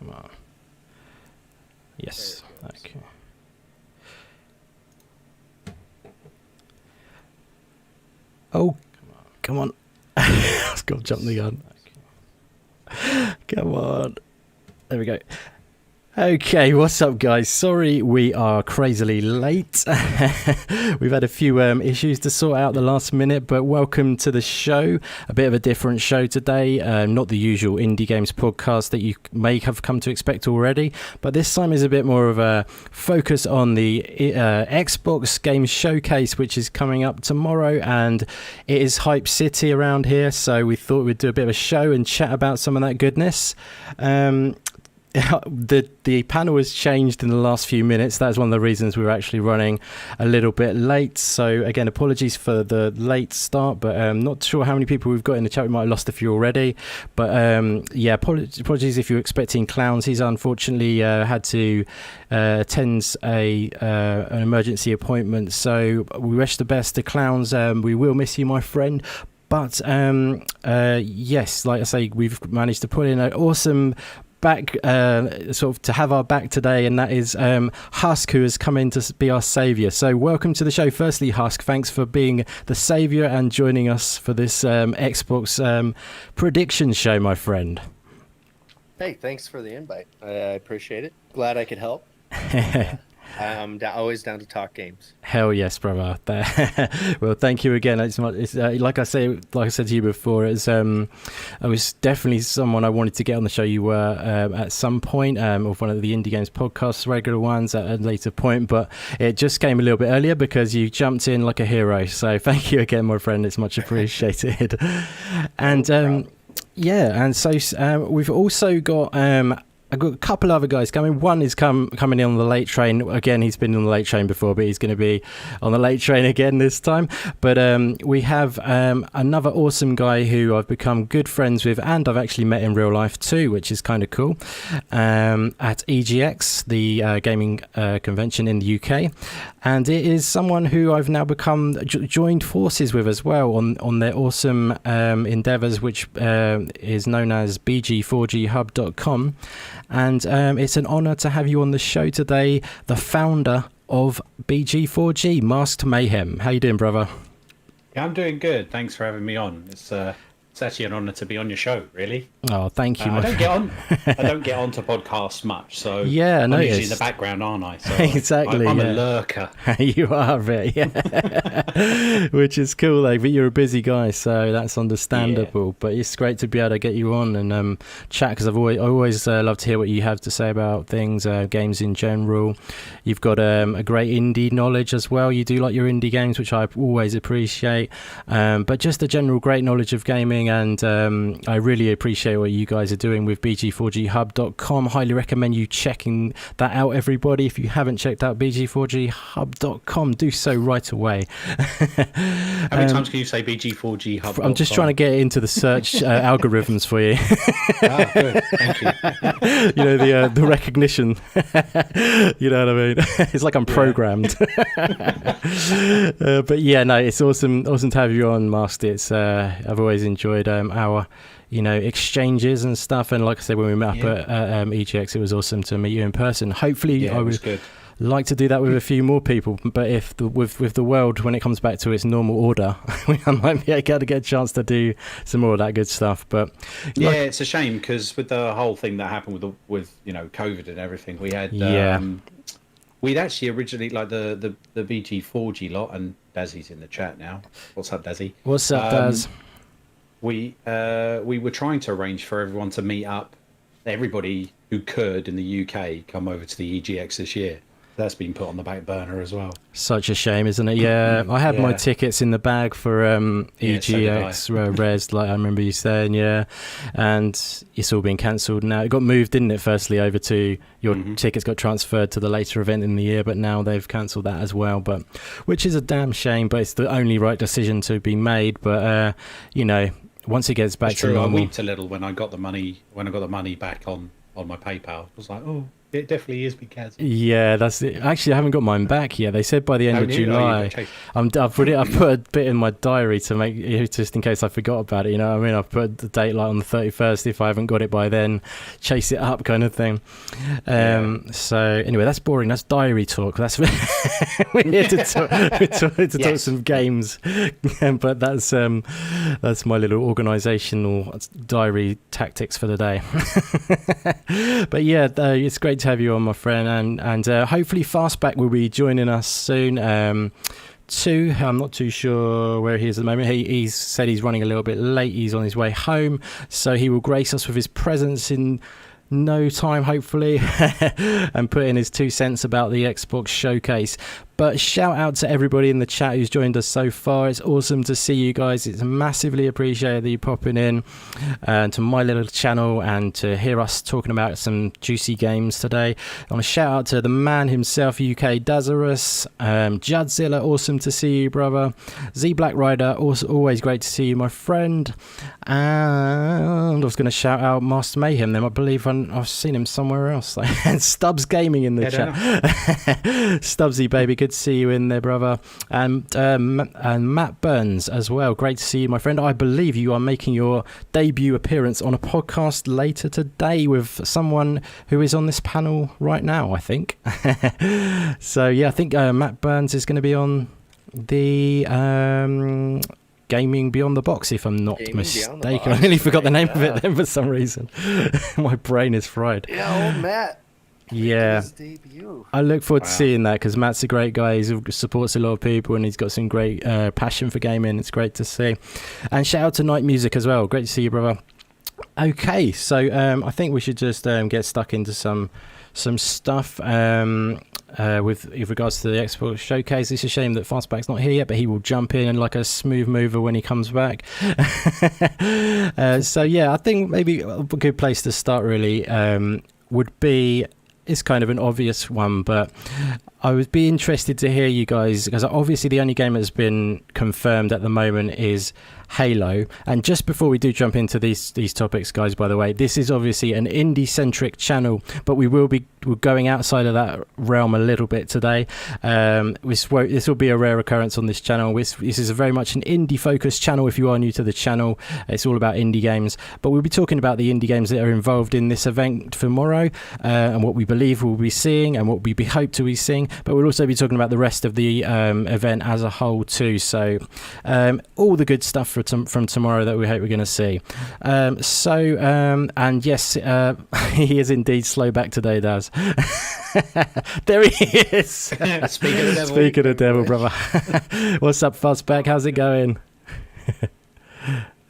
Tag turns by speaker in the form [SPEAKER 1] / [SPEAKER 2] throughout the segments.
[SPEAKER 1] Come on. Yes. Okay. Oh, come on. I've got to jump the gun. Come on. There we go. Okay, what's up, guys? Sorry we are crazily late. We've had a few issues to sort out the last minute, but welcome to the show. A bit of a different show today. Not the usual indie games podcast that you may have come to expect already, but this time is a bit more of a focus on the Xbox Games Showcase, which is coming up tomorrow, and it is Hype City around here, so we thought we'd do a bit of a show and chat about some of that goodness. The panel has changed in the last few minutes. That's one of the reasons we were actually running a little bit late. So again, apologies for the late start, but not sure how many people we've got in the chat. We might have lost a few already, but yeah, apologies if you're expecting Clownz. He's unfortunately had to attend an emergency appointment, so we wish the best to Clownz. We will miss you, my friend. But yes, like I say, we've managed to put in an awesome back sort of to have our back today, and that is Husk, who has come in to be our saviour. So welcome to the show. Firstly, Husk, thanks for being the saviour and joining us for this Xbox prediction show, my friend.
[SPEAKER 2] Hey, thanks for the invite. I appreciate it. Glad I could help. I'm always down to talk games.
[SPEAKER 1] Hell yes, brother. Well, thank you again. It's like I said to you before, I was definitely someone I wanted to get on the show. You were at some point, of one of the Indie Games podcasts, regular ones at a later point, but it just came a little bit earlier because you jumped in like a hero. So thank you again, my friend. It's much appreciated. And yeah, and so we've also got I've got a couple other guys coming. One is coming in on the late train. Again, he's been on the late train before, but he's going to be on the late train again this time. But we have another awesome guy who I've become good friends with, and I've actually met in real life too, which is kind of cool, at EGX, the gaming convention in the UK. And it is someone who I've now become joined forces with as well on their awesome endeavours, which is known as bg4ghub.com. And it's an honour to have you on the show today, the founder of BG4G, Masked Mayhem. How you doing, brother?
[SPEAKER 3] Yeah, I'm doing good. Thanks for having me on. It's actually an honour to be on your show, really.
[SPEAKER 1] Oh, thank you.
[SPEAKER 3] I don't get onto podcasts much, so
[SPEAKER 1] yeah,
[SPEAKER 3] I'm usually in the background, aren't I? So
[SPEAKER 1] exactly.
[SPEAKER 3] I'm a lurker.
[SPEAKER 1] You are, yeah. Which is cool, though. But you're a busy guy, so that's understandable. Yeah. But it's great to be able to get you on and chat, because I always love to hear what you have to say about things, games in general. You've got a great indie knowledge as well. You do like your indie games, which I always appreciate. But just a general great knowledge of gaming. And I really appreciate what you guys are doing with bg4ghub.com. Highly recommend you checking that out, everybody. If you haven't checked out bg4ghub.com, do so right away.
[SPEAKER 3] How many times can you say bg4ghub.com?
[SPEAKER 1] I'm just trying to get into the search algorithms for you.
[SPEAKER 3] Good. Thank you.
[SPEAKER 1] You know, the recognition. You know what I mean? It's like I'm programmed. But yeah, no, it's awesome to have you on, Masked. I've always enjoyed our exchanges and stuff, and like I said, when we met up at EGX, it was awesome to meet you in person. Hopefully I would like to do that with a few more people, but if with the world, when it comes back to its normal order, I might be able to get a chance to do some more of that good stuff. But
[SPEAKER 3] yeah, it's a shame, because with the whole thing that happened with COVID and everything, we had we'd actually originally, like the BG4G lot, and Dazzy's in the chat now. What's up, Dazzy?
[SPEAKER 1] What's up, Daz?
[SPEAKER 3] We were trying to arrange for everyone to meet up, everybody who could in the UK come over to the EGX this year. That's been put on the back burner as well.
[SPEAKER 1] Such a shame, isn't it? Yeah, I had my tickets in the bag for EGX Res, like I remember you saying, and it's all been cancelled now. It got moved, didn't it, firstly over to your tickets got transferred to the later event in the year, but now they've cancelled that as well, but which is a damn shame, but it's the only right decision to be made. But once it gets back to normal.
[SPEAKER 3] I wept a little when I got the money back on my PayPal. I was like, oh, It definitely is because.
[SPEAKER 1] Yeah, that's it. Actually, I haven't got mine back yet. They said by the end of July. I've put a bit in my diary to make, just in case I forgot about it. You know what I mean? I've put the date like on the 31st. If I haven't got it by then, chase it up, kind of thing. So anyway, that's boring. That's diary talk. That's we're here to talk some games, but that's my little organisational diary tactics for the day. But yeah, it's great to have you on, my friend, and hopefully Fastback will be joining us soon. I'm not too sure where he is at the moment. He's said he's running a little bit late. He's on his way home, so he will grace us with his presence in no time, hopefully, and put in his 2 cents about the Xbox showcase. But shout out to everybody in the chat who's joined us so far. It's awesome to see you guys. It's massively appreciated that you popping in to my little channel and to hear us talking about some juicy games today. I want to shout out to the man himself, UK Dazarus, Judzilla, awesome to see you, brother. Z Black Rider, also always great to see you, my friend. And I was going to shout out Master Mayhem then. I believe I've seen him somewhere else. And Stubbs Gaming in the chat. Stubbsy, baby, good to see you in there, brother. And Matt Burns as well. Great to see you, my friend. I believe you are making your debut appearance on a podcast later today with someone who is on this panel right now, I think. So, yeah, I think Matt Burns is going to be on the Gaming Beyond the Box, if I'm not mistaken. I nearly forgot the name of it then for some reason. My brain is fried.
[SPEAKER 2] Yeah, old Matt.
[SPEAKER 1] Yeah,
[SPEAKER 2] his debut.
[SPEAKER 1] I look forward to seeing that, because Matt's a great guy. He supports a lot of people, and he's got some great passion for gaming. It's great to see. And shout out to Night Music as well. Great to see you, brother. Okay, so I think we should just get stuck into some stuff with regards to the Xbox showcase. It's a shame that Fastback's not here yet, but he will jump in like a smooth mover when he comes back. So yeah, I think maybe a good place to start really would be, it's kind of an obvious one, but I would be interested to hear you guys, because obviously the only game that's been confirmed at the moment is Halo. And just before we do jump into these topics, guys, by the way, this is obviously an indie-centric channel, but we're going outside of that realm a little bit today. This will be a rare occurrence on this channel. This is very much an indie-focused channel. If you are new to the channel, it's all about indie games, but we'll be talking about the indie games that are involved in this event tomorrow, and what we believe we'll be seeing and what we hope to be seeing, but we'll also be talking about the rest of the event as a whole too. So all the good stuff from tomorrow that we hope we're going to see. And yes, he is indeed slow back today, Daz. There he is. Speaking of devil, brother. What's up, Fastback? How's it going?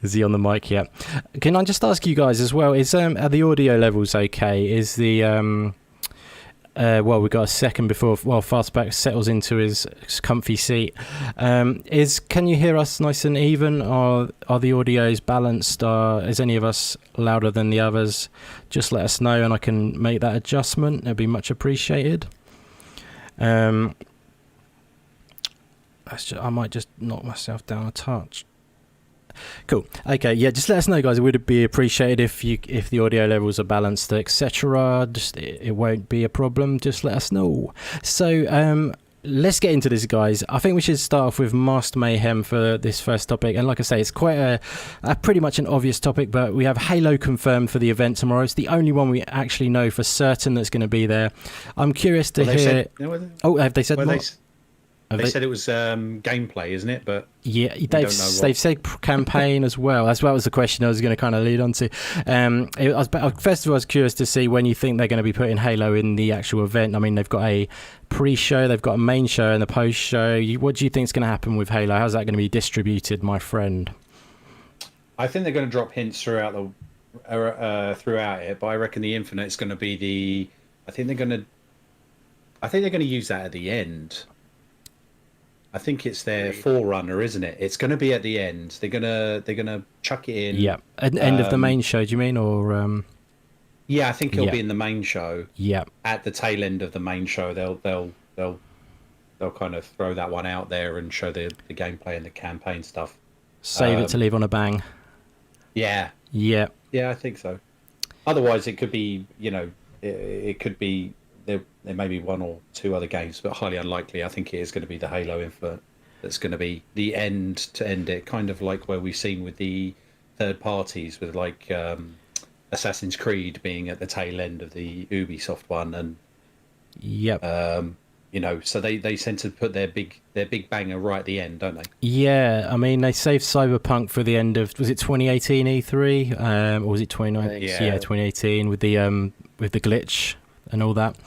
[SPEAKER 1] Is he on the mic yet? Can I just ask you guys as well, is are the audio levels okay? Is the well, we've got a second before Fastback settles into his comfy seat. Can you hear us nice and even? Are the audios balanced? Is any of us louder than the others? Just let us know and I can make that adjustment. It'd be much appreciated. I might just knock myself down a touch. Cool. Okay, yeah, just let us know, guys. It would be appreciated if the audio levels are balanced, etc. Just it won't be a problem. Just let us know. So let's get into this, guys. I think we should start off with Master Mayhem for this first topic. And like I say, it's quite a pretty much an obvious topic, but we have Halo confirmed for the event tomorrow. It's the only one we actually know for certain that's going to be there. I'm curious to hear. Have they said more?
[SPEAKER 3] They said it was gameplay, isn't it? But
[SPEAKER 1] yeah, they've said campaign as well. As well as the question I was going to kind of lead on to. First of all, I was curious to see when you think they're going to be putting Halo in the actual event. I mean, they've got a pre-show, they've got a main show and a post-show. What do you think is going to happen with Halo? How's that going to be distributed, my friend?
[SPEAKER 3] I think they're going to drop hints throughout it, but I reckon the Infinite is going to be I think they're going to use that at the end. I think it's their forerunner, isn't it? It's going to be at the end. They're gonna chuck it in.
[SPEAKER 1] Yeah, at the end of the main show. Do you mean, or?
[SPEAKER 3] Yeah, I think it'll be in the main show.
[SPEAKER 1] Yeah.
[SPEAKER 3] At the tail end of the main show, they'll kind of throw that one out there and show the gameplay and the campaign stuff.
[SPEAKER 1] Save it to leave on a bang.
[SPEAKER 3] Yeah.
[SPEAKER 1] Yeah.
[SPEAKER 3] Yeah, I think so. Otherwise, it could be it could be there may be one or two other games, but highly unlikely. I think it is going to be the Halo Infinite that's going to be the end to end it, kind of like where we've seen with the third parties, with like Assassin's Creed being at the tail end of the Ubisoft one, and
[SPEAKER 1] Yep.
[SPEAKER 3] So they tend to put their big banger right at the end, don't they?
[SPEAKER 1] Yeah, I mean, they saved Cyberpunk for the end of, was it 2018 E3, or was it 2019? Yeah, 2018 with the glitch and all that.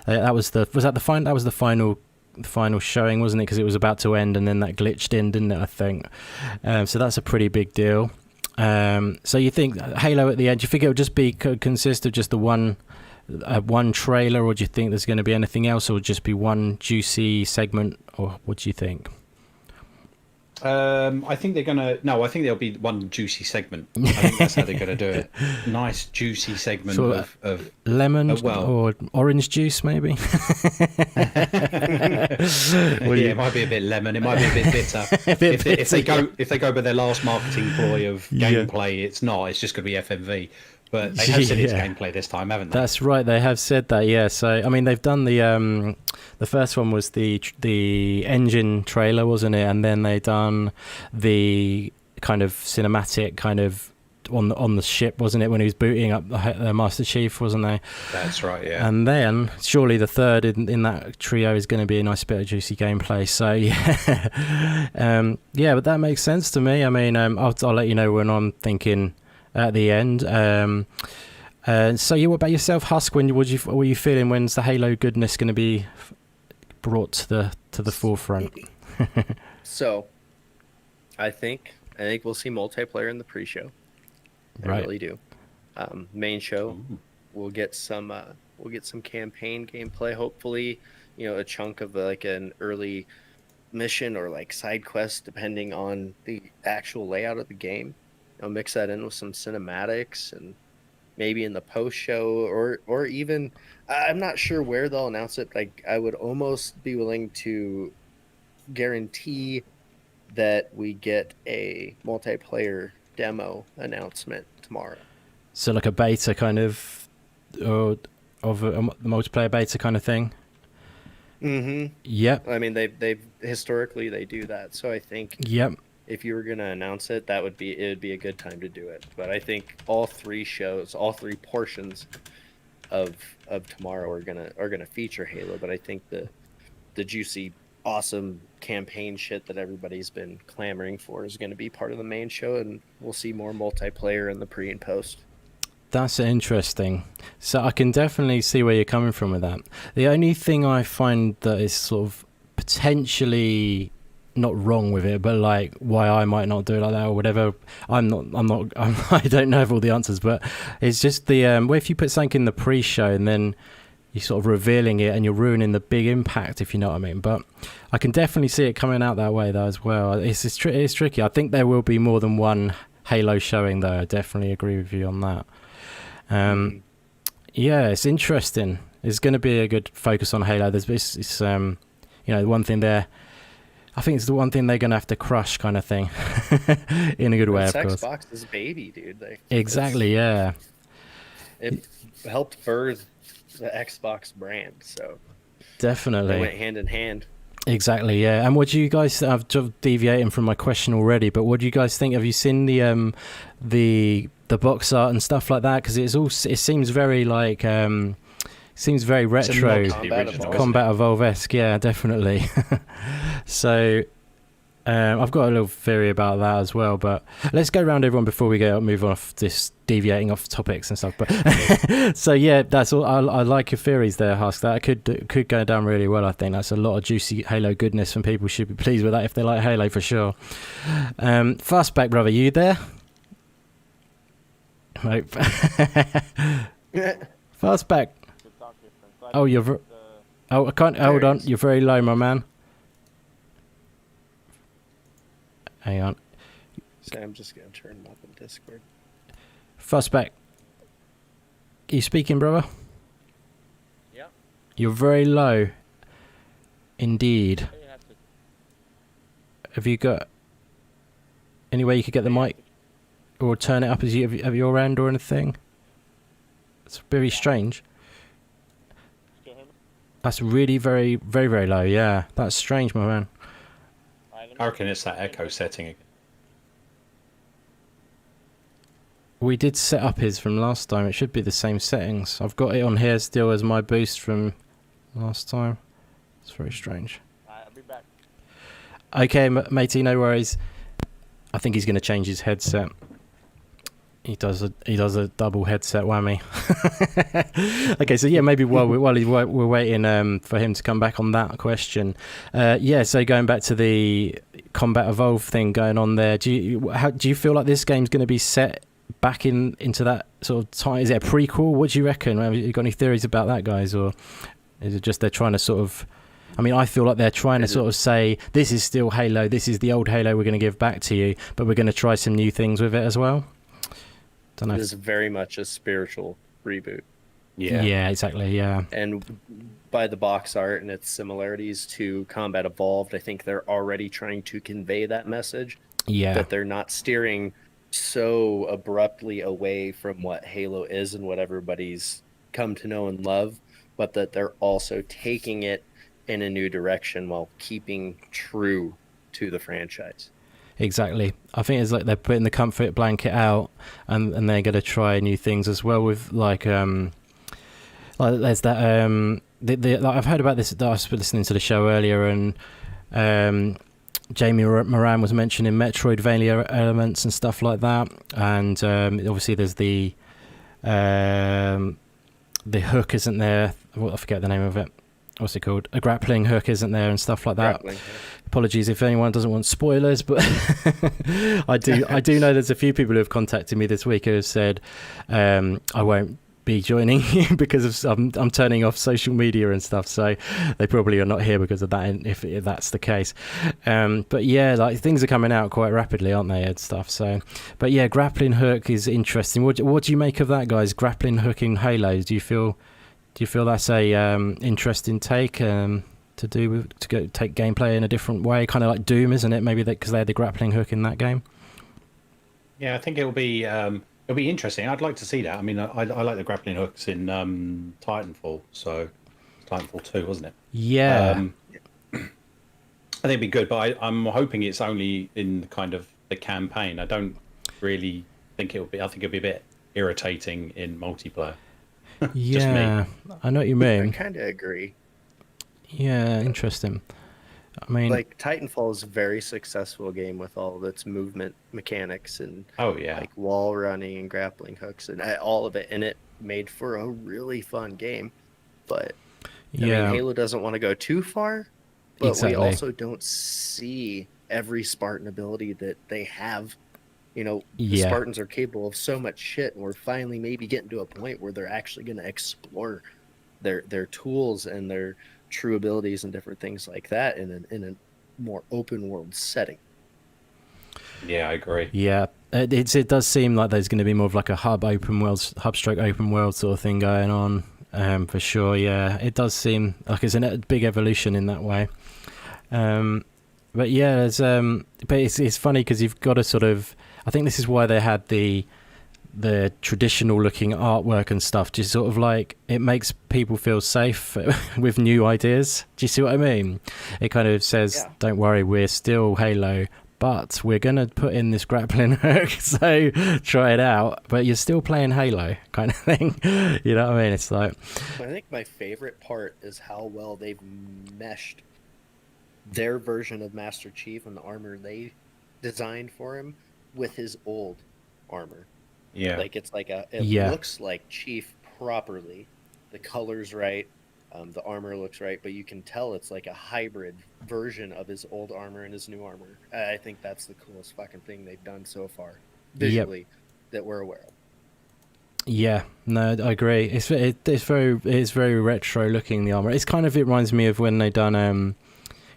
[SPEAKER 1] That was the final showing, wasn't it? Because it was about to end and then that glitched in, didn't it? I think. So that's a pretty big deal. So you think Halo at the end? Do you think it would just be consist of just the one trailer, or do you think there's going to be anything else, or just be one juicy segment, or what do you think?
[SPEAKER 3] I think they're gonna. No, I think there'll be one juicy segment. I think that's how they're gonna do it. Nice juicy segment of
[SPEAKER 1] lemon or orange juice, maybe.
[SPEAKER 3] It might be a bit lemon. It might be a bit bitter. If they go by their last marketing ploy of gameplay, it's not. It's just gonna be FMV. But they have said it's gameplay this time, haven't they?
[SPEAKER 1] That's right. They have said that. Yeah. So I mean, they've done the first one was the engine trailer, wasn't it? And then they done the kind of cinematic kind of on the ship, wasn't it? When he was booting up the Master Chief, wasn't they?
[SPEAKER 3] That's right. Yeah.
[SPEAKER 1] And then surely the third in that trio is going to be a nice bit of juicy gameplay. So yeah, but that makes sense to me. I mean, I'll let you know when I'm thinking at the end. So what about yourself, Husk? What were you feeling? When's the Halo goodness going to be brought to the forefront?
[SPEAKER 2] So, I think we'll see multiplayer in the pre-show. I really do. Main show, we'll get some campaign gameplay. Hopefully, a chunk of like an early mission or like side quest, depending on the actual layout of the game. I'll mix that in with some cinematics, and maybe in the post show, or even I'm not sure where they'll announce it. Like, I would almost be willing to guarantee that we get a multiplayer demo announcement tomorrow.
[SPEAKER 1] So like a beta kind of, or of a multiplayer beta kind of thing.
[SPEAKER 2] Mm-hmm.
[SPEAKER 1] Yep.
[SPEAKER 2] I mean, they've historically they do that, so I think.
[SPEAKER 1] Yep.
[SPEAKER 2] If you were going to announce it, it'd be a good time to do it. But I think all three portions of tomorrow are gonna feature Halo. But I think the juicy, awesome campaign shit that everybody's been clamoring for is going to be part of the main show, and we'll see more multiplayer in the pre and post.
[SPEAKER 1] That's interesting. So I can definitely see where you're coming from with that. The only thing I find that is sort of potentially not wrong with it, but like why I might not do it like that or whatever, I don't know of all the answers, but it's just the where if you put something in the pre-show and then you're sort of revealing it and you're ruining the big impact, if you know what I mean. But I can definitely see it coming out that way though as well. It's tricky. I think there will be more than one Halo showing though. I definitely agree with you on that. Yeah, it's interesting. It's going to be a good focus on Halo. It's one thing there. I think it's the one thing they're going to have to crush, kind of thing, in a good way, of course.
[SPEAKER 2] Xbox's baby, dude.
[SPEAKER 1] Exactly, yeah.
[SPEAKER 2] It helped birth the Xbox brand, so
[SPEAKER 1] definitely
[SPEAKER 2] they went hand in hand.
[SPEAKER 1] Exactly, yeah. And what do you guys? I've deviating from my question already, but what do you guys think? Have you seen the box art and stuff like that? Because it seems very like. Seems very retro, Combat Evolve-esque, yeah, definitely. So I've got a little theory about that as well, but let's go around everyone before we move off this deviating off topics and stuff. But so yeah, that's all. I like your theories there, Husk. That could go down really well. I think that's a lot of juicy Halo goodness, and people should be pleased with that if they like Halo for sure. Fastback, brother, you there? Nope. Fastback. Oh, I can't. Hold on. You're very low, my man. Hang on.
[SPEAKER 2] So I'm just gonna turn them up in Discord.
[SPEAKER 1] Fastback. Are you speaking, brother?
[SPEAKER 2] Yeah.
[SPEAKER 1] You're very low. Indeed. Have you got any way you could get the mic or turn it up at your end or anything? It's very strange. That's really very, very, very low. Yeah, that's strange, my man.
[SPEAKER 3] I reckon it's that echo setting again.
[SPEAKER 1] We did set up his from last time. It should be the same settings. I've got it on here still as my boost from last time. It's very strange.
[SPEAKER 4] I'll be back.
[SPEAKER 1] Okay, matey, no worries. I think he's going to change his headset. He does a double headset whammy. Okay, so yeah, maybe while we're waiting for him to come back on that question, so going back to the Combat Evolve thing going on there, do you feel like this game's going to be set back into that sort of time? Is it a prequel? What do you reckon? Have you got any theories about that, guys, or is it just they're trying to sort of? I mean, I feel like they're trying to sort of say this is still Halo, this is the old Halo we're going to give back to you, but we're going to try some new things with it as well. Don't know.
[SPEAKER 2] It is very much a spiritual reboot.
[SPEAKER 1] Yeah, exactly. Yeah,
[SPEAKER 2] and by the box art and its similarities to Combat Evolved, I think they're already trying to convey that message.
[SPEAKER 1] Yeah,
[SPEAKER 2] that they're not steering so abruptly away from what Halo is and what everybody's come to know and love, but that they're also taking it in a new direction while keeping true to the franchise.
[SPEAKER 1] Exactly. I think it's like they're putting the comfort blanket out, and they're going to try new things as well with like there's that like I've heard about this. I was listening to the show earlier, and Jamie Moran was mentioning Metroidvania elements and stuff like that, and obviously there's the hook, isn't there? I forget the name of it. What's it called? A grappling hook, isn't there, and stuff like that. Apologies if anyone doesn't want spoilers, but I do know there's a few people who have contacted me this week who have said I won't be joining you because of I'm turning off social media and stuff, so they probably are not here because of that, if that's the case. But yeah, like things are coming out quite rapidly, aren't they, and stuff. So, but yeah, grappling hook is interesting. What do you make of that, guys? Grappling hook in Halo. Do you feel that's a interesting take to take gameplay in a different way, kind of like Doom, isn't it? Maybe because they had the grappling hook in that game.
[SPEAKER 3] Yeah, I think it'll be interesting. I'd like to see that. I mean, I like the grappling hooks in Titanfall. So Titanfall 2, wasn't it?
[SPEAKER 1] Yeah.
[SPEAKER 3] I think it'd be good, but I'm hoping it's only in kind of the campaign. I don't really think it'll be. I think it'll be a bit irritating in multiplayer.
[SPEAKER 1] Yeah, I know what you mean.
[SPEAKER 2] I kind of agree.
[SPEAKER 1] Yeah, interesting. I mean,
[SPEAKER 2] like Titanfall is a very successful game with all of its movement mechanics and like wall running and grappling hooks and all of it, and it made for a really fun game. But I mean, Halo doesn't want to go too far, but we also don't see every Spartan ability that they have. You know, the Spartans are capable of so much shit, and we're finally maybe getting to a point where they're actually going to explore their tools and their true abilities and different things like that in a more open world setting.
[SPEAKER 3] Yeah, I agree.
[SPEAKER 1] Yeah, it does seem like there's going to be more of like a hub stroke open world sort of thing going on, for sure. Yeah, it does seem like it's a big evolution in that way. But yeah, but it's funny because you've got to sort of. I think this is why they had the traditional looking artwork and stuff, just sort of like it makes people feel safe with new ideas. Do you see what I mean? It kind of says, don't worry, we're still Halo, but we're going to put in this grappling hook, so try it out, but you're still playing Halo kind of thing. You know what I mean? It's like...
[SPEAKER 2] I think my favorite part is how well they've meshed their version of Master Chief and the armor they designed for him with his old armor.
[SPEAKER 3] Yeah,
[SPEAKER 2] like it's like it looks like Chief properly. The color's right, the armor looks right, but you can tell it's like a hybrid version of his old armor and his new armor. I think that's the coolest fucking thing they've done so far visually that we're aware of.
[SPEAKER 1] Yeah, no, I agree. It's very retro looking, the armor. It reminds me of when they done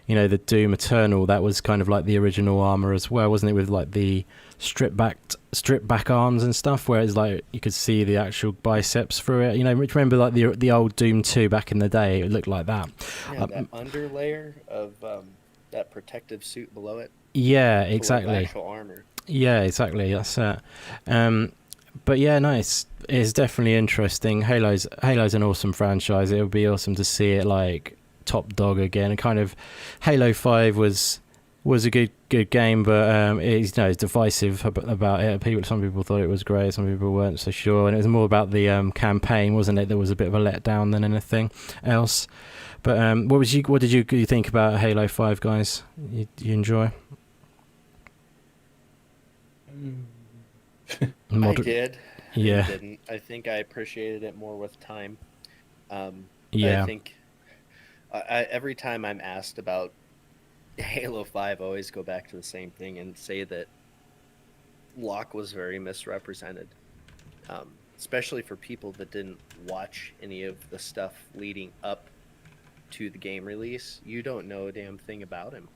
[SPEAKER 1] the Doom Eternal. That was kind of like the original armor as well, wasn't it, with like the stripped back arms and stuff, where it's like you could see the actual biceps through it. You know, remember like the old Doom 2 back in the day? It looked like that.
[SPEAKER 2] Yeah, that underlayer of that protective suit below it.
[SPEAKER 1] Yeah, exactly.
[SPEAKER 2] Actual armor.
[SPEAKER 1] Yeah, exactly. That's it. But yeah, no, it's definitely interesting. Halo's an awesome franchise. It would be awesome to see it like top dog again. And kind of Halo 5 was a good game, but it's divisive about it. Some people thought it was great, some people weren't so sure, and it was more about the campaign, wasn't it? There was a bit of a letdown than anything else. But what did you think about Halo 5, guys? You enjoy?
[SPEAKER 2] I did.
[SPEAKER 1] Yeah.
[SPEAKER 2] I didn't. I think I appreciated it more with time.
[SPEAKER 1] Yeah.
[SPEAKER 2] I think every time I'm asked about Halo 5, I always go back to the same thing and say that Locke was very misrepresented, especially for people that didn't watch any of the stuff leading up to the game release. You don't know a damn thing about him.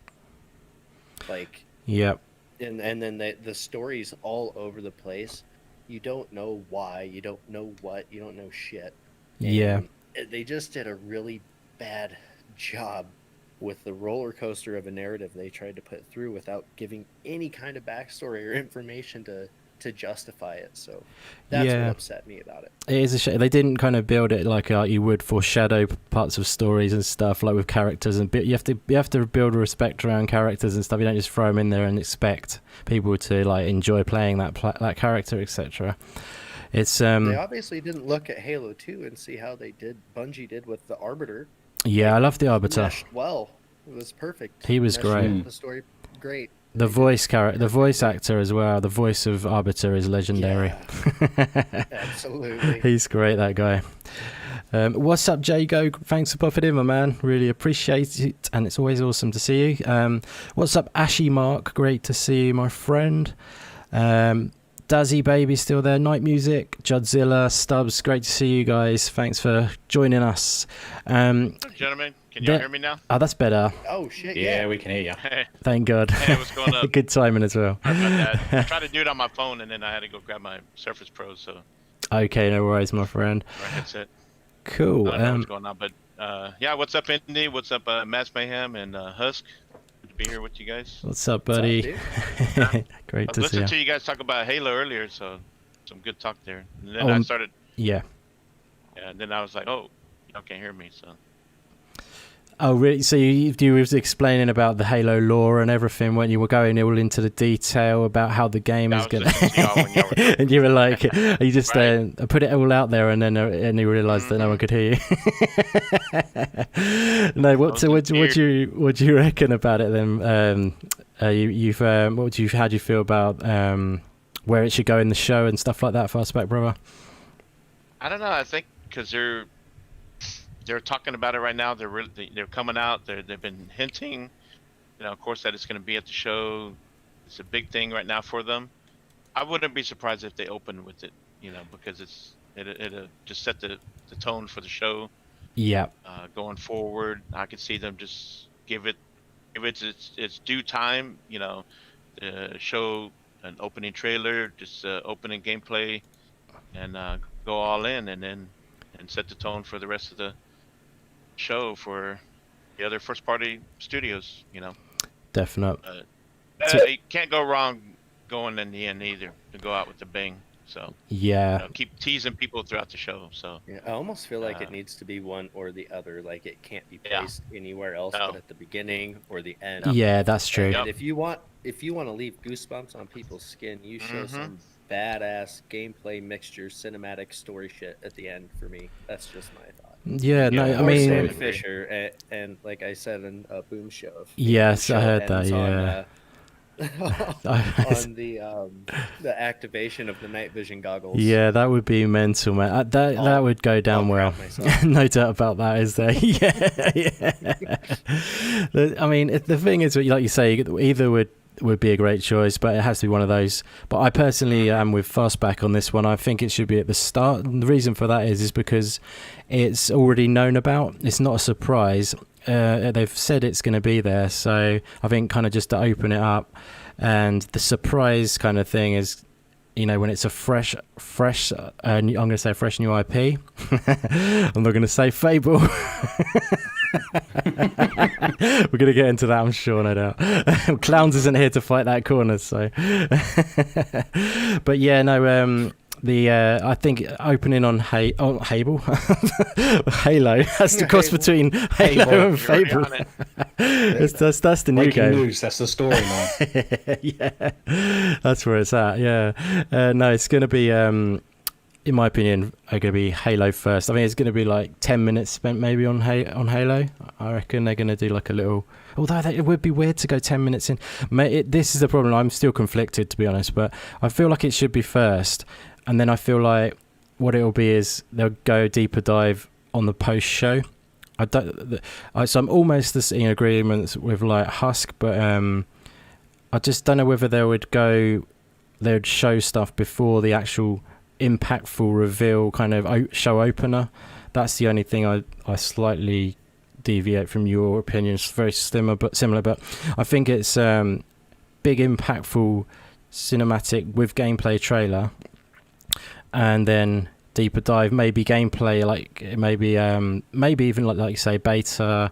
[SPEAKER 2] Like,
[SPEAKER 1] yep.
[SPEAKER 2] And then the story's all over the place. You don't know why. You don't know what. You don't know shit. And
[SPEAKER 1] yeah.
[SPEAKER 2] They just did a really bad job with the roller coaster of a narrative they tried to put through without giving any kind of backstory or information to justify it. So that's what upset me about it.
[SPEAKER 1] It is a shame they didn't kind of build it like you would foreshadow parts of stories and stuff, like with characters, and you have to build a respect around characters and stuff. You don't just throw them in there and expect people to like enjoy playing that character, etc. It's
[SPEAKER 2] they obviously didn't look at Halo 2 and see how Bungie did with the Arbiter.
[SPEAKER 1] Yeah, I love the Arbiter.
[SPEAKER 2] Meshed well, it was perfect.
[SPEAKER 1] He was great.
[SPEAKER 2] The story, great.
[SPEAKER 1] The voice actor as well. The voice of Arbiter is legendary.
[SPEAKER 2] Yeah, absolutely.
[SPEAKER 1] He's great, that guy. What's up, Jago? Thanks for popping in, my man. Really appreciate it, and it's always awesome to see you. What's up, Ashy Mark? Great to see you, my friend. Dazzy Baby still there. Night Music, Judzilla, Stubbs. Great to see you guys. Thanks for joining us.
[SPEAKER 4] Gentlemen, can you hear me now?
[SPEAKER 1] Oh, that's better.
[SPEAKER 2] Oh shit!
[SPEAKER 3] Yeah, we can hear you.
[SPEAKER 4] Hey,
[SPEAKER 1] Thank God.
[SPEAKER 4] hey, what's going on?
[SPEAKER 1] Good timing as well.
[SPEAKER 4] I tried to do it on my phone, and then I had to go grab my Surface Pro. So
[SPEAKER 1] Okay, no worries, my friend.
[SPEAKER 4] my headset.
[SPEAKER 1] Cool.
[SPEAKER 4] I don't know what's going on, but yeah, what's up, Indy? What's up, Mass Mayhem and Husk? Good to be here with you guys.
[SPEAKER 1] What's up, buddy?
[SPEAKER 2] What's up, dude?
[SPEAKER 1] Great
[SPEAKER 4] I
[SPEAKER 1] to see
[SPEAKER 4] listened
[SPEAKER 1] you.
[SPEAKER 4] to you guys talk about Halo earlier, so some good talk there. And then I started,
[SPEAKER 1] Yeah.
[SPEAKER 4] and then I was like, oh, y'all can't hear me, so.
[SPEAKER 1] Oh, really? So you was explaining about the Halo lore and everything when you were going all into the detail about how the game is going to... And you were like, you just
[SPEAKER 4] Right.
[SPEAKER 1] put it all out there, and then you realised that no one could hear you. No, what do you reckon about it then? How do you feel about where it should go in the show and stuff like that, Fastback, brother?
[SPEAKER 4] I don't know. I think because they're talking about it right now. They're coming out. They've been hinting, of course, that it's going to be at the show. It's a big thing right now for them. I wouldn't be surprised if they open with it, because it'll just set the tone for the show.
[SPEAKER 1] Yeah.
[SPEAKER 4] Going forward, I could see them just give it its due time. Show an opening trailer, just opening gameplay, and go all in, and set the tone for the rest of the show for the other first party studios.
[SPEAKER 1] Definite.
[SPEAKER 4] You can't go wrong going in the end either, to go out with a bang. So
[SPEAKER 1] yeah,
[SPEAKER 4] keep teasing people throughout the show. So
[SPEAKER 2] yeah, I almost feel like it needs to be one or the other. Like it can't be placed anywhere else but at the beginning or the end.
[SPEAKER 1] Yeah, that's true.
[SPEAKER 2] And if you want to leave goosebumps on people's skin, you show some badass gameplay mixture, cinematic story shit at the end. For me, that's just my thought.
[SPEAKER 1] Yeah, no, I
[SPEAKER 2] Or
[SPEAKER 1] mean,
[SPEAKER 2] Sam Fisher, and like I said in a Boom Show.
[SPEAKER 1] Yes,
[SPEAKER 2] the
[SPEAKER 1] I
[SPEAKER 2] show
[SPEAKER 1] heard that.
[SPEAKER 2] ends
[SPEAKER 1] Yeah.
[SPEAKER 2] on the activation of the night vision goggles.
[SPEAKER 1] Yeah, that would be mental, man. That would go down well. No doubt about that, is there? Yeah. I mean, the thing is, like you say, either would be a great choice, but it has to be one of those. But I personally am with Fastback on this one. I think it should be at the start. And the reason for that is because it's already known about. It's not a surprise. They've said it's going to be there, so I think kind of just to open it up, and the surprise kind of thing is, when it's a fresh I'm going to say fresh new IP. I'm not going to say Fable. We're going to get into that, I'm sure, no doubt. Clownz isn't here to fight that corner, so. But yeah, no, I think opening on Halo. Halo. That's the cross between Halo and Fable. That's the new
[SPEAKER 3] Breaking
[SPEAKER 1] game.
[SPEAKER 3] news. That's the storyline.
[SPEAKER 1] Yeah, that's where it's at. Yeah, no, it's going to be, in my opinion, going to be Halo first. I think it's going to be like 10 minutes spent maybe on Halo. I reckon they're going to do like a little. Although it would be weird to go 10 minutes in. This is the problem. I'm still conflicted, to be honest, but I feel like it should be first. And then I feel like what it'll be is they'll go deeper dive on the post show. So I'm almost in agreement with like Husk, but I just don't know whether they'd show stuff before the actual impactful reveal kind of show opener. That's the only thing I slightly deviate from your opinion. It's very similar, but I think it's big impactful cinematic with gameplay trailer. And then deeper dive, maybe gameplay, like maybe even like you say beta,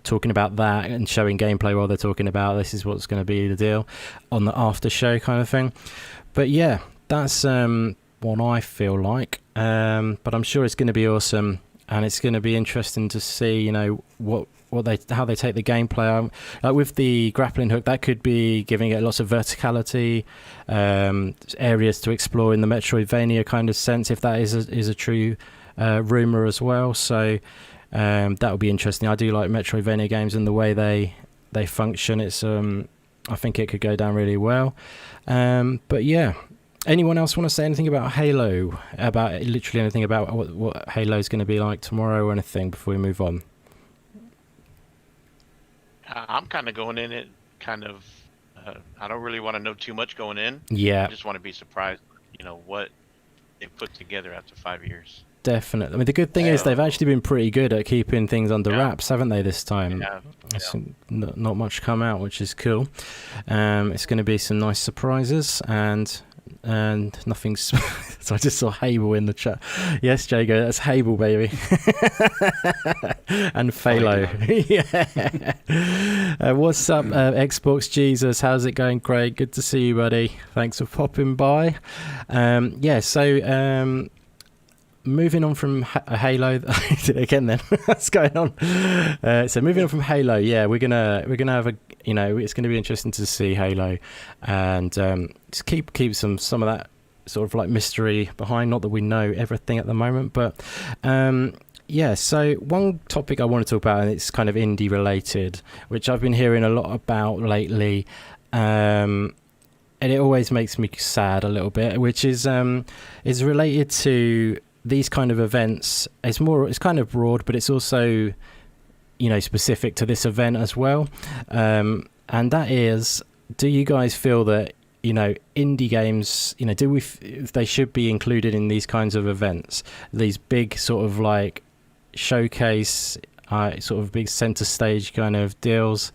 [SPEAKER 1] talking about that and showing gameplay while they're talking about this is what's going to be the deal on the after show kind of thing. But yeah, that's what I feel like. But I'm sure it's going to be awesome, and it's going to be interesting to see, you know, how they take the gameplay. Like with the grappling hook, that could be giving it lots of verticality, areas to explore in the Metroidvania kind of sense, if that is a true rumor as well. So that will be interesting. I do like Metroidvania games and the way they function. It's I think it could go down really well. But yeah. Anyone else want to say anything about Halo? About literally anything about what Halo is going to be like tomorrow or anything before we move on?
[SPEAKER 4] I'm kind of going in it I don't really want to know too much going in.
[SPEAKER 1] Yeah.
[SPEAKER 4] I just want to be surprised, you know, what they put together after 5 years.
[SPEAKER 1] Definitely. I mean, the good thing is they've actually been pretty good at keeping things under wraps, haven't they, this time? Yeah. Not much come out, which is cool. It's going to be some nice surprises, and nothing's. So I just saw Hable in the chat. Yes, Jago, that's Hable, baby. And Phalo. Yeah. What's up, Xbox Jesus? How's it going? Great. Good to see you, buddy. Thanks for popping by. Moving on from Halo. Again, then what's going on? So moving on from Halo, yeah, we're gonna have it's gonna be interesting to see Halo, and just keep some of that sort of like mystery behind. Not that we know everything at the moment, but so one topic I want to talk about, and it's kind of indie related, which I've been hearing a lot about lately, and it always makes me sad a little bit, which is related to these kind of events. It's kind of broad, but it's also, you know, specific to this event as well. And that is, do you guys feel that, you know, indie games, you know, they should be included in these kinds of events, these big sort of like showcase, sort of big center stage kind of deals?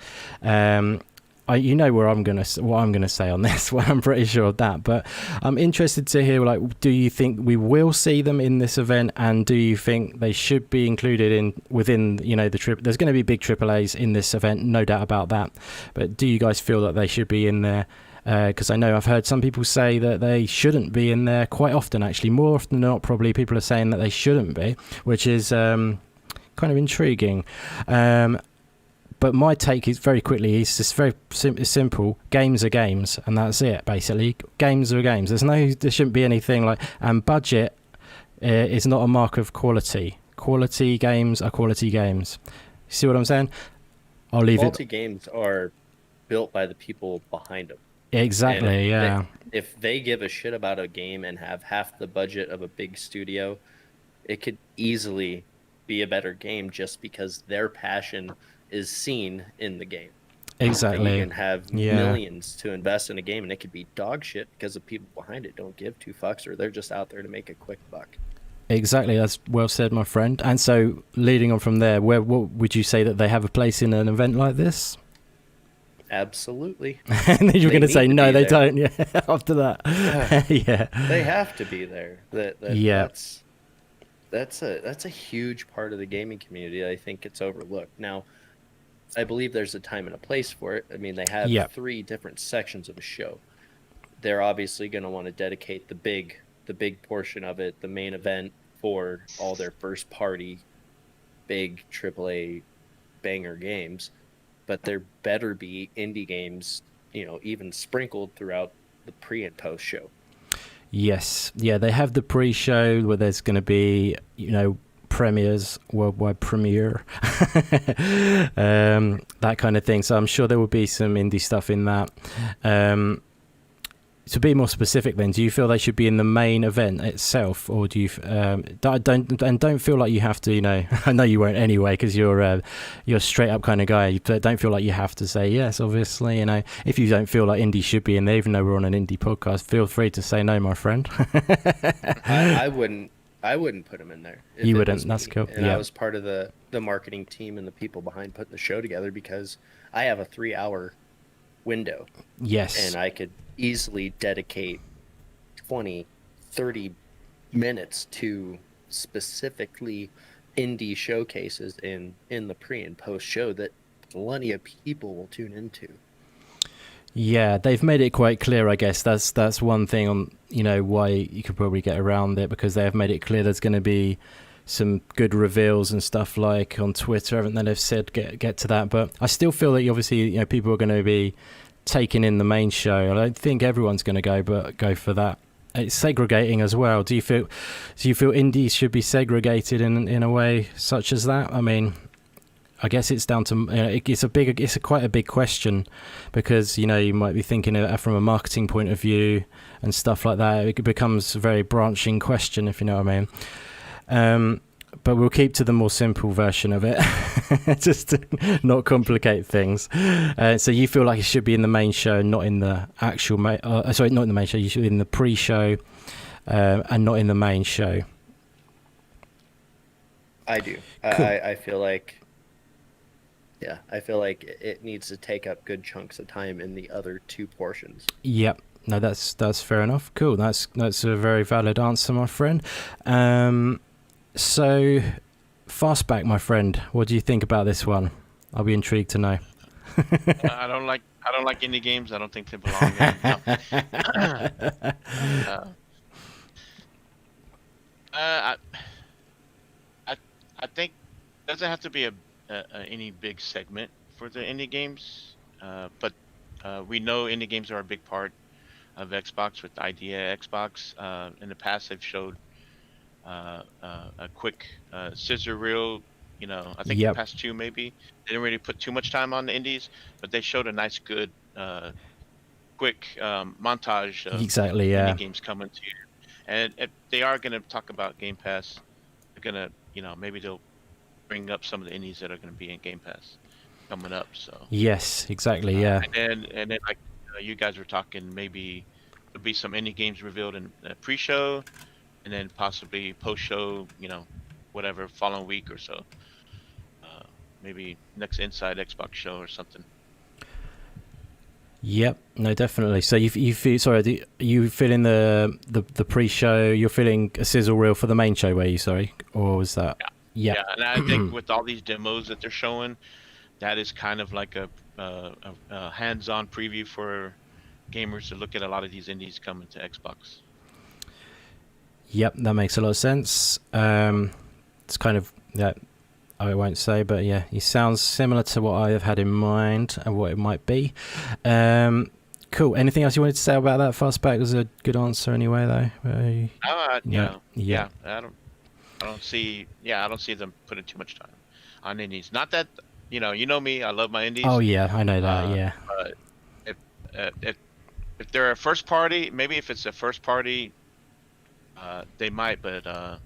[SPEAKER 1] You know what I'm gonna say on this one. I'm pretty sure of that, but I'm interested to hear, like, do you think we will see them in this event, and do you think they should be included within, you know, the trip? There's going to be big AAAs in this event, no doubt about that, but do you guys feel that they should be in there? Because I know I've heard some people say that they shouldn't be in there quite often. Actually, more often than not, probably people are saying that they shouldn't be, which is kind of intriguing. But my take is very quickly, it's just very simple. Games are games, and that's it, basically. Games are games. There shouldn't be anything like, and budget is not a mark of quality. Quality games are quality games. See what I'm saying? I'll leave
[SPEAKER 2] quality games are built by the people behind them.
[SPEAKER 1] Exactly, yeah.
[SPEAKER 2] If they give a shit about a game and have half the budget of a big studio, it could easily be a better game just because their passion is seen in the game.
[SPEAKER 1] Exactly.
[SPEAKER 2] You can have millions to invest in a game, and it could be dog shit because the people behind it don't give two fucks, or they're just out there to make a quick buck.
[SPEAKER 1] Exactly, that's well said, my friend. And so, leading on from there, what would you say that they have a place in an event like this?
[SPEAKER 2] Absolutely.
[SPEAKER 1] And then you're going to say no, they don't. Yeah. After that,
[SPEAKER 2] yeah, they have to be there. That's a huge part of the gaming community. I think it's overlooked. Now, I believe there's a time and a place for it. I mean, they have 3 different sections of a show. They're obviously going to want to dedicate the big the big portion of it, the main event for all their first party big AAA banger games, but there better be indie games, even sprinkled throughout the pre and post show.
[SPEAKER 1] Yes. Yeah, they have the pre-show where there's going to be, premieres, worldwide premiere, that kind of thing. So I'm sure there will be some indie stuff in that. To be more specific, then, do you feel they should be in the main event itself, or do you don't feel like you have to? I know you won't anyway, because you're a straight up kind of guy. But don't feel like you have to say yes. Obviously, if you don't feel like indie should be in there, even though we're on an indie podcast, feel free to say no, my friend.
[SPEAKER 2] I wouldn't put them in there.
[SPEAKER 1] You wouldn't. That's cool.
[SPEAKER 2] And I was part of the marketing team and the people behind putting the show together, because I have a 3-hour window.
[SPEAKER 1] Yes.
[SPEAKER 2] And I could easily dedicate 20-30 minutes to specifically indie showcases in the pre and post show that plenty of people will tune into.
[SPEAKER 1] Yeah, they've made it quite clear, I guess. That's one thing on why you could probably get around it, because they have made it clear there's going to be some good reveals and stuff like on Twitter, haven't they? They've said get to that, but I still feel that obviously people are going to be taking in the main show. I don't think everyone's going to go for that. It's segregating as well. Do you feel indies should be segregated in a way such as that? I mean, I guess it's down to it's quite a big question, because you might be thinking of it from a marketing point of view and stuff like that. It becomes a very branching question, if you know what I mean. But we'll keep to the more simple version of it, just to not complicate things. So you feel like it should be in the main show, not in the actual not in the main show. You should be in the pre-show, and not in the main show.
[SPEAKER 2] I do.
[SPEAKER 1] Cool.
[SPEAKER 2] I feel like, I feel like it needs to take up good chunks of time in the other two portions.
[SPEAKER 1] Yep. No, that's fair enough. Cool. That's a very valid answer, my friend. So, Fastback, my friend, what do you think about this one? I'll be intrigued to know.
[SPEAKER 4] I don't like indie games. I don't think they belong in. No. I think it doesn't have to be any big segment for the indie games, but we know indie games are a big part of Xbox with Idea Xbox. In the past, they've showed a quick scissor reel. I think the past two maybe. They didn't really put too much time on the indies, but they showed a nice, good, quick montage of indie games coming to you. And if they are going to talk about Game Pass, they're going to, maybe they'll bring up some of the indies that are going to be in Game Pass coming up. So
[SPEAKER 1] yes, exactly, yeah.
[SPEAKER 4] And then like you guys were talking, maybe there'll be some indie games revealed in the pre-show, and then possibly post-show, whatever, following week or so. Maybe next Inside Xbox show or something.
[SPEAKER 1] Yep, no, definitely. So you feel you feeling the pre-show? You're feeling a sizzle reel for the main show, were you? Sorry, or was that?
[SPEAKER 4] Yeah. Yeah, and I think with all these demos that they're showing, that is kind of like a hands-on preview for gamers to look at a lot of these indies coming to Xbox.
[SPEAKER 1] Yep, that makes a lot of sense. It's kind of I won't say, but yeah, it sounds similar to what I have had in mind and what it might be. Cool. Anything else you wanted to say about that? Fastback was a good answer anyway, though.
[SPEAKER 4] Yeah. I don't see them putting too much time on indies. Not that you know me. I love my indies.
[SPEAKER 1] Oh yeah, I know that. Yeah.
[SPEAKER 4] But if they're a first party, maybe if it's a first party, they might. But I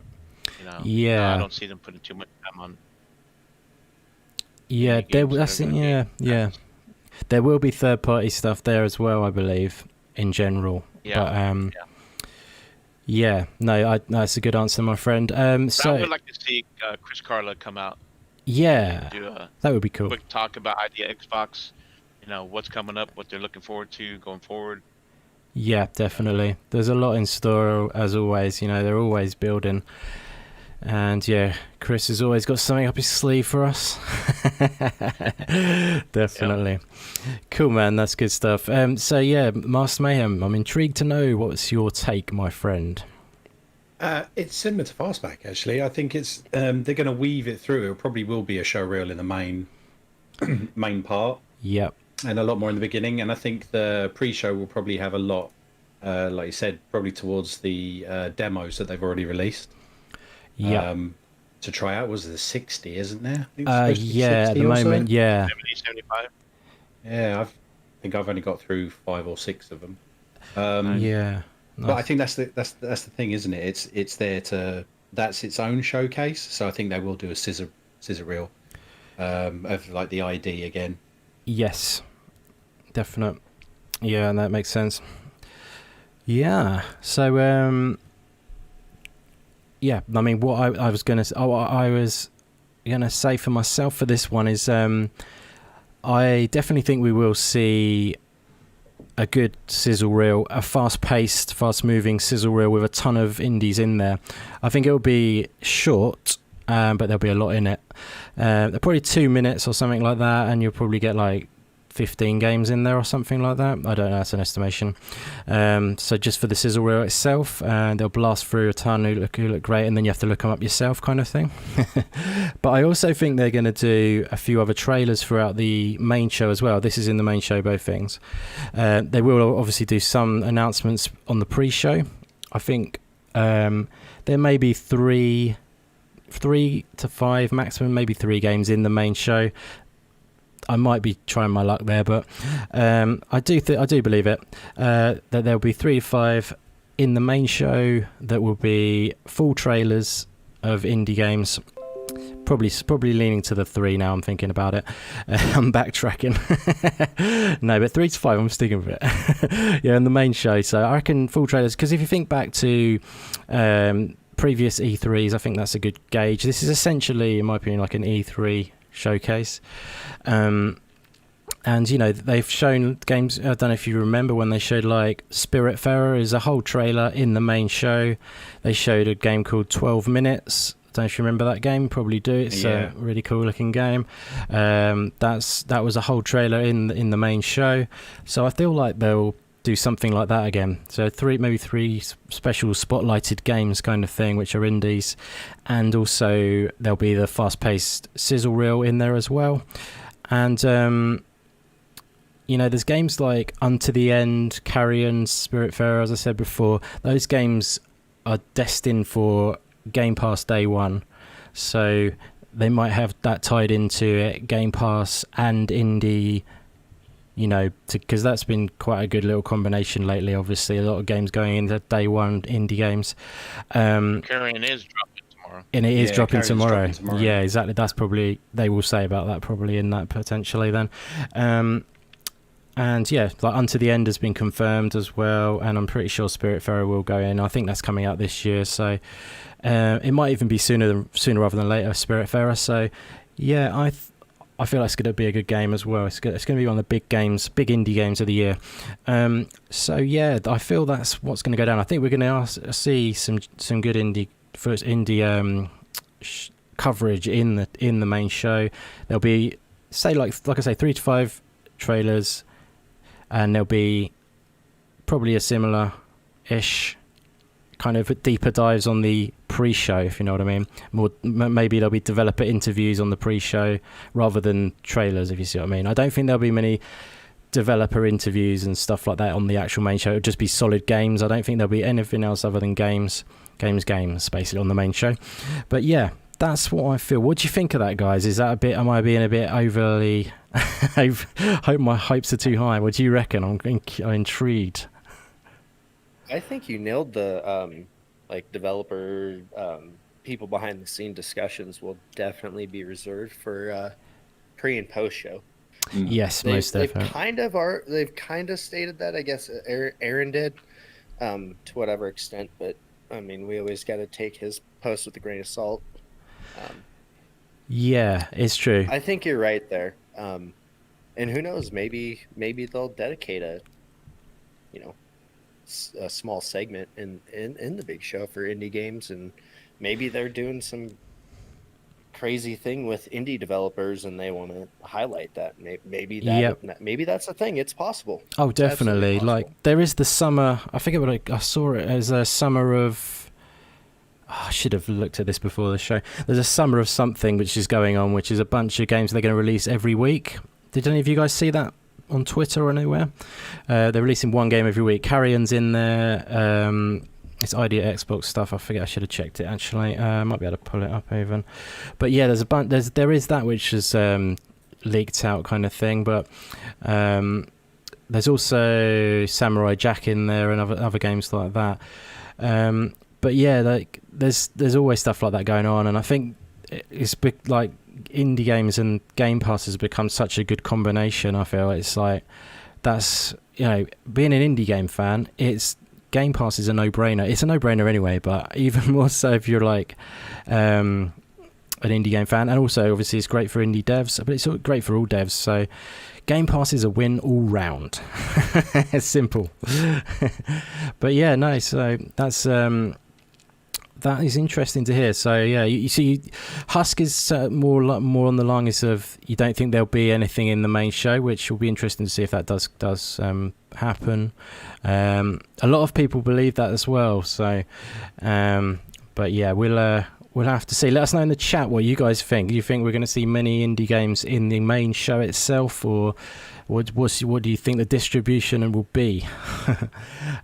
[SPEAKER 4] don't see them putting too much time on.
[SPEAKER 1] Yeah, there will be third-party stuff there as well, I believe, in general.
[SPEAKER 4] Yeah.
[SPEAKER 1] That's a good answer, my friend. So
[SPEAKER 4] I would like to see Chris Carla come out.
[SPEAKER 1] Yeah,
[SPEAKER 4] do
[SPEAKER 1] that would be cool.
[SPEAKER 4] Quick talk about Idea Xbox. What's coming up, what they're looking forward to going forward.
[SPEAKER 1] Yeah, definitely. There's a lot in store as always. They're always building. And yeah, Chris has always got something up his sleeve for us. Definitely.
[SPEAKER 4] Yep.
[SPEAKER 1] Cool, man. That's good stuff. So yeah, Master Mayhem, I'm intrigued to know what's your take, my friend.
[SPEAKER 3] It's similar to Fastback, actually. I think it's they're going to weave it through. It probably will be a show reel in the main part.
[SPEAKER 1] Yep.
[SPEAKER 3] And a lot more in the beginning. And I think the pre-show will probably have a lot, like you said, probably towards the demos that they've already released.
[SPEAKER 1] Yeah.
[SPEAKER 3] To try out. Was it 60, isn't there?
[SPEAKER 1] Yeah, at the moment, yeah.
[SPEAKER 4] 70, 75.
[SPEAKER 3] Yeah, I think I've only got through 5 or 6 of them.
[SPEAKER 1] Yeah. Nice.
[SPEAKER 3] But I think that's the thing, isn't it? It's there that's its own showcase. So I think they will do a scissor reel of like the ID again.
[SPEAKER 1] Yes, definite. Yeah, and that makes sense. Yeah. So yeah, I mean, what I was gonna say for myself for this one is I definitely think we will see a good sizzle reel, a fast-paced, fast-moving sizzle reel with a ton of indies in there. I think it will be short, but there'll be a lot in it. They're probably 2 minutes or something like that, and you'll probably get like 15 games in there or something like that. I don't know, that's an estimation. So just for the sizzle reel itself, they'll blast through a ton who look great, and then you have to look them up yourself, kind of thing. But I also think they're going to do a few other trailers throughout the main show as well. This is in the main show, both things. They will obviously do some announcements on the pre-show. I think there may be 3 to 5 maximum, maybe 3 games in the main show. I might be trying my luck there, but I do believe it, that there'll be 3 to 5 in the main show that will be full trailers of indie games. Probably leaning to the 3 now. I'm thinking about it. I'm backtracking. No, but 3 to 5, I'm sticking with it. Yeah, in the main show. So I reckon full trailers, because if you think back to previous E3s, I think that's a good gauge. This is essentially, in my opinion, like an E3 showcase. And you know, they've shown games. I don't know if you remember when they showed like Spiritfarer is a whole trailer in the main show. They showed a game called 12 Minutes. I don't know if you remember that game. Probably do. It's a really cool looking game. That was a whole trailer in the main show. So I feel like they'll do something like that again. So maybe three special spotlighted games kind of thing, which are indies, and also there'll be the fast-paced sizzle reel in there as well. And you know, there's games like Unto the End, Carrion, Spiritfarer, as I said before. Those games are destined for Game Pass day one, so they might have that tied into it, Game Pass and indie. You know, because that's been quite a good little combination lately. Obviously, a lot of games going into day one, indie games.
[SPEAKER 4] Carrion is dropping tomorrow.
[SPEAKER 1] And it is dropping tomorrow.
[SPEAKER 3] Dropping tomorrow.
[SPEAKER 1] Yeah, exactly. That's probably, they will say about that probably in that potentially then. And yeah, like Unto the End has been confirmed as well, and I'm pretty sure Spiritfarer will go in. I think that's coming out this year, so it might even be sooner rather than later, Spiritfarer. So yeah, I feel like it's going to be a good game as well. It's going to be one of the big games, big indie games of the year. So yeah, I feel that's what's going to go down. I think we're going to see some good indie coverage in the main show. There'll be, say like I say, 3 to 5 trailers, and there'll be probably a similar-ish kind of deeper dives on the pre-show, if you know what I mean. Maybe there'll be developer interviews on the pre-show rather than trailers, if you see what I mean. I don't think there'll be many developer interviews and stuff like that on the actual main show. It'll just be solid games. I don't think there'll be anything else other than games basically on the main show. But yeah, that's what I feel. What do you think of that, guys? Is that a bit, am I being a bit overly I hope my hopes are too high? What do you reckon? I'm intrigued.
[SPEAKER 2] I think you nailed the like developer people behind the scene discussions will definitely be reserved for pre and post show.
[SPEAKER 1] Yes, most definitely.
[SPEAKER 2] They've kind of stated that, I guess Aaron did to whatever extent, but I mean, we always got to take his post with a grain of salt.
[SPEAKER 1] Yeah, it's true.
[SPEAKER 2] I think you're right there. And who knows, maybe they'll dedicate a small segment in the big show for indie games, and maybe they're doing some crazy thing with indie developers and they want to highlight that. Maybe that's a thing. It's possible.
[SPEAKER 1] Oh, definitely. Like there is the summer, I forget what I saw it as a summer of I should have looked at this before the show. There's a Summer of Something which is going on, which is a bunch of games they're going to release every week. Did any of you guys see that on Twitter or anywhere? They're releasing one game every week. Carrion's in there. It's ID at Xbox stuff. I forget. I should have checked it actually. I might be able to pull it up even. But yeah, there's a bunch. There is that which is leaked out kind of thing. But there's also Samurai Jack in there and other games like that. But yeah, like there's always stuff like that going on, and I think it's like indie games and Game Pass has become such a good combination. I feel it's like that's, you know, being an indie game fan, it's Game Pass is a no-brainer. It's a no-brainer anyway, but even more so if you're like an indie game fan, and also obviously it's great for indie devs, but it's great for all devs. So Game Pass is a win all round. It's simple. But yeah, no. So that is interesting to hear. So yeah, you see, Husk is more on the lines of you don't think there'll be anything in the main show, which will be interesting to see if that does happen. A lot of people believe that as well. So, but yeah, we'll have to see. Let us know in the chat what you guys think. Do you think we're going to see many indie games in the main show itself, or what do you think the distribution will be?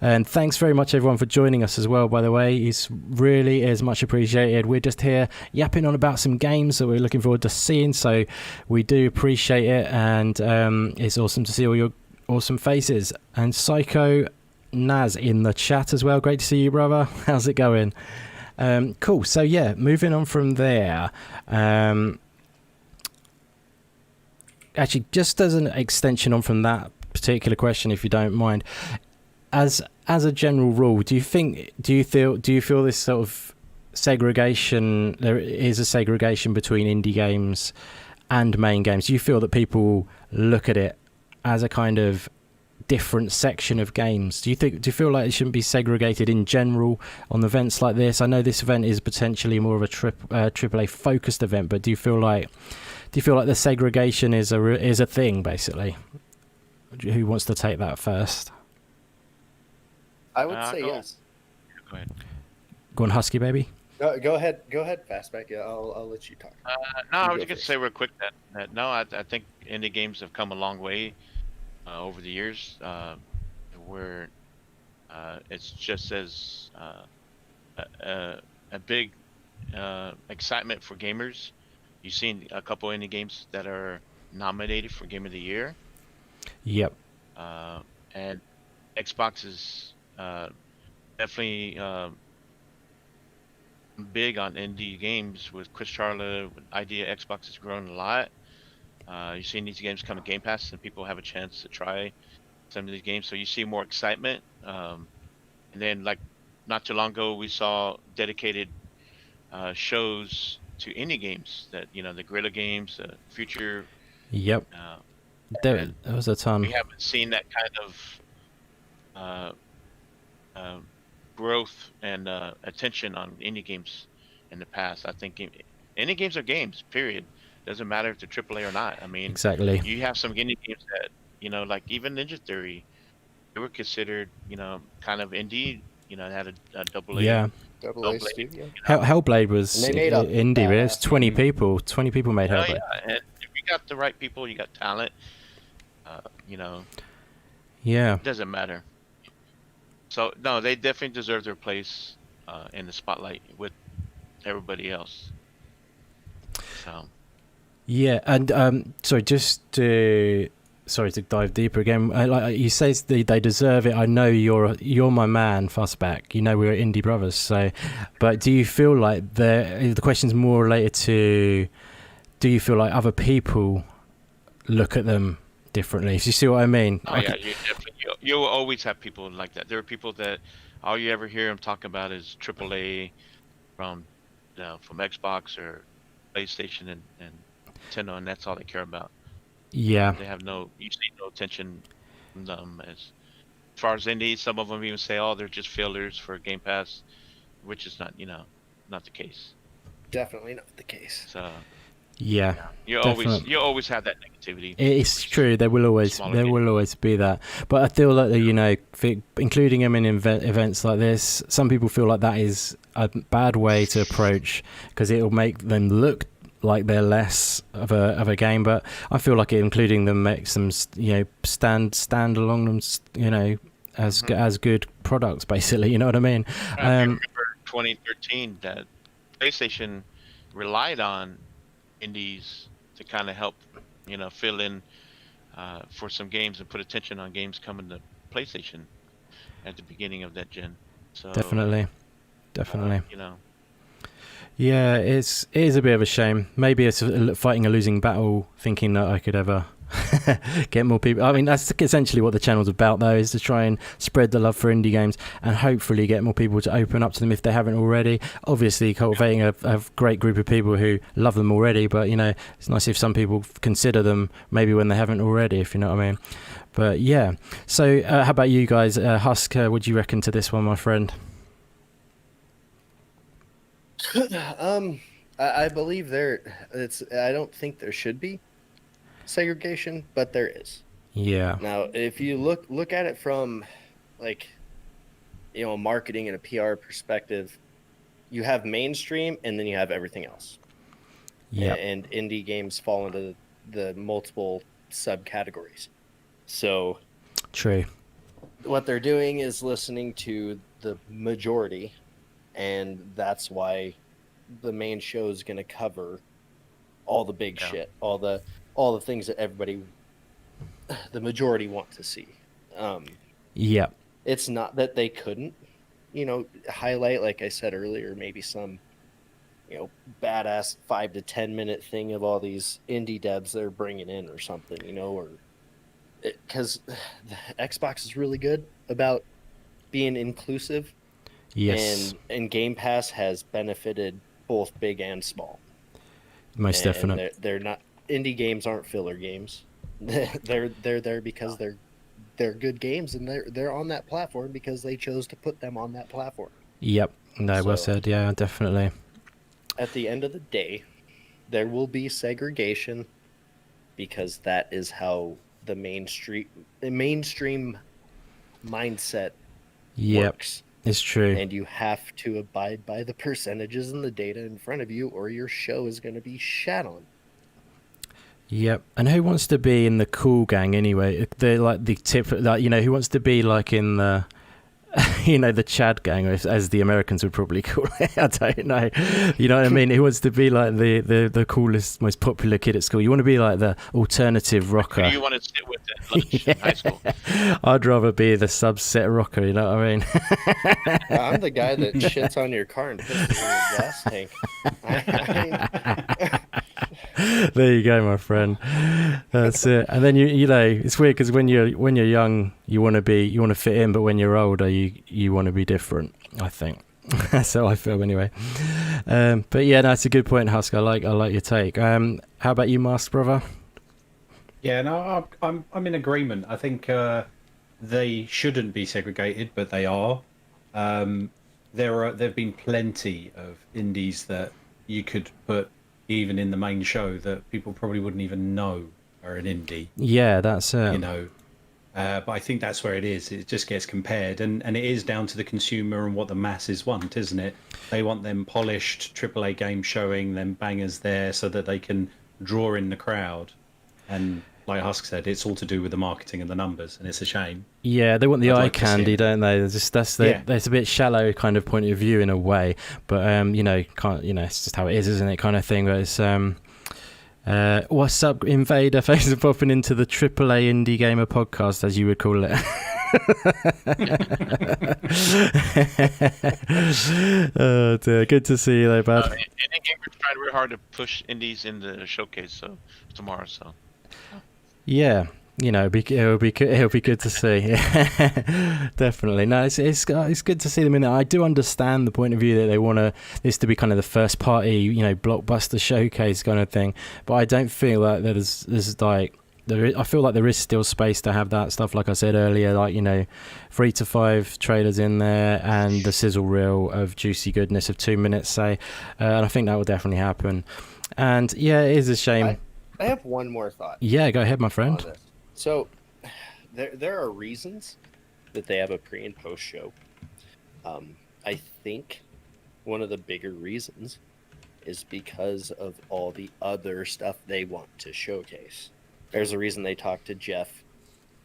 [SPEAKER 1] And thanks very much everyone for joining us as well, by the way. It really is much appreciated. We're just here yapping on about some games that we're looking forward to seeing, so we do appreciate it, and it's awesome to see all your awesome faces. And Psycho Naz in the chat as well. Great to see you, brother. How's it going? Cool. So yeah, moving on from there. Actually, just as an extension on from that particular question, if you don't mind, as a general rule, do you feel this sort of segregation? There is a segregation between indie games and main games. Do you feel that people look at it as a kind of different section of games? Do you feel like it shouldn't be segregated in general on events like this? I know this event is potentially more of a AAA focused event, but do you feel like the segregation is a thing, basically? Who wants to take that first?
[SPEAKER 2] I would say yes.
[SPEAKER 4] Go ahead.
[SPEAKER 1] Go on, Husky baby.
[SPEAKER 2] Go ahead, Fastback. Yeah, I'll let you talk.
[SPEAKER 4] No, I was just gonna say real quick that no, I think indie games have come a long way over the years, where it's just as a big excitement for gamers. You've seen a couple indie games that are nominated for Game of the Year.
[SPEAKER 1] Yep.
[SPEAKER 4] And Xbox is definitely big on indie games with Chris Charlotte. With Idea, Xbox has grown a lot. You've seen these games come to Game Pass, and people have a chance to try some of these games, so you see more excitement. And then, like, not too long ago, we saw dedicated shows to indie games that, you know, the Guerrilla Games, the Future.
[SPEAKER 1] Yep. There was a ton.
[SPEAKER 4] We haven't seen that kind of growth and attention on indie games in the past. I think indie games are games, period. Doesn't matter if they're AAA or not. I mean,
[SPEAKER 1] exactly.
[SPEAKER 4] You have some indie games that, you know, like even Ninja Theory, they were considered, you know, kind of indie. You know, they had a double A.
[SPEAKER 1] Yeah.
[SPEAKER 2] Double A studio.
[SPEAKER 1] Hellblade was indie. It's 20 people. 20 people made Hellblade.
[SPEAKER 4] Yeah, and if you got the right people, you got talent. You know.
[SPEAKER 1] Yeah.
[SPEAKER 4] It doesn't matter. So no, they definitely deserve their place in the spotlight with everybody else. So. Yeah,
[SPEAKER 1] and sorry to dive deeper again. Like you say, they deserve it. I know you're my man, Fastback. You know we're indie brothers. So, but do you feel like the question's more related to? Do you feel like other people look at them differently? Do you see what I mean?
[SPEAKER 4] Oh yeah, you will always have people like that. There are people that all you ever hear them talk about is AAA from Xbox or PlayStation and Nintendo, and that's all they care about.
[SPEAKER 1] Yeah.
[SPEAKER 4] They have you see no attention from them as far as indies. Some of them even say, "Oh, they're just fillers for Game Pass," which is not the case.
[SPEAKER 2] Definitely not the case.
[SPEAKER 4] So.
[SPEAKER 1] Yeah,
[SPEAKER 4] You always have that negativity.
[SPEAKER 1] It's true. There will always be that. But I feel like, you know, including them in events like this, some people feel like that is a bad way to approach, because it'll make them look like they're less of a game. But I feel like including them makes them, you know, stand along them, you know, as good products, basically. You know what I mean?
[SPEAKER 4] I remember 2013 that PlayStation relied on indies to kind of help, you know, fill in for some games and put attention on games coming to PlayStation at the beginning of that gen. So
[SPEAKER 1] definitely.
[SPEAKER 4] You know.
[SPEAKER 1] Yeah, it is a bit of a shame. Maybe it's fighting a losing battle, thinking that I could ever get more people. I mean, that's essentially what the channel's about, though, is to try and spread the love for indie games and hopefully get more people to open up to them if they haven't already. Obviously, cultivating a great group of people who love them already, but, you know, it's nice if some people consider them maybe when they haven't already, if you know what I mean. But yeah, so how about you guys? Husk, what do you reckon to this one, my friend?
[SPEAKER 2] I believe I don't think there should be segregation, but there is.
[SPEAKER 1] Yeah.
[SPEAKER 2] Now, if you look at it from, like, you know, marketing and a PR perspective, you have mainstream and then you have everything else.
[SPEAKER 1] Yeah.
[SPEAKER 2] And indie games fall into the multiple subcategories. So
[SPEAKER 1] true.
[SPEAKER 2] What they're doing is listening to the majority, and that's why the main show is going to cover all the big shit, all the things that the majority want to see.
[SPEAKER 1] Yeah.
[SPEAKER 2] It's not that they couldn't, you know, highlight, like I said earlier, maybe some, you know, badass 5 to 10 minute thing of all these indie devs they're bringing in or something, you know, or because Xbox is really good about being inclusive.
[SPEAKER 1] Yes.
[SPEAKER 2] And Game Pass has benefited both big and small.
[SPEAKER 1] Most definitely.
[SPEAKER 2] They're not, indie games aren't filler games. They're there because they're good games, and they're on that platform because they chose to put them on that platform.
[SPEAKER 1] Yep. No, well said. Yeah, definitely. At
[SPEAKER 2] the end of the day, there will be segregation because that is how the mainstream mindset works.
[SPEAKER 1] It's true.
[SPEAKER 2] And you have to abide by the percentages and the data in front of you, or your show is going to be shat on.
[SPEAKER 1] Yep. And who wants to be in the cool gang anyway? They're like the tip, like, you know, who wants to be like in the, you know, the Chad gang, as the Americans would probably call it. I don't know. You know what I mean? Who wants to be like the coolest, most popular kid at school? You want to be like the alternative rocker.
[SPEAKER 4] Who do you want to sit with at lunch in high school?
[SPEAKER 1] I'd rather be the subset rocker, you know what I mean?
[SPEAKER 2] I'm the guy that shits on your car and puts it in your gas tank.
[SPEAKER 1] There you go, my friend. That's it. And then you know, it's weird because when you're young, you want to fit in, but when you're older, you want to be different, I think. That's how I feel anyway. But yeah, that's a good point, Husk. I like your take. How about you, Masked Brother?
[SPEAKER 3] Yeah, no, I'm in agreement. I think they shouldn't be segregated, but they are. There've been plenty of indies that you could put even in the main show that people probably wouldn't even know are an indie.
[SPEAKER 1] Yeah, that's it.
[SPEAKER 3] You know, but I think that's where it is. It just gets compared, and it is down to the consumer and what the masses want, isn't it? They want them polished AAA games showing, them bangers there, so that they can draw in the crowd. And like Husk said, it's all to do with the marketing and the numbers, and it's a shame.
[SPEAKER 1] Yeah, they want the eye candy, don't they? That's a bit shallow kind of point of view in a way, but you know, it's just how it is, isn't it? Kind of thing. But it's what's up, Invader? Thanks for popping into the AAA Indie Gamer podcast, as you would call it. Oh dear, good to see you though, bud.
[SPEAKER 4] Indie Gamer's trying real hard to push indies in the showcase tomorrow. So
[SPEAKER 1] yeah, you know, it'll be good to see. Definitely. No, it's good to see them in there. I do understand the point of view that they want this to be kind of the first party, you know, blockbuster showcase kind of thing. But I don't feel like there's like I feel like there is still space to have that stuff. Like I said earlier, like, you know, 3 to 5 trailers in there and the sizzle reel of juicy goodness of 2 minutes, say, and I think that will definitely happen. And yeah, it is a shame.
[SPEAKER 2] I have one more thought.
[SPEAKER 1] Yeah, go ahead, my
[SPEAKER 2] on
[SPEAKER 1] friend.
[SPEAKER 2] this. So there are reasons that they have a pre and post show. I think one of the bigger reasons is because of all the other stuff they want to showcase. There's a reason they talked to Jeff,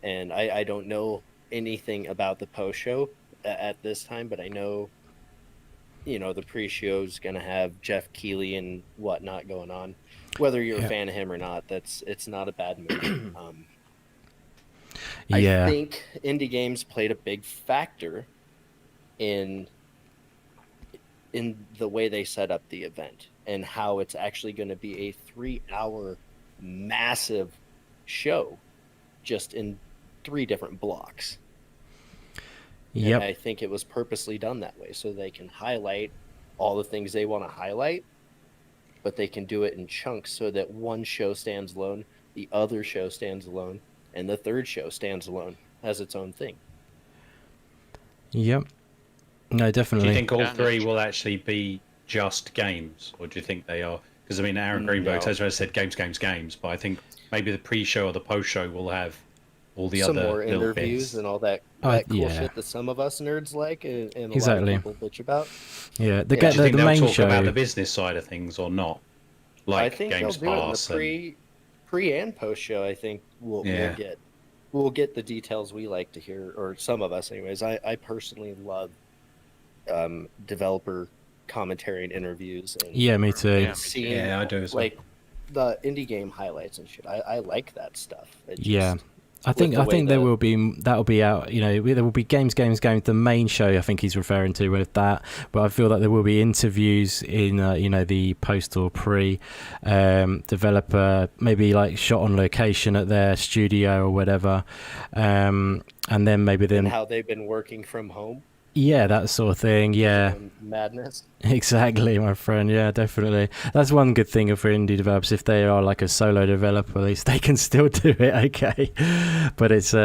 [SPEAKER 2] and I don't know anything about the post show at this time, but I know, the pre-show is going to have Jeff Keighley and whatnot going on. Whether you're a fan of him or not, it's not a bad move. I think indie games played a big factor in the way they set up the event and how it's actually going to be a 3-hour massive show just in 3 different blocks.
[SPEAKER 1] Yep.
[SPEAKER 2] And I think it was purposely done that way so they can highlight all the things they want to highlight, but they can do it in chunks so that one show stands alone, the other show stands alone, and the third show stands alone as its own thing.
[SPEAKER 1] Yep. No, definitely.
[SPEAKER 3] Do you think all 3 will actually be just games, or do you think they are? Because I mean, Aaron Greenberg said games, but I think maybe the pre-show or the post-show will have all the
[SPEAKER 2] some
[SPEAKER 3] other
[SPEAKER 2] more
[SPEAKER 3] little
[SPEAKER 2] interviews
[SPEAKER 3] bits.
[SPEAKER 2] and all that cool shit that some of us nerds like and a lot of people bitch about.
[SPEAKER 1] Yeah,
[SPEAKER 3] do you think
[SPEAKER 1] the
[SPEAKER 3] they'll
[SPEAKER 1] main
[SPEAKER 3] talk
[SPEAKER 1] show
[SPEAKER 3] about the business side of things or not? Like
[SPEAKER 2] I think
[SPEAKER 3] Games
[SPEAKER 2] they'll do
[SPEAKER 3] Pass
[SPEAKER 2] it in the pre and post show. I think we'll get the details we like to hear, or some of us anyways. I personally love developer commentary and interviews. And
[SPEAKER 1] me too.
[SPEAKER 2] seeing,
[SPEAKER 3] I do as well.
[SPEAKER 2] Like the indie game highlights and shit. I like that stuff.
[SPEAKER 1] I think that'll be out. There will be games. The main show I think he's referring to with that, but I feel like there will be interviews in the post or pre developer, maybe like shot on location at their studio or whatever, and then and
[SPEAKER 2] how they've been working from home.
[SPEAKER 1] Yeah, that sort of thing. Yeah,
[SPEAKER 2] madness.
[SPEAKER 1] Exactly, my friend. Yeah, definitely. That's one good thing for indie developers. If they are like a solo developer, at least they can still do it. Okay, but it's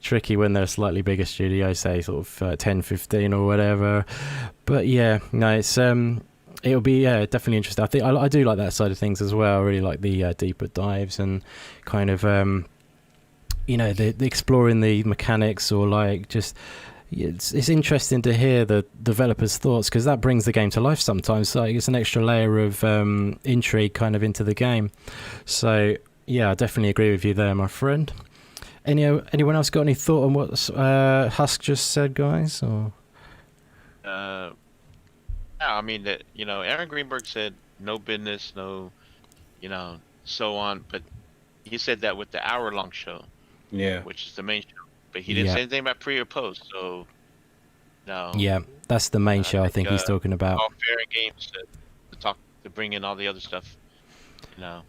[SPEAKER 1] tricky when they're a slightly bigger studio, say sort of 10, 15 or whatever. But yeah, no, it's it'll be definitely interesting. I think I do like that side of things as well. I really like the deeper dives and kind of the exploring the mechanics, or like just. It's interesting to hear the developers' thoughts, because that brings the game to life sometimes. Like it's an extra layer of intrigue kind of into the game. So yeah, I definitely agree with you there, my friend. Anyone else got any thought on what Husk just said, guys? Or
[SPEAKER 4] I mean that Aaron Greenberg said no business, no, so on. But he said that with the hour-long show, which is the main show. But he didn't say anything about pre or post, so no.
[SPEAKER 1] Yeah, that's the main show I think he's talking about.
[SPEAKER 4] All fair and games to bring in all the other stuff,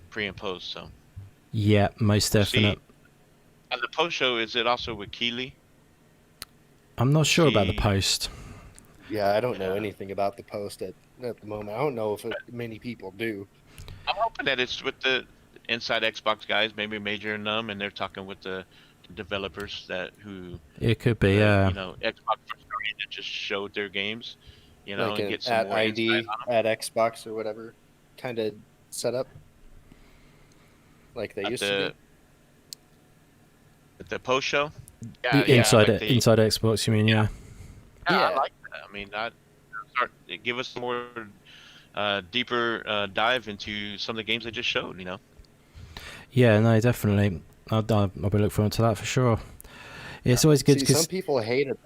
[SPEAKER 4] pre and post. So.
[SPEAKER 1] Yeah, most definite.
[SPEAKER 4] And the post show, is it also with Keighley?
[SPEAKER 1] I'm not sure about the post.
[SPEAKER 2] Yeah, I don't know anything about the post at the moment. I don't know if many people do.
[SPEAKER 4] I'm hoping that it's with the Inside Xbox guys, maybe Major and them, and they're talking with the developers
[SPEAKER 1] it could be
[SPEAKER 4] Xbox first started and just showed their games,
[SPEAKER 2] like
[SPEAKER 4] and get some
[SPEAKER 2] at
[SPEAKER 4] more
[SPEAKER 2] ID at Xbox or whatever kind of setup, like they used to do.
[SPEAKER 4] At the post show,
[SPEAKER 1] inside Xbox, you mean? Yeah,
[SPEAKER 4] I like that. I mean, give us more deeper dive into some of the games they just showed.
[SPEAKER 1] Yeah, no, definitely. I'll be looking forward to that for sure. It's always good because
[SPEAKER 2] some people hated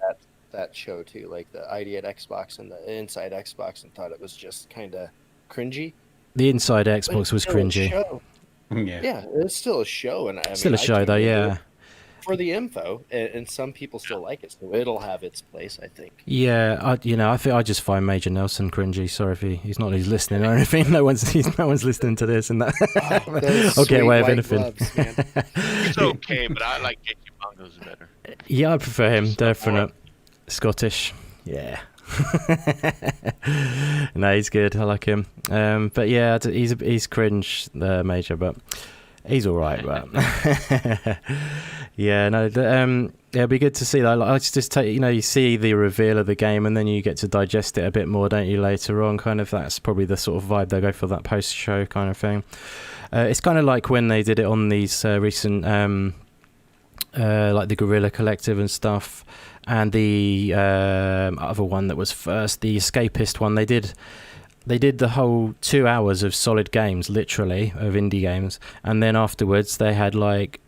[SPEAKER 2] that show too, like the ID at Xbox and the Inside Xbox, and thought it was just kind of cringy.
[SPEAKER 1] The Inside Xbox was cringy.
[SPEAKER 2] Yeah, it's still a show, and
[SPEAKER 1] still a show though. Yeah.
[SPEAKER 2] For the info, and some people still like it, so it'll have its place, I think.
[SPEAKER 1] Yeah, I think I just find Major Nelson cringy. Sorry if he's listening or anything. No one's listening to this and that. I'll get away with anything.
[SPEAKER 2] Gloves, man.
[SPEAKER 4] It's okay, but I like J.Q. Bongo's better.
[SPEAKER 1] Yeah, I prefer him. Definite Scottish. Yeah. No, he's good. I like him. But yeah, he's cringe, Major. But He's all right, but yeah, no, it'd be good to see that. Like, I just take, you see the reveal of the game, and then you get to digest it a bit more, don't you? Later on, kind of that's probably the sort of vibe they go for, that post-show kind of thing. It's kind of like when they did it on these recent, like the Guerrilla Collective and stuff, and the other one that was first, the Escapist one. They did the whole 2 hours of solid games, literally, of indie games, and then afterwards they had like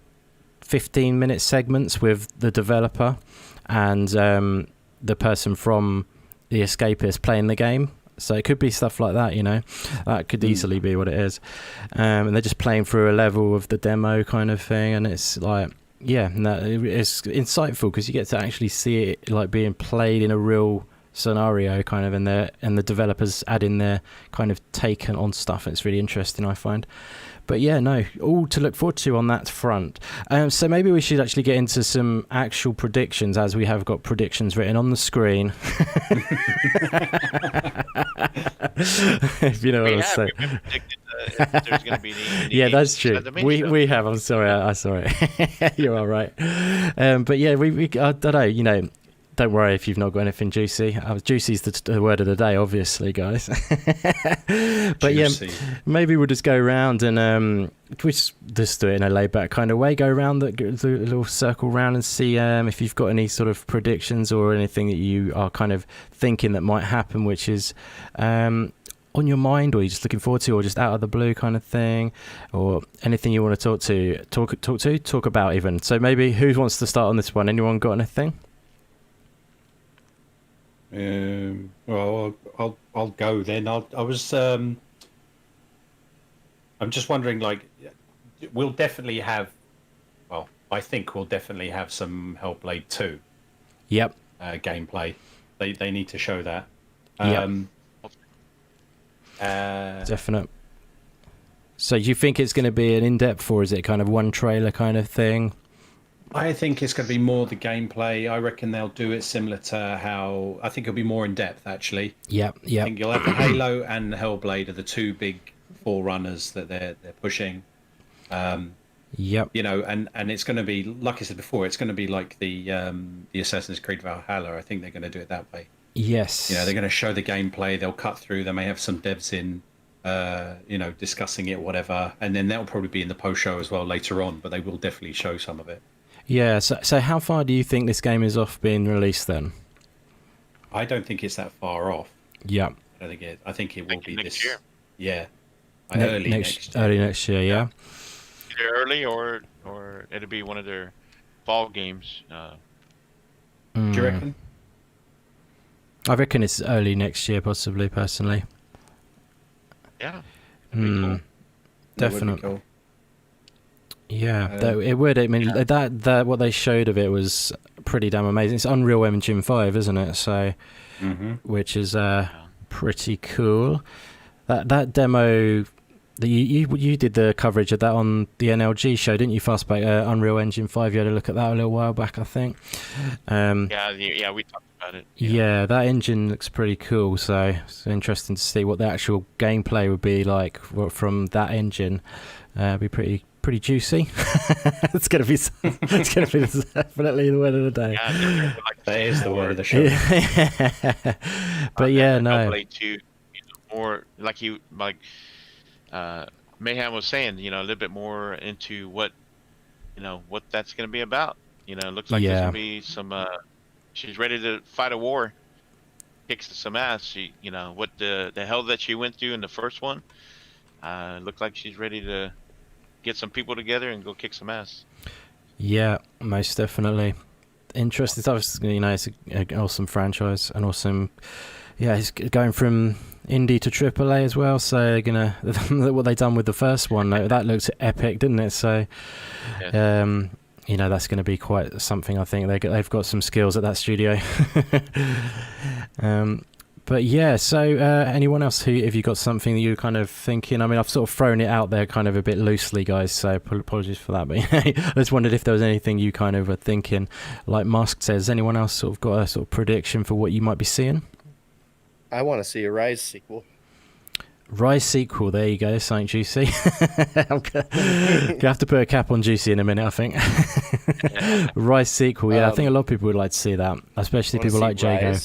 [SPEAKER 1] 15-minute segments with the developer and the person from the Escapist playing the game. So it could be stuff like that, that could easily be what it is. And they're just playing through a level of the demo kind of thing, and it's like, yeah, no, it's insightful because you get to actually see it like being played in a real scenario kind of, and the developers adding their kind of take on stuff. It's really interesting, I find. But yeah, no, all to look forward to on that front. So maybe we should actually get into some actual predictions, as we have got predictions written on the screen. If you know what I'm saying.
[SPEAKER 4] We predicted there's going to be the
[SPEAKER 1] yeah, that's true. We have. I'm sorry. I saw it. You are right. But yeah, we I don't know. Don't worry if you've not got anything juicy. Juicy's the word of the day, obviously, guys. But juicy. Yeah, maybe we'll just go around and we just do it in a laid-back kind of way. Go around the little circle round and see if you've got any sort of predictions or anything that you are kind of thinking that might happen, which is on your mind, or you're just looking forward to, or just out of the blue kind of thing, or anything you want to talk about even. So maybe who wants to start on this one? Anyone got anything?
[SPEAKER 3] Well, I'll go then. I'm just wondering, like, we'll definitely have. Well, I think we'll definitely have some Hellblade 2.
[SPEAKER 1] Yep.
[SPEAKER 3] Gameplay. They need to show that.
[SPEAKER 1] Definite. So do you think it's going to be an in-depth, or is it kind of one trailer kind of thing?
[SPEAKER 3] I think it's going to be more the gameplay. I reckon they'll do it similar to how... I think it'll be more in-depth, actually.
[SPEAKER 1] Yeah.
[SPEAKER 3] I think you'll have the Halo and the Hellblade are the two big forerunners that they're pushing.
[SPEAKER 1] Yep.
[SPEAKER 3] And it's going to be, like I said before, it's going to be like the Assassin's Creed Valhalla. I think they're going to do it that way.
[SPEAKER 1] Yes.
[SPEAKER 3] They're going to show the gameplay. They'll cut through. They may have some devs in, discussing it, whatever. And then that'll probably be in the post-show as well later on, but they will definitely show some of it.
[SPEAKER 1] Yeah, so how far do you think this game is off being released then?
[SPEAKER 3] I don't think it's that far off.
[SPEAKER 1] Yeah.
[SPEAKER 3] I think it will be
[SPEAKER 4] next
[SPEAKER 3] this
[SPEAKER 4] year.
[SPEAKER 3] Yeah.
[SPEAKER 1] Early next year, yeah.
[SPEAKER 4] Either early or it'll be one of their fall games.
[SPEAKER 3] Do you reckon?
[SPEAKER 1] I reckon it's early next year, possibly, personally.
[SPEAKER 4] Yeah. Cool.
[SPEAKER 1] Definitely.
[SPEAKER 3] Cool.
[SPEAKER 1] Yeah, it would. I mean, that what they showed of it was pretty damn amazing. It's Unreal Engine 5, isn't it? So, which is pretty cool. That demo that you did the coverage of that on the NLG show, didn't you? Fastback, Unreal Engine 5. You had a look at that a little while back, I think.
[SPEAKER 4] Yeah, we talked about it.
[SPEAKER 1] Yeah, that engine looks pretty cool. So it's interesting to see what the actual gameplay would be like from that engine. Be pretty juicy. It's gonna be definitely the word of the day.
[SPEAKER 4] Yeah,
[SPEAKER 3] that is the word of the show.
[SPEAKER 1] But yeah, no.
[SPEAKER 4] Hellblade 2, more like Mayhem was saying, a little bit more into what that's gonna be about. It looks like there's gonna be some. She's ready to fight a war, kicks some ass. She, what the hell that she went through in the first one. Looked like she's ready to get some people together and go kick some ass. Yeah,
[SPEAKER 1] most definitely. Interesting stuff. It's an awesome franchise, an awesome. Yeah, it's going from indie to AAA as well. So what they done with the first one, that looked epic, didn't it? So, that's going to be quite something. I think they've got some skills at that studio. But yeah, so anyone else have you got something that you're kind of thinking? I mean, I've sort of thrown it out there kind of a bit loosely, guys, so apologies for that. But I just wondered if there was anything you kind of were thinking. Like Mask says, anyone else sort of got a sort of prediction for what you might be seeing?
[SPEAKER 2] I want to see a Rise sequel.
[SPEAKER 1] Rise sequel, there you go, something juicy. I'm gonna have to put a cap on juicy in a minute, I think. Rise sequel, yeah, I think a lot of people would like to see that, especially people like Jago.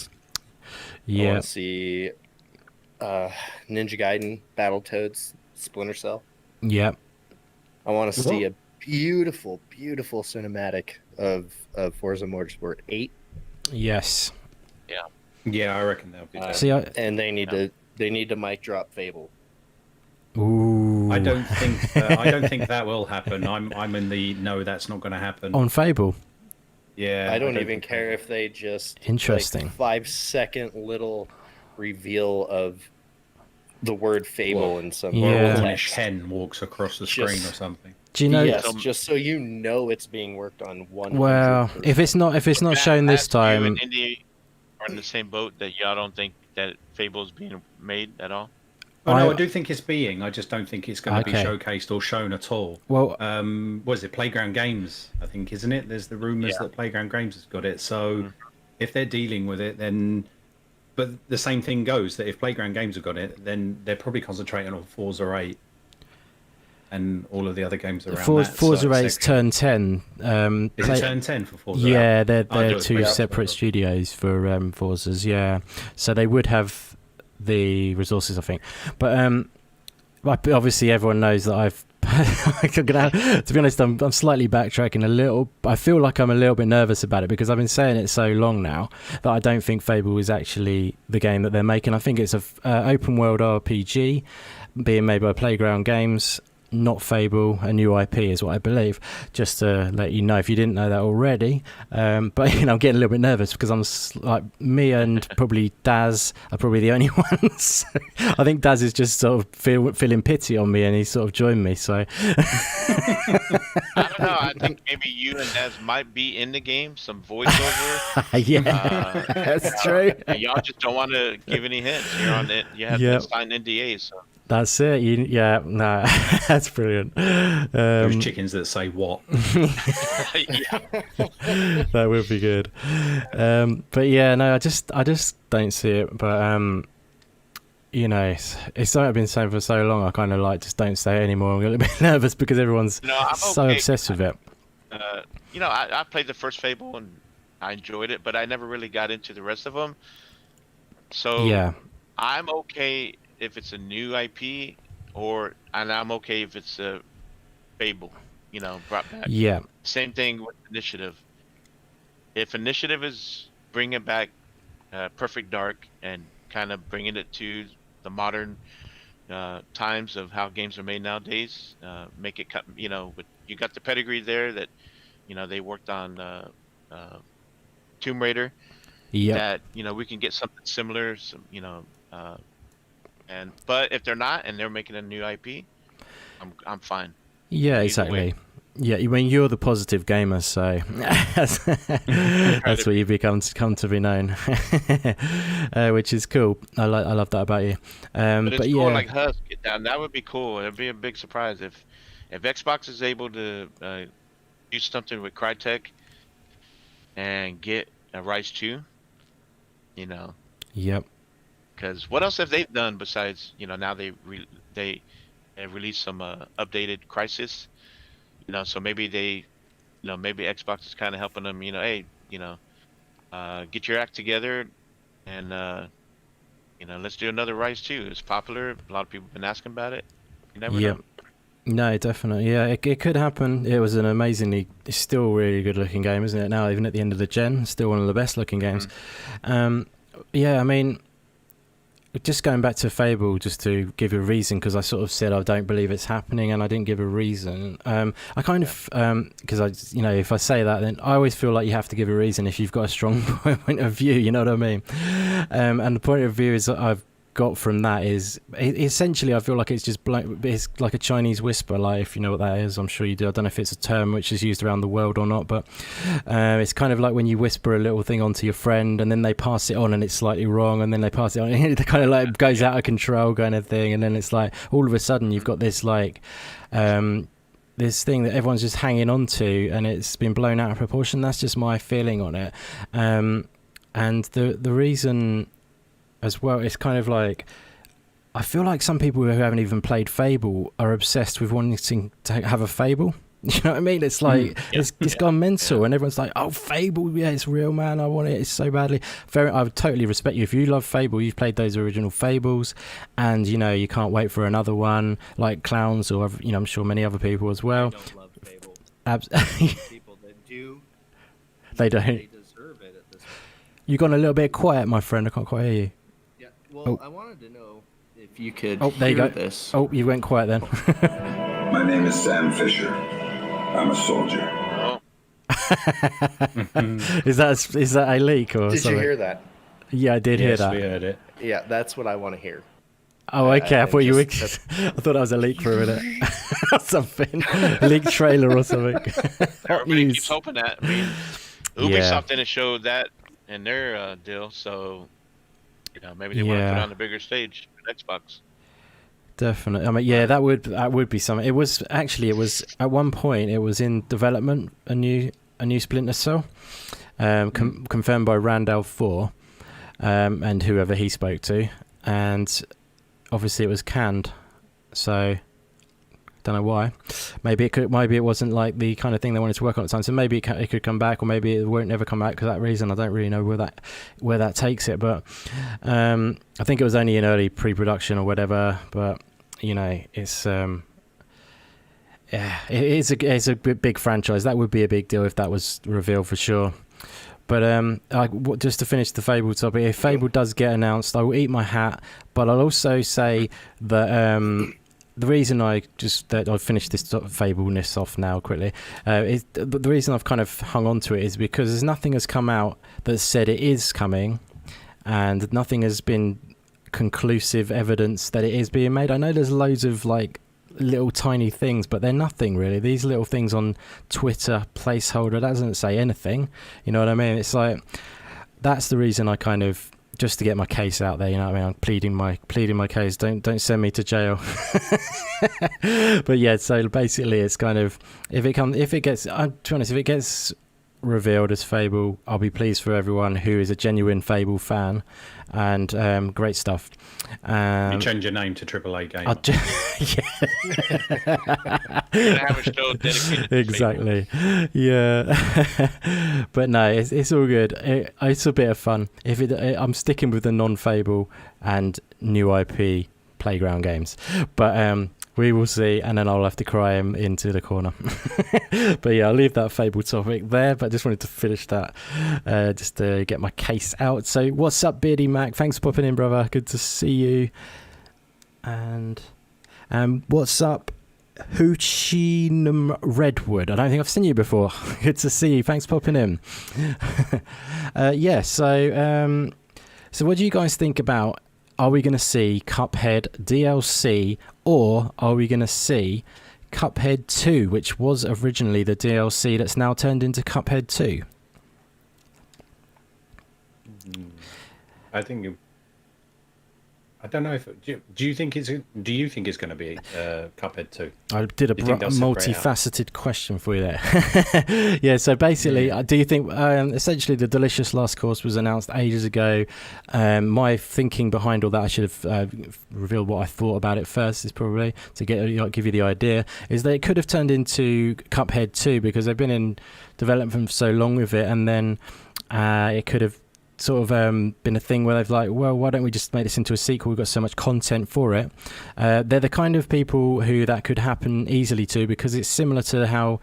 [SPEAKER 2] Yeah. I want to see Ninja Gaiden, Battletoads, Splinter Cell.
[SPEAKER 1] Yeah.
[SPEAKER 2] I want to see a beautiful, beautiful cinematic of Forza Motorsport 8.
[SPEAKER 1] Yes.
[SPEAKER 3] Yeah, I reckon that'll be.
[SPEAKER 2] And they need to mic drop Fable.
[SPEAKER 1] Ooh.
[SPEAKER 3] I don't think that will happen. I'm in the no, that's not going to happen.
[SPEAKER 1] On Fable.
[SPEAKER 3] Yeah.
[SPEAKER 2] I don't even care if they just
[SPEAKER 1] interesting
[SPEAKER 2] 5-second little reveal of the word Fable in some
[SPEAKER 3] Cornish hen walks across the screen or something.
[SPEAKER 1] Do you know?
[SPEAKER 2] Yes, just so you know it's being worked on 100%.
[SPEAKER 1] Well, if it's not shown this time,
[SPEAKER 4] you and Indy are in the same boat that y'all don't think that Fable's being made at all.
[SPEAKER 3] Oh no, I do think it's being. I just don't think it's going to be showcased or shown at all.
[SPEAKER 1] Well,
[SPEAKER 3] what is it? Playground Games, I think, isn't it? There's the rumours that Playground Games has got it. So if they're dealing with it, then. But the same thing goes that if Playground Games have got it, then they're probably concentrating on Forza 8 and all of the other games around
[SPEAKER 1] Forza 8's Turn 10.
[SPEAKER 3] Is it Turn 10 for Forza?
[SPEAKER 1] Yeah, they're two separate studios for Forzas. Yeah, so they would have the resources, I think. But obviously, everyone knows that I've. To be honest, I'm slightly backtracking a little. I feel like I'm a little bit nervous about it because I've been saying it so long now that I don't think Fable is actually the game that they're making. I think it's a open world RPG being made by Playground Games, not Fable. A new IP is what I believe. Just to let you know if you didn't know that already. But I'm getting a little bit nervous because I'm like me and probably Daz are probably the only ones. I think Daz is just sort of feeling pity on me and he's sort of joined me. So
[SPEAKER 4] I don't know. I think maybe you and Daz might be in the game, some voiceover.
[SPEAKER 1] Yeah, that's true.
[SPEAKER 4] And y'all just don't want to give any hints. You're on it. You have to sign NDAs. So.
[SPEAKER 1] That's it. That's brilliant.
[SPEAKER 3] Those chickens that say what?
[SPEAKER 1] That would be good. But yeah, no, I just don't see it. But it's something I've been saying for so long. I kind of just don't say it anymore. I'm a little bit nervous because everyone's so obsessed with it.
[SPEAKER 4] I played the first Fable and I enjoyed it, but I never really got into the rest of them. So yeah, I'm okay if it's a new IP, and I'm okay if it's a Fable, brought back.
[SPEAKER 1] Yeah.
[SPEAKER 4] Same thing with Initiative. If Initiative is bringing back Perfect Dark and kind of bringing it to the modern times of how games are made nowadays, make it you got the pedigree there that they worked on Tomb Raider.
[SPEAKER 1] Yeah.
[SPEAKER 4] That we can get something similar. But if they're not and they're making a new IP, I'm fine.
[SPEAKER 1] Yeah, exactly. Yeah, I mean you're the positive gamer, so that's what you come to be known, which is cool. I love that about you.
[SPEAKER 4] But it's cool, like Husk, that would be cool. It'd be a big surprise if Xbox is able to do something with Crytek and get a Rise 2.
[SPEAKER 1] Yep.
[SPEAKER 4] Because what else have they done besides now they released some updated Crisis, so maybe maybe Xbox is kind of helping them, hey, get your act together and let's do another Rise 2. It's popular. A lot of people have been asking about it. You never know.
[SPEAKER 1] No, definitely. Yeah, it could happen. It was it's still a really good looking game, isn't it? Now, even at the end of the gen, still one of the best looking games. Yeah, I mean, just going back to Fable, just to give a reason, because I sort of said I don't believe it's happening, and I didn't give a reason. I kind of, because if I say that, then I always feel like you have to give a reason if you've got a strong point of view. You know what I mean? And the point of view is that I've got from that is essentially I feel like it's just it's like a Chinese whisper, like if you know what that is. I'm sure you do. I don't know if it's a term which is used around the world or not, but it's kind of like when you whisper a little thing onto your friend and then they pass it on and it's slightly wrong, and then they pass it on and it kind of like goes out of control kind of thing, and then it's like all of a sudden you've got this like this thing that everyone's just hanging on to and it's been blown out of proportion. That's just my feeling on it. And the reason as well, it's kind of like I feel like some people who haven't even played Fable are obsessed with wanting to have a Fable. You know what I mean? It's like it's gone mental, and everyone's like, "Oh, Fable, yeah, it's real, man. I want it. It's so badly." I would totally respect you if you love Fable. You've played those original Fables, and you know you can't wait for another one like Clownz, or you know, I'm sure many other people as well.
[SPEAKER 2] I don't love Fable. People that do,
[SPEAKER 1] they don't.
[SPEAKER 2] They deserve it at this point.
[SPEAKER 1] You gone a little bit quiet, my friend. I can't quite hear you.
[SPEAKER 2] Yeah. Well, I wanted to know if you could.
[SPEAKER 1] Oh, there you go.
[SPEAKER 2] This.
[SPEAKER 1] Oh, you went quiet then.
[SPEAKER 5] My name is Sam Fisher. I'm a soldier.
[SPEAKER 4] Oh,
[SPEAKER 1] Is that a leak or
[SPEAKER 2] Did
[SPEAKER 1] something?
[SPEAKER 2] you hear that?
[SPEAKER 1] Yeah, I did hear
[SPEAKER 3] Yes,
[SPEAKER 1] that.
[SPEAKER 3] we heard it.
[SPEAKER 2] Yeah, that's what I want to hear.
[SPEAKER 1] Oh, okay. I thought you were.
[SPEAKER 2] just-
[SPEAKER 1] I thought that was a leak for a minute. Or something. Leak trailer or something.
[SPEAKER 4] everybody
[SPEAKER 1] news.
[SPEAKER 4] keeps hoping that. I mean, Ubisoft didn't show that in their deal, so you know maybe they want to put it on the bigger stage for Xbox.
[SPEAKER 1] Definitely. I mean, yeah, that would be something. It was at one point it was in development, a new Splinter Cell, confirmed by Randall 4, and whoever he spoke to, and obviously it was canned. So don't know why. Maybe it wasn't like the kind of thing they wanted to work on at the time. So maybe it could come back, or maybe it won't never come back because of that reason. I don't really know where that takes it, but I think it was only in early pre-production or whatever. But you know, it's it's a big franchise. That would be a big deal if that was revealed for sure. But just to finish the Fable topic, if Fable does get announced, I will eat my hat. But I'll also say that the reason I've finished this Fableness off now quickly is the reason I've kind of hung on to it is because nothing has come out that said it is coming, and nothing has been conclusive evidence that it is being made. I know there's loads of like little tiny things, but they're nothing really. These little things on Twitter, placeholder, that doesn't say anything. You know what I mean? It's like that's the reason I kind of, just to get my case out there, you know what I mean? I'm pleading my case. Don't send me to jail. But yeah, so basically it's kind of to be honest, if it gets revealed as Fable, I'll be pleased for everyone who is a genuine Fable fan, and great stuff.
[SPEAKER 3] You change your name to AAA Gamer.
[SPEAKER 4] Have a show dedicated to
[SPEAKER 1] Exactly. Yeah. But no, it's all good. It's a bit of fun. I'm sticking with the non-Fable and new IP Playground games, but we will see, and then I'll have to cry him into the corner. But yeah, I'll leave that Fable topic there, but I just wanted to finish that just to get my case out. So what's up, Beardy Mac? Thanks for popping in, brother. Good to see you. And what's up, Hoochie Redwood? I don't think I've seen you before. Good to see you. Thanks for popping in. Yeah, so what do you guys think about, are we going to see Cuphead DLC, or are we going to see Cuphead 2, which was originally the DLC that's now turned into Cuphead 2?
[SPEAKER 3] I don't know if. Do you think it's going to be Cuphead 2?
[SPEAKER 1] I did a multifaceted question for you there. Yeah, so basically, do you think essentially the Delicious Last Course was announced ages ago? My thinking behind all that, I should have revealed what I thought about it first, is probably to give you the idea, is that it could have turned into Cuphead 2 because they've been in development for so long with it, and then it could have sort of been a thing where they've like, well, why don't we just make this into a sequel? We've got so much content for it. They're the kind of people who that could happen easily to, because it's similar to how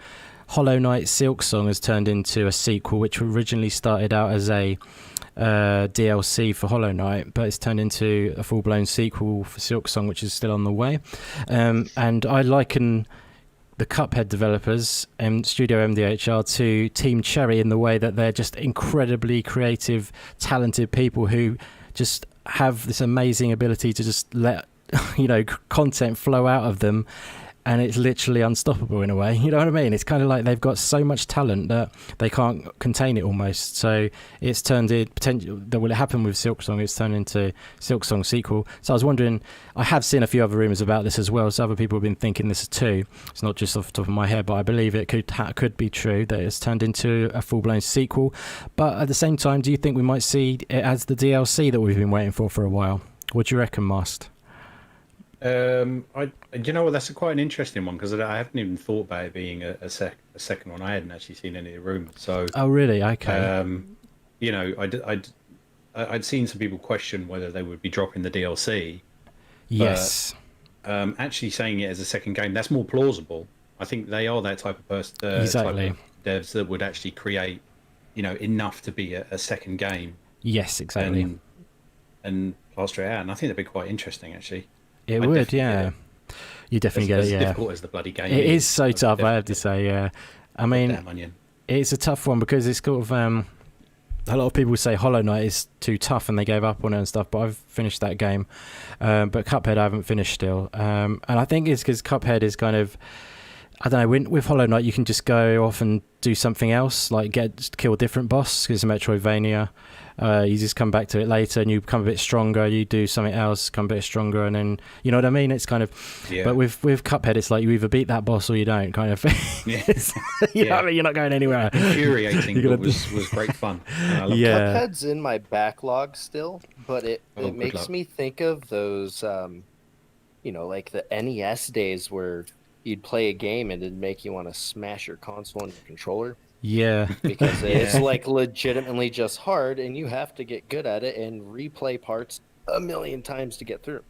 [SPEAKER 1] Hollow Knight Silksong has turned into a sequel, which originally started out as a DLC for Hollow Knight, but it's turned into a full-blown sequel for Silksong, which is still on the way. And I liken the Cuphead developers and Studio MDHR to Team Cherry in the way that they're just incredibly creative, talented people who just have this amazing ability to just let content flow out of them, and it's literally unstoppable in a way. You know what I mean? It's kind of like they've got so much talent that they can't contain it almost. So it's turned it potential that will happen with Silksong. It's turned into Silksong sequel. So I was wondering, I have seen a few other rumors about this as well. So other people have been thinking this too. It's not just off the top of my head, but I believe it could be true that it's turned into a full blown sequel. But at the same time, do you think we might see it as the DLC that we've been waiting for a while? What do you reckon, Mast?
[SPEAKER 3] You know what? That's quite an interesting one because I haven't even thought about it being a second one. I hadn't actually seen any of the rumors. So,
[SPEAKER 1] Oh, really? Okay.
[SPEAKER 3] you know, I'd seen some people question whether they would be dropping the DLC.
[SPEAKER 1] Yes.
[SPEAKER 3] Actually saying it as a second game, that's more plausible. I think they are that type of person,
[SPEAKER 1] Exactly.
[SPEAKER 3] type of devs that would actually create, enough to be a second game.
[SPEAKER 1] Yes, exactly.
[SPEAKER 3] And plaster it out. And I think that'd be quite interesting, actually.
[SPEAKER 1] It would, yeah. You definitely get it, yeah.
[SPEAKER 3] As difficult as the bloody game
[SPEAKER 1] It is so tough, I have to say, yeah. I mean, it's a tough one because it's sort of... a lot of people say Hollow Knight is too tough and they gave up on it and stuff, but I've finished that game. But Cuphead I haven't finished still. And I think it's because Cuphead is kind of... I don't know, with Hollow Knight you can just go off and do something else, like kill a different boss, because it's a Metroidvania. You just come back to it later and you become a bit stronger, you do something else, become a bit stronger, and then, you know what I mean? It's kind of... Yeah. But with Cuphead, it's like you either beat that boss or you don't, kind of thing. Yeah. You know what I mean? You're not going anywhere.
[SPEAKER 3] Infuriating, but was great fun.
[SPEAKER 2] Cuphead's in my backlog still, but it makes me think of those, like the NES days where you'd play a game and it'd make you want to smash your console and your controller.
[SPEAKER 1] Yeah.
[SPEAKER 2] Because it's like legitimately just hard and you have to get good at it and replay parts a million times to get through.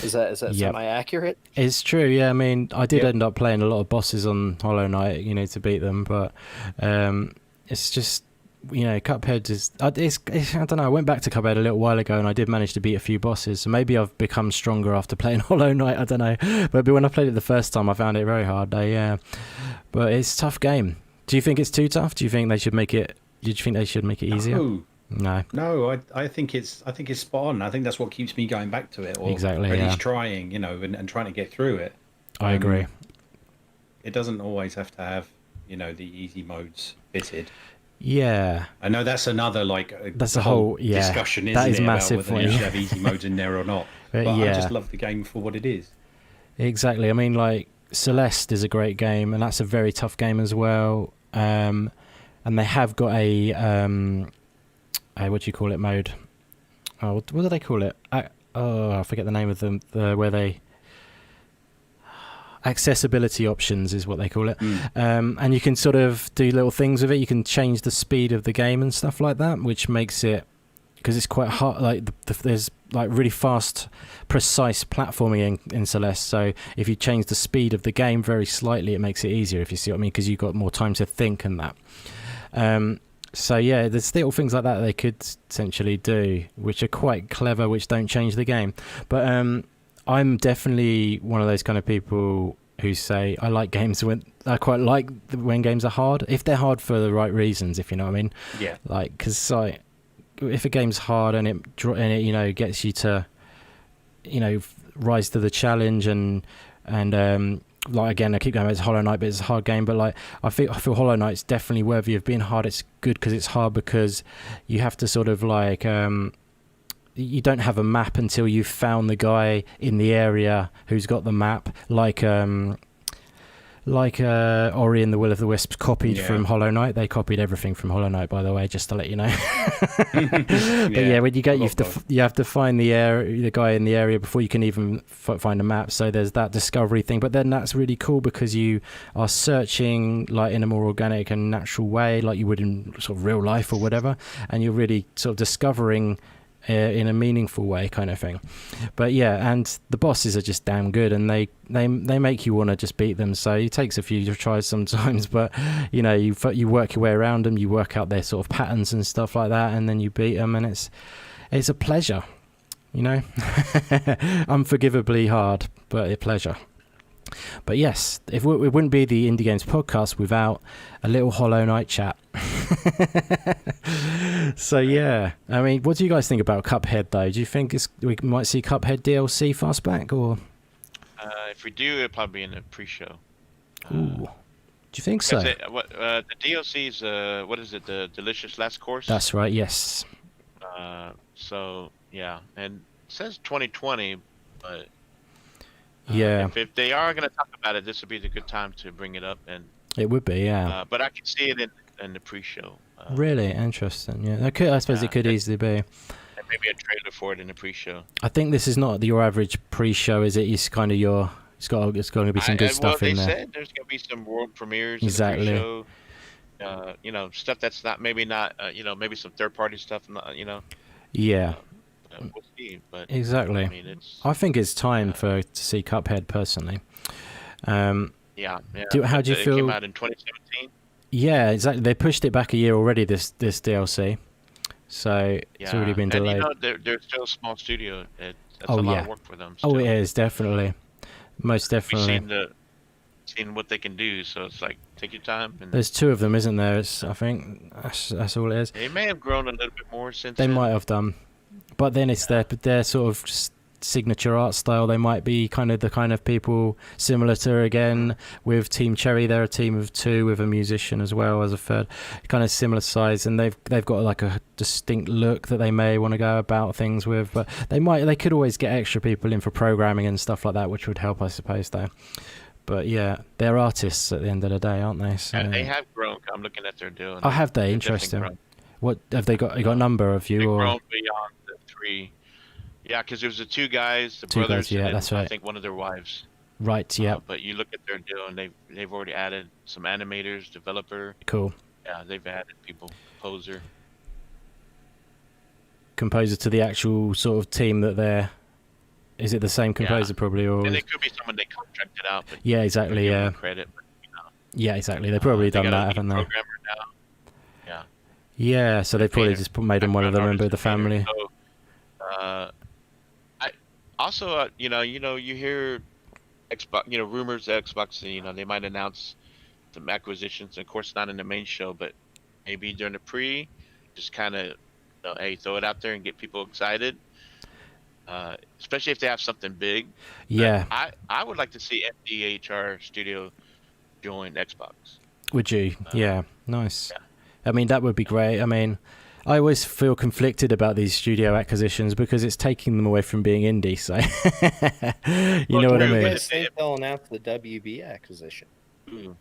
[SPEAKER 2] Is that semi-accurate?
[SPEAKER 1] It's true, yeah. I mean, I did end up playing a lot of bosses on Hollow Knight, to beat them, but it's just, Cuphead is... I don't know, I went back to Cuphead a little while ago and I did manage to beat a few bosses, so maybe I've become stronger after playing Hollow Knight, I don't know. But when I played it the first time, I found it very hard. But it's a tough game. Do you think it's too tough? Do you think they should make it... Do you think they should make it easier?
[SPEAKER 3] No, I think it's spot on. I think that's what keeps me going back to it. Or
[SPEAKER 1] exactly,
[SPEAKER 3] at least trying, and trying to get through it.
[SPEAKER 1] I agree.
[SPEAKER 3] It doesn't always have to have, the easy modes fitted.
[SPEAKER 1] Yeah,
[SPEAKER 3] I know that's another
[SPEAKER 1] that's a whole
[SPEAKER 3] discussion, isn't
[SPEAKER 1] that is
[SPEAKER 3] it,
[SPEAKER 1] massive
[SPEAKER 3] about whether you should have easy modes in there or not. But I just love the game for what it is.
[SPEAKER 1] Exactly. I mean, Celeste is a great game, and that's a very tough game as well. And they have got a what do you call it mode? Oh, what do they call it? I forget the name of them. Where they... accessibility options is what they call it. And you can sort of do little things with it. You can change the speed of the game and stuff like that, which makes it, because it's quite hard, there's really fast, precise platforming in Celeste, so if you change the speed of the game very slightly, it makes it easier, if you see what I mean, because you've got more time to think and that. So yeah, there's little things like that they could essentially do, which are quite clever, which don't change the game. But I'm definitely one of those kind of people who say I like games I quite like when games are hard, if they're hard for the right reasons, if you know what I mean. Yeah. Because if a game's hard and it gets you to, rise to the challenge and again, I keep going back to Hollow Knight, but it's a hard game. But I feel Hollow Knight's definitely worthy of being hard. It's good because it's hard because you have to sort of you don't have a map until you've found the guy in the area who's got the map, like Ori and the Will of the Wisps copied from Hollow Knight. They copied everything from Hollow Knight, by the way, just to let you know. But when you have to find the guy in the area before you can even find a map. So there's that discovery thing. But then that's really cool because you are searching in a more organic and natural way, like you would in sort of real life or whatever, and you're really sort of discovering in a meaningful way, kind of thing. But and the bosses are just damn good, and they make you want to just beat them. So it takes a few tries sometimes, but you work your way around them, you work out their sort of patterns and stuff like that, and then you beat them, and it's a pleasure, unforgivably hard, but a pleasure. But yes, it wouldn't be the Indie Games podcast without a little Hollow Knight chat. So I mean, what do you guys think about Cuphead though? Do you think we might see Cuphead DLC Fastback, or
[SPEAKER 4] if we do, it'll probably be in the pre-show.
[SPEAKER 1] Ooh, do you think so?
[SPEAKER 4] The DLC is what is it? The Delicious Last Course.
[SPEAKER 1] That's right. Yes.
[SPEAKER 4] So yeah, and it says 2020, but if they are going to talk about it, this would be the good time to bring it up, and
[SPEAKER 1] it would be,
[SPEAKER 4] but I can see it in the pre-show.
[SPEAKER 1] Really interesting. Yeah, I suppose it could easily be.
[SPEAKER 4] And maybe a trailer for it in the pre-show.
[SPEAKER 1] I think this is not your average pre-show, is it? It's kind of it's going to be some good stuff in there.
[SPEAKER 4] They said there's going to be some world premieres
[SPEAKER 1] Exactly.
[SPEAKER 4] in the pre-show. Stuff that's maybe not, maybe some third-party stuff,
[SPEAKER 1] Yeah.
[SPEAKER 4] We'll see. But
[SPEAKER 1] exactly.
[SPEAKER 4] I mean,
[SPEAKER 1] I think it's time to see Cuphead personally.
[SPEAKER 4] Yeah.
[SPEAKER 1] How do you feel?
[SPEAKER 4] It came out in 2017.
[SPEAKER 1] Yeah, exactly. They pushed it back a year already. This DLC, so it's already been delayed.
[SPEAKER 4] And they're still a small studio. That's a lot of work for them. Still.
[SPEAKER 1] Oh, it is definitely, most definitely.
[SPEAKER 4] We've seen what they can do, so it's like take your time. And
[SPEAKER 1] there's 2 of them, isn't there? I think that's all it is.
[SPEAKER 4] They may have grown a little bit more since.
[SPEAKER 1] They
[SPEAKER 4] then.
[SPEAKER 1] might have done, but then it's their sort of signature art style. They might be the kind of people similar to, again, with Team Cherry. They're a team of 2 with a musician as well as a third, kind of similar size, and they've got like a distinct look that they may want to go about things with. But they could always get extra people in for programming and stuff like that, which would help, I suppose, though. But yeah, they're artists at the end of the day, aren't they? So,
[SPEAKER 4] and they have grown. I'm looking at their deal.
[SPEAKER 1] Oh, have they? Interesting. What have they got? You got a number of you?
[SPEAKER 4] They've
[SPEAKER 1] or
[SPEAKER 4] grown beyond the 3. Yeah, because there was the 2 guys, the brothers,
[SPEAKER 1] yeah,
[SPEAKER 4] and
[SPEAKER 1] that's right.
[SPEAKER 4] I think one of their wives.
[SPEAKER 1] Right, yeah.
[SPEAKER 4] But you look at their deal, and they've already added some animators, developer.
[SPEAKER 1] Cool.
[SPEAKER 4] Yeah, they've added people,
[SPEAKER 1] composer to the actual sort of team that they're. Is it the same composer probably, or?
[SPEAKER 4] And it could be someone they contracted out. But
[SPEAKER 1] yeah, exactly. Yeah.
[SPEAKER 4] Credit. But,
[SPEAKER 1] yeah, exactly. They've probably done that, haven't they?
[SPEAKER 4] Programmer now. Yeah.
[SPEAKER 1] Yeah, so they probably just made him one of the member of the family.
[SPEAKER 4] So, I also, you hear Xbox, rumors that Xbox, they might announce some acquisitions. Of course, not in the main show, but maybe during the pre, just kind of, hey, throw it out there and get people excited. Especially if they have something big.
[SPEAKER 1] Yeah.
[SPEAKER 4] I would like to see MDHR Studio join Xbox.
[SPEAKER 1] Would you? Yeah. Nice.
[SPEAKER 4] Yeah.
[SPEAKER 1] I mean, that would be great. I mean, I always feel conflicted about these studio acquisitions because it's taking them away from being indie. So, you know what I mean?
[SPEAKER 2] I think they'll announce the WB acquisition.
[SPEAKER 4] Ooh.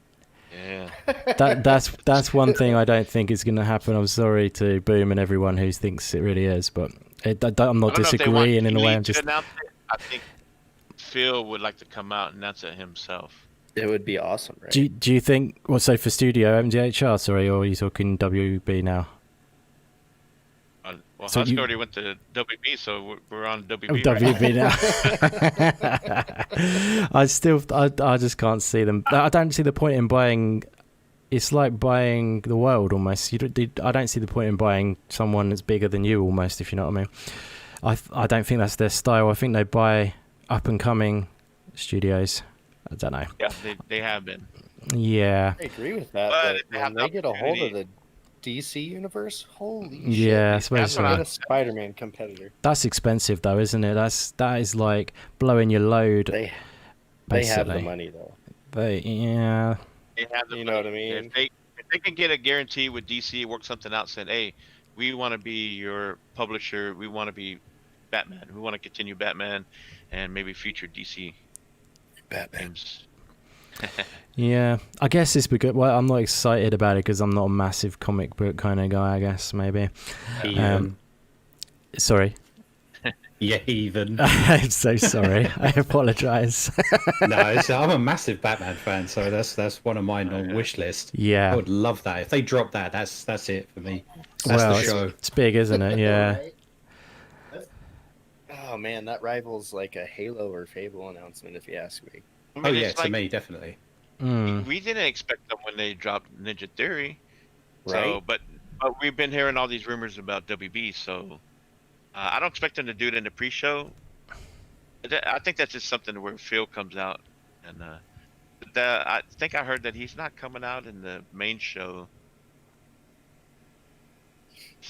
[SPEAKER 4] Yeah.
[SPEAKER 1] That's one thing I don't think is going to happen. I'm sorry to Boom and everyone who thinks it really is, but I'm not disagreeing in a way. I'm just.
[SPEAKER 4] I think Phil would like to come out and announce it himself.
[SPEAKER 2] It would be awesome, right?
[SPEAKER 1] Do you think? Well, so for studio MDHR, sorry, or are you talking WB now?
[SPEAKER 4] Well, Husk already went to WB, so we're on WB.
[SPEAKER 1] Oh, WB now. I just can't see them. I don't see the point in buying. It's like buying the world almost. I don't see the point in buying someone that's bigger than you almost, if you know what I mean. I don't think that's their style. I think they buy up and coming studios. I don't know.
[SPEAKER 4] Yeah, they have been.
[SPEAKER 1] Yeah.
[SPEAKER 2] I agree with that. But when they get a hold of the DC universe, holy shit.
[SPEAKER 1] Yeah, I suppose so.
[SPEAKER 2] Not a Spider-Man competitor.
[SPEAKER 1] That's expensive though, isn't it? That is like blowing your load.
[SPEAKER 2] They have the money though.
[SPEAKER 4] They have the
[SPEAKER 2] you know what I mean?
[SPEAKER 4] If they can get a guarantee with DC, work something out, saying, hey, we want to be your publisher, we want to be Batman, we want to continue Batman, and maybe future DC
[SPEAKER 2] Batman
[SPEAKER 4] games.
[SPEAKER 1] Yeah, I guess it's because I'm not excited about it because I'm not a massive comic book kind of guy. I guess maybe. Sorry.
[SPEAKER 3] Yeah, even.
[SPEAKER 1] I'm so sorry. I apologize.
[SPEAKER 3] No, I'm a massive Batman fan, so that's one of mine on wish list.
[SPEAKER 1] Yeah,
[SPEAKER 3] I would love that. If they drop that, that's it for me. That's the show.
[SPEAKER 1] It's big, isn't it? Yeah.
[SPEAKER 2] Oh man, that rivals like a Halo or Fable announcement, if you ask me.
[SPEAKER 4] I mean,
[SPEAKER 3] Oh yeah, to me definitely.
[SPEAKER 4] We didn't expect them when they dropped Ninja Theory,
[SPEAKER 2] Right?
[SPEAKER 4] so, but we've been hearing all these rumors about WB, so I don't expect them to do it in the pre-show. I think that's just something where Phil comes out, and I think I heard that he's not coming out in the main show.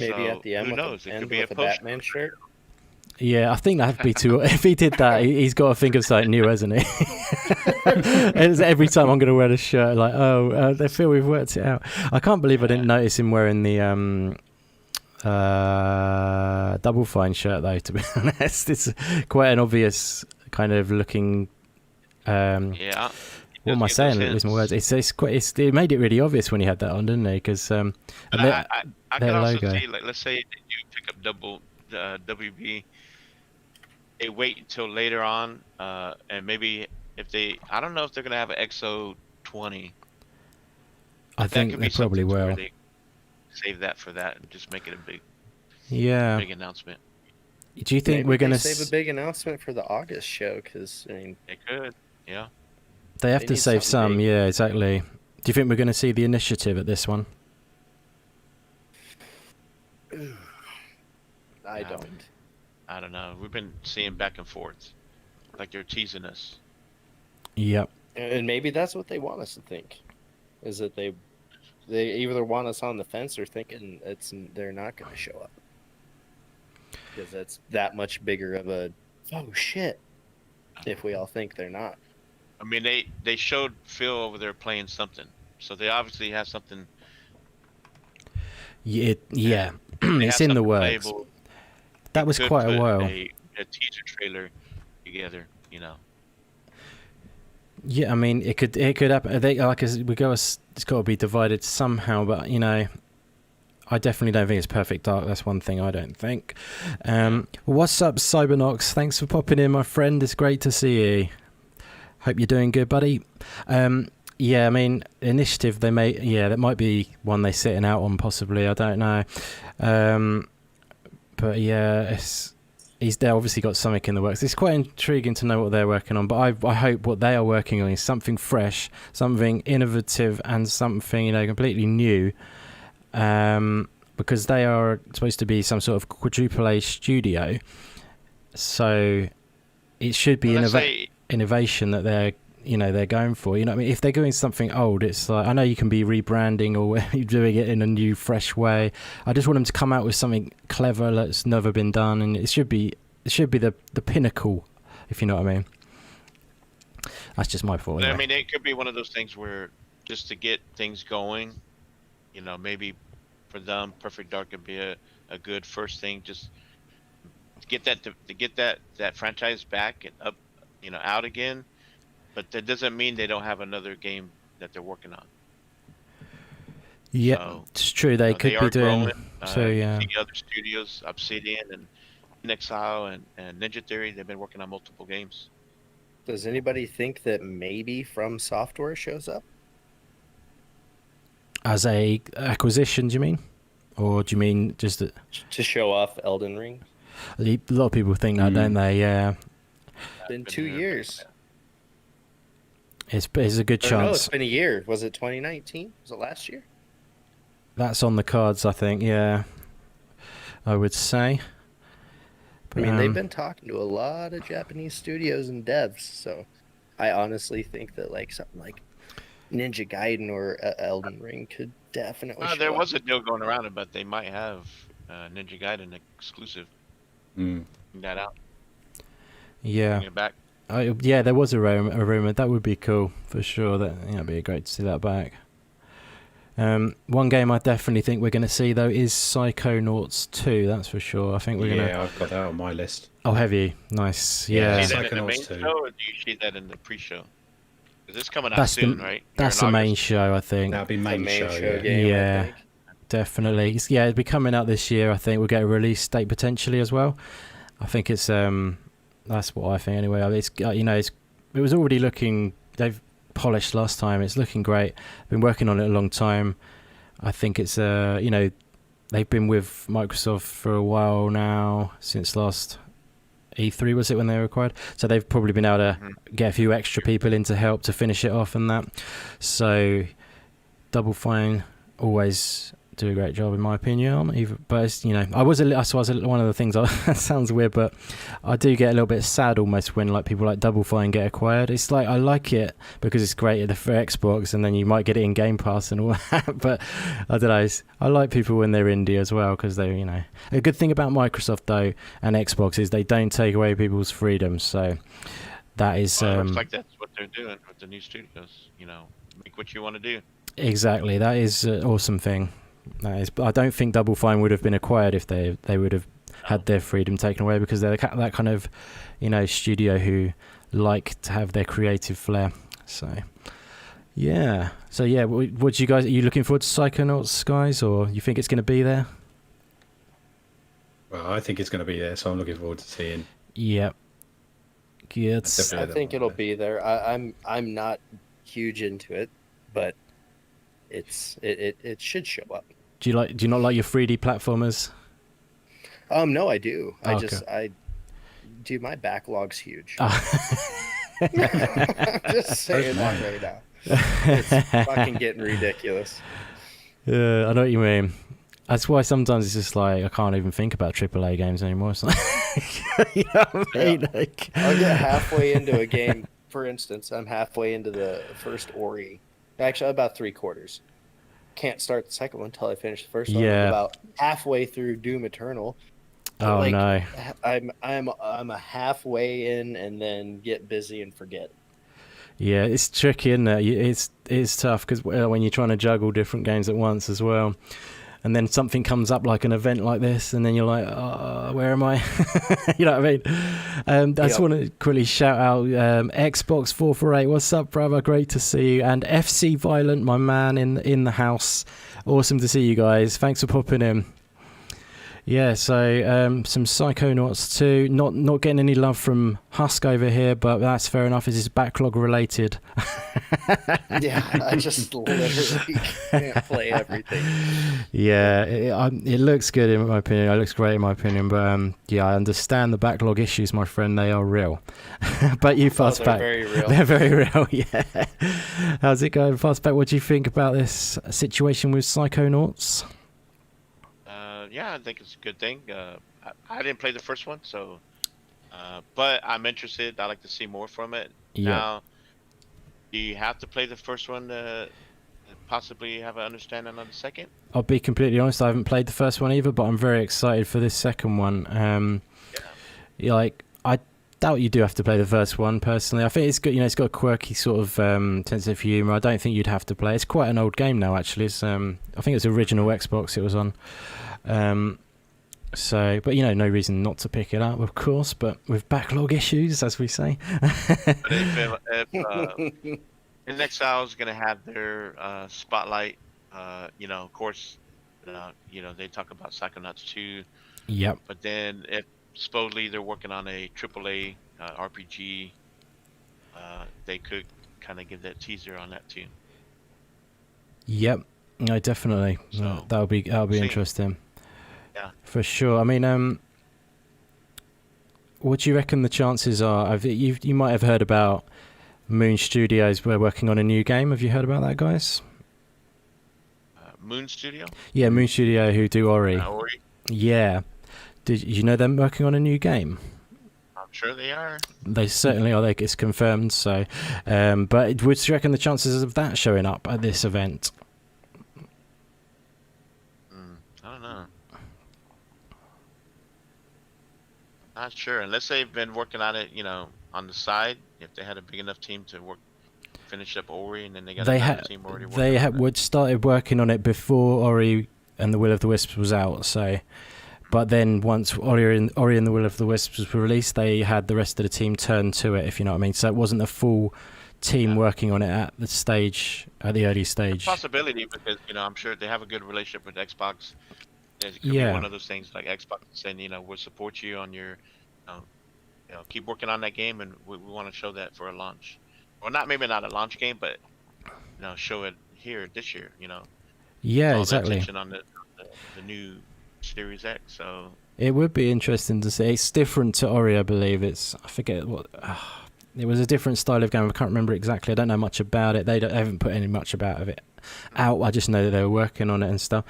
[SPEAKER 2] Maybe
[SPEAKER 4] So,
[SPEAKER 2] at the end
[SPEAKER 4] who
[SPEAKER 2] with
[SPEAKER 4] knows?
[SPEAKER 2] the,
[SPEAKER 4] It
[SPEAKER 2] end
[SPEAKER 4] could be a
[SPEAKER 2] with the
[SPEAKER 4] post.
[SPEAKER 2] Batman shirt.
[SPEAKER 1] Yeah, I think that'd be too. If he did that, he's got to think of something new, hasn't he? It's every time I'm going to wear the shirt, like, they feel we've worked it out. I can't believe I didn't notice him wearing the Double Fine shirt, though. To be honest, it's quite an obvious kind of looking.
[SPEAKER 4] Yeah.
[SPEAKER 1] What am I saying? Lose my words. It made it really obvious when he had that on, didn't he? Because
[SPEAKER 4] I can also
[SPEAKER 1] logo.
[SPEAKER 4] see, like, let's say they do pick up WB, they wait until later on, and maybe if I don't know if they're gonna have an XO20.
[SPEAKER 1] I think they probably will.
[SPEAKER 4] They save that for that and just make it a big announcement.
[SPEAKER 1] Do you think we're going to
[SPEAKER 2] save a big announcement for the August show? Because I mean,
[SPEAKER 4] they could, yeah.
[SPEAKER 1] They have to save some, big. Yeah, exactly. Do you think we're going to see the initiative at this one?
[SPEAKER 2] I don't.
[SPEAKER 4] I don't know. We've been seeing back and forth, like they're teasing us.
[SPEAKER 1] Yep.
[SPEAKER 2] And maybe that's what they want us to think, is that they either want us on the fence or thinking they're not going to show up. Because that's that much bigger of a shit if we all think they're not.
[SPEAKER 4] I mean, they showed Phil over there playing something, so they obviously have something.
[SPEAKER 1] Yeah, it's in the works.
[SPEAKER 4] Playable.
[SPEAKER 1] That was quite a while.
[SPEAKER 4] A teaser trailer together, you know.
[SPEAKER 1] Yeah, I mean, it could happen. It's got to be divided somehow, but you know, I definitely don't think it's perfect dark. That's one thing I don't think. What's up, Cybernox? Thanks for popping in, my friend. It's great to see you. Hope you're doing good, buddy. Yeah, I mean, initiative, that might be one they're sitting out on, possibly. I don't know. But yeah, they've obviously got something in the works. It's quite intriguing to know what they're working on, but I hope what they are working on is something fresh, something innovative, and something, you know, completely new. Because they are supposed to be some sort of quadruple A studio, so it should be innovation that they're going for. You know what I mean? If they're doing something old, it's like, I know you can be rebranding or you're doing it in a new, fresh way. I just want them to come out with something clever that's never been done, and it should be the pinnacle, if you know what I mean. That's just my thought.
[SPEAKER 4] I mean, it could be one of those things where just to get things going, you know, maybe for them, Perfect Dark could be a good first thing. Just to get that franchise back and up, you know, out again. But that doesn't mean they don't have another game that they're working on.
[SPEAKER 1] Yeah,
[SPEAKER 4] so,
[SPEAKER 1] it's true. They could be doing.
[SPEAKER 4] Growing.
[SPEAKER 1] So yeah.
[SPEAKER 4] The other studios, Obsidian and Inexile and Ninja Theory, they've been working on multiple games.
[SPEAKER 2] Does anybody think that maybe From Software shows up?
[SPEAKER 1] As a acquisition, do you mean? Or do you mean just
[SPEAKER 2] to show off Elden Ring?
[SPEAKER 1] A lot of people think that, don't they? Yeah.
[SPEAKER 2] It's been 2 years.
[SPEAKER 1] It's a good chance.
[SPEAKER 2] No, it's been a year. Was it 2019? Was it last year?
[SPEAKER 1] That's on the cards, I think. Yeah, I would say.
[SPEAKER 2] But, I mean, they've been talking to a lot of Japanese studios and devs, so I honestly think that something like Ninja Gaiden or Elden Ring could definitely.
[SPEAKER 4] There was a deal going around it, but they might have Ninja Gaiden exclusive. Bring that out.
[SPEAKER 1] Yeah.
[SPEAKER 4] Bring it back.
[SPEAKER 1] Yeah, there was a rumor. That would be cool for sure. It'd be great to see that back. One game I definitely think we're going to see though is Psychonauts 2. That's for sure. I think we're going to.
[SPEAKER 3] Yeah, I've got that on my list.
[SPEAKER 1] Oh, have you? Nice. Yeah.
[SPEAKER 4] Do you see that in the main show, or do you see that in the pre-show? Because it's coming out soon, right?
[SPEAKER 1] That's the main show, I think.
[SPEAKER 3] That'll be main show
[SPEAKER 2] game.
[SPEAKER 1] Yeah, definitely. It'll be coming out this year. I think we'll get a release date potentially as well. I think it's that's what I think anyway. It's it was already looking. They've polished last time. It's looking great. Been working on it a long time. I think it's they've been with Microsoft for a while now, since last E3 was it when they were acquired. So they've probably been able to get a few extra people in to help to finish it off and that. So Double Fine always do a great job in my opinion. But it's, I was one of the things. That sounds weird, but I do get a little bit sad almost when people like Double Fine get acquired. It's like I like it because it's great for Xbox, and then you might get it in Game Pass and all that. But I don't know. I like people when they're indie as well, because they, a good thing about Microsoft though and Xbox is they don't take away people's freedom. So that is.
[SPEAKER 4] Looks like that's what they're doing with the new studios. Make what you want to do.
[SPEAKER 1] Exactly. That is an awesome thing. I don't think Double Fine would have been acquired if they would have had their freedom taken away, because they're that kind of studio who like to have their creative flair. So yeah, what do you guys, are you looking forward to Psychonauts, guys, or you think it's going to be there?
[SPEAKER 3] Well, I think it's going to be there, so I'm looking forward to seeing.
[SPEAKER 1] Yep. Good.
[SPEAKER 2] I think it'll be there. I'm not huge into it, but it should show up.
[SPEAKER 1] Do you not like your 3D platformers?
[SPEAKER 2] No, I do.
[SPEAKER 1] Okay.
[SPEAKER 2] Dude, my backlog's huge.
[SPEAKER 1] Ah.
[SPEAKER 2] Just saying that right now. It's fucking getting ridiculous.
[SPEAKER 1] I know what you mean. That's why sometimes it's just like I can't even think about AAA games anymore. It's like, you know what I mean?
[SPEAKER 2] Yeah.
[SPEAKER 1] Like...
[SPEAKER 2] I'll get halfway into a game. For instance, I'm halfway into the first Ori. Actually, about 3/4. Can't start the second one until I finish the first one.
[SPEAKER 1] Yeah.
[SPEAKER 2] I'm about halfway through Doom Eternal.
[SPEAKER 1] Oh
[SPEAKER 2] like,
[SPEAKER 1] no.
[SPEAKER 2] I'm a halfway in and then get busy and forget.
[SPEAKER 1] Yeah, it's tricky, isn't it? It's tough because when you're trying to juggle different games at once as well, and then something comes up like an event like this, and then you're like, oh, where am I? You know what I mean? I just want to quickly shout out Xbox 448. What's up, brother? Great to see you. And FC Violent, my man in the house. Awesome to see you guys. Thanks for popping in. Yeah, so some Psychonauts too. Not getting any love from Husk over here, but that's fair enough. This is backlog related.
[SPEAKER 2] Yeah, I just literally can't play everything.
[SPEAKER 1] Yeah, it looks good in my opinion. It looks great in my opinion, but yeah, I understand the backlog issues, my friend. They are real. But you, Fastback,
[SPEAKER 2] they're very real.
[SPEAKER 1] They're very real. Yeah. How's it going, Fastback? What do you think about this situation with Psychonauts?
[SPEAKER 4] Yeah, I think it's a good thing. I didn't play the first one, so but I'm interested. I like to see more from it.
[SPEAKER 1] Yeah.
[SPEAKER 4] Now, do you have to play the first one to possibly have an understanding on the second?
[SPEAKER 1] I'll be completely honest. I haven't played the first one either, but I'm very excited for this second one. Yeah, like I doubt you do have to play the first one. Personally, I think it's good. You know, it's got a quirky sort of sense of humour. I don't think you'd have to play. It's quite an old game now, actually. It's I think it's original Xbox. It was on. So, but you know, no reason not to pick it up, of course. But with backlog issues, as we say.
[SPEAKER 4] But if In Exile is going to have their spotlight, you know, of course, you know, they talk about Psychonauts 2.
[SPEAKER 1] Yep.
[SPEAKER 4] But then if supposedly they're working on a AAA RPG, they could kind of give that teaser on that too.
[SPEAKER 1] Yep. No, definitely.
[SPEAKER 4] So,
[SPEAKER 1] that'll be interesting.
[SPEAKER 4] Yeah.
[SPEAKER 1] For sure. I mean, what do you reckon the chances are? You might have heard about Moon Studios. We're working on a new game. Have you heard about that, guys?
[SPEAKER 4] Moon Studio?
[SPEAKER 1] Yeah, Moon Studio, who do Ori.
[SPEAKER 4] Ori?
[SPEAKER 1] Yeah. Did you know them working on a new game?
[SPEAKER 4] I'm sure they are.
[SPEAKER 1] They certainly are. It's confirmed. So, but would you reckon the chances of that showing up at this event?
[SPEAKER 4] I don't know. Not sure. Unless they've been working on it, you know, on the side. If they had a big enough team to finish up Ori, and then they got another team already working on it.
[SPEAKER 1] Started working on it before Ori and the Will of the Wisps was out. So, but then once Ori and the Will of the Wisps was released, they had the rest of the team turn to it. If you know what I mean. So it wasn't a full team working on it at the early stage.
[SPEAKER 4] Possibility, because you know, I'm sure they have a good relationship with Xbox. It could be one of those things like Xbox saying, you know, we'll support you on your, you know, keep working on that game, and we want to show that for a launch, or maybe not a launch game, but you know, show it here this year. You know.
[SPEAKER 1] Yeah, exactly.
[SPEAKER 4] Attention on the new Series X, so
[SPEAKER 1] it would be interesting to see. It's different to Ori, I believe. I forget what. It was a different style of game. I can't remember exactly. I don't know much about it. They haven't put any much about it out. I just know that they were working on it and stuff.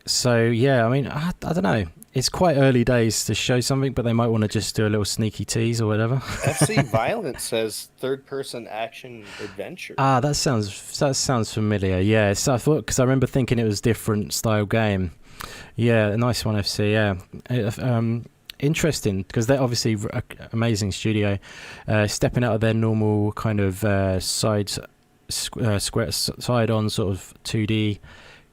[SPEAKER 1] So yeah, I mean, I don't know. It's quite early days to show something, but they might want to just do a little sneaky tease or whatever.
[SPEAKER 2] FC Violent says third-person action adventure.
[SPEAKER 1] That sounds familiar. Yeah, so I thought, because I remember thinking it was different style game. Yeah, a nice one, FC. Yeah. Interesting, because they're obviously an amazing studio, stepping out of their normal kind of side on sort of 2D,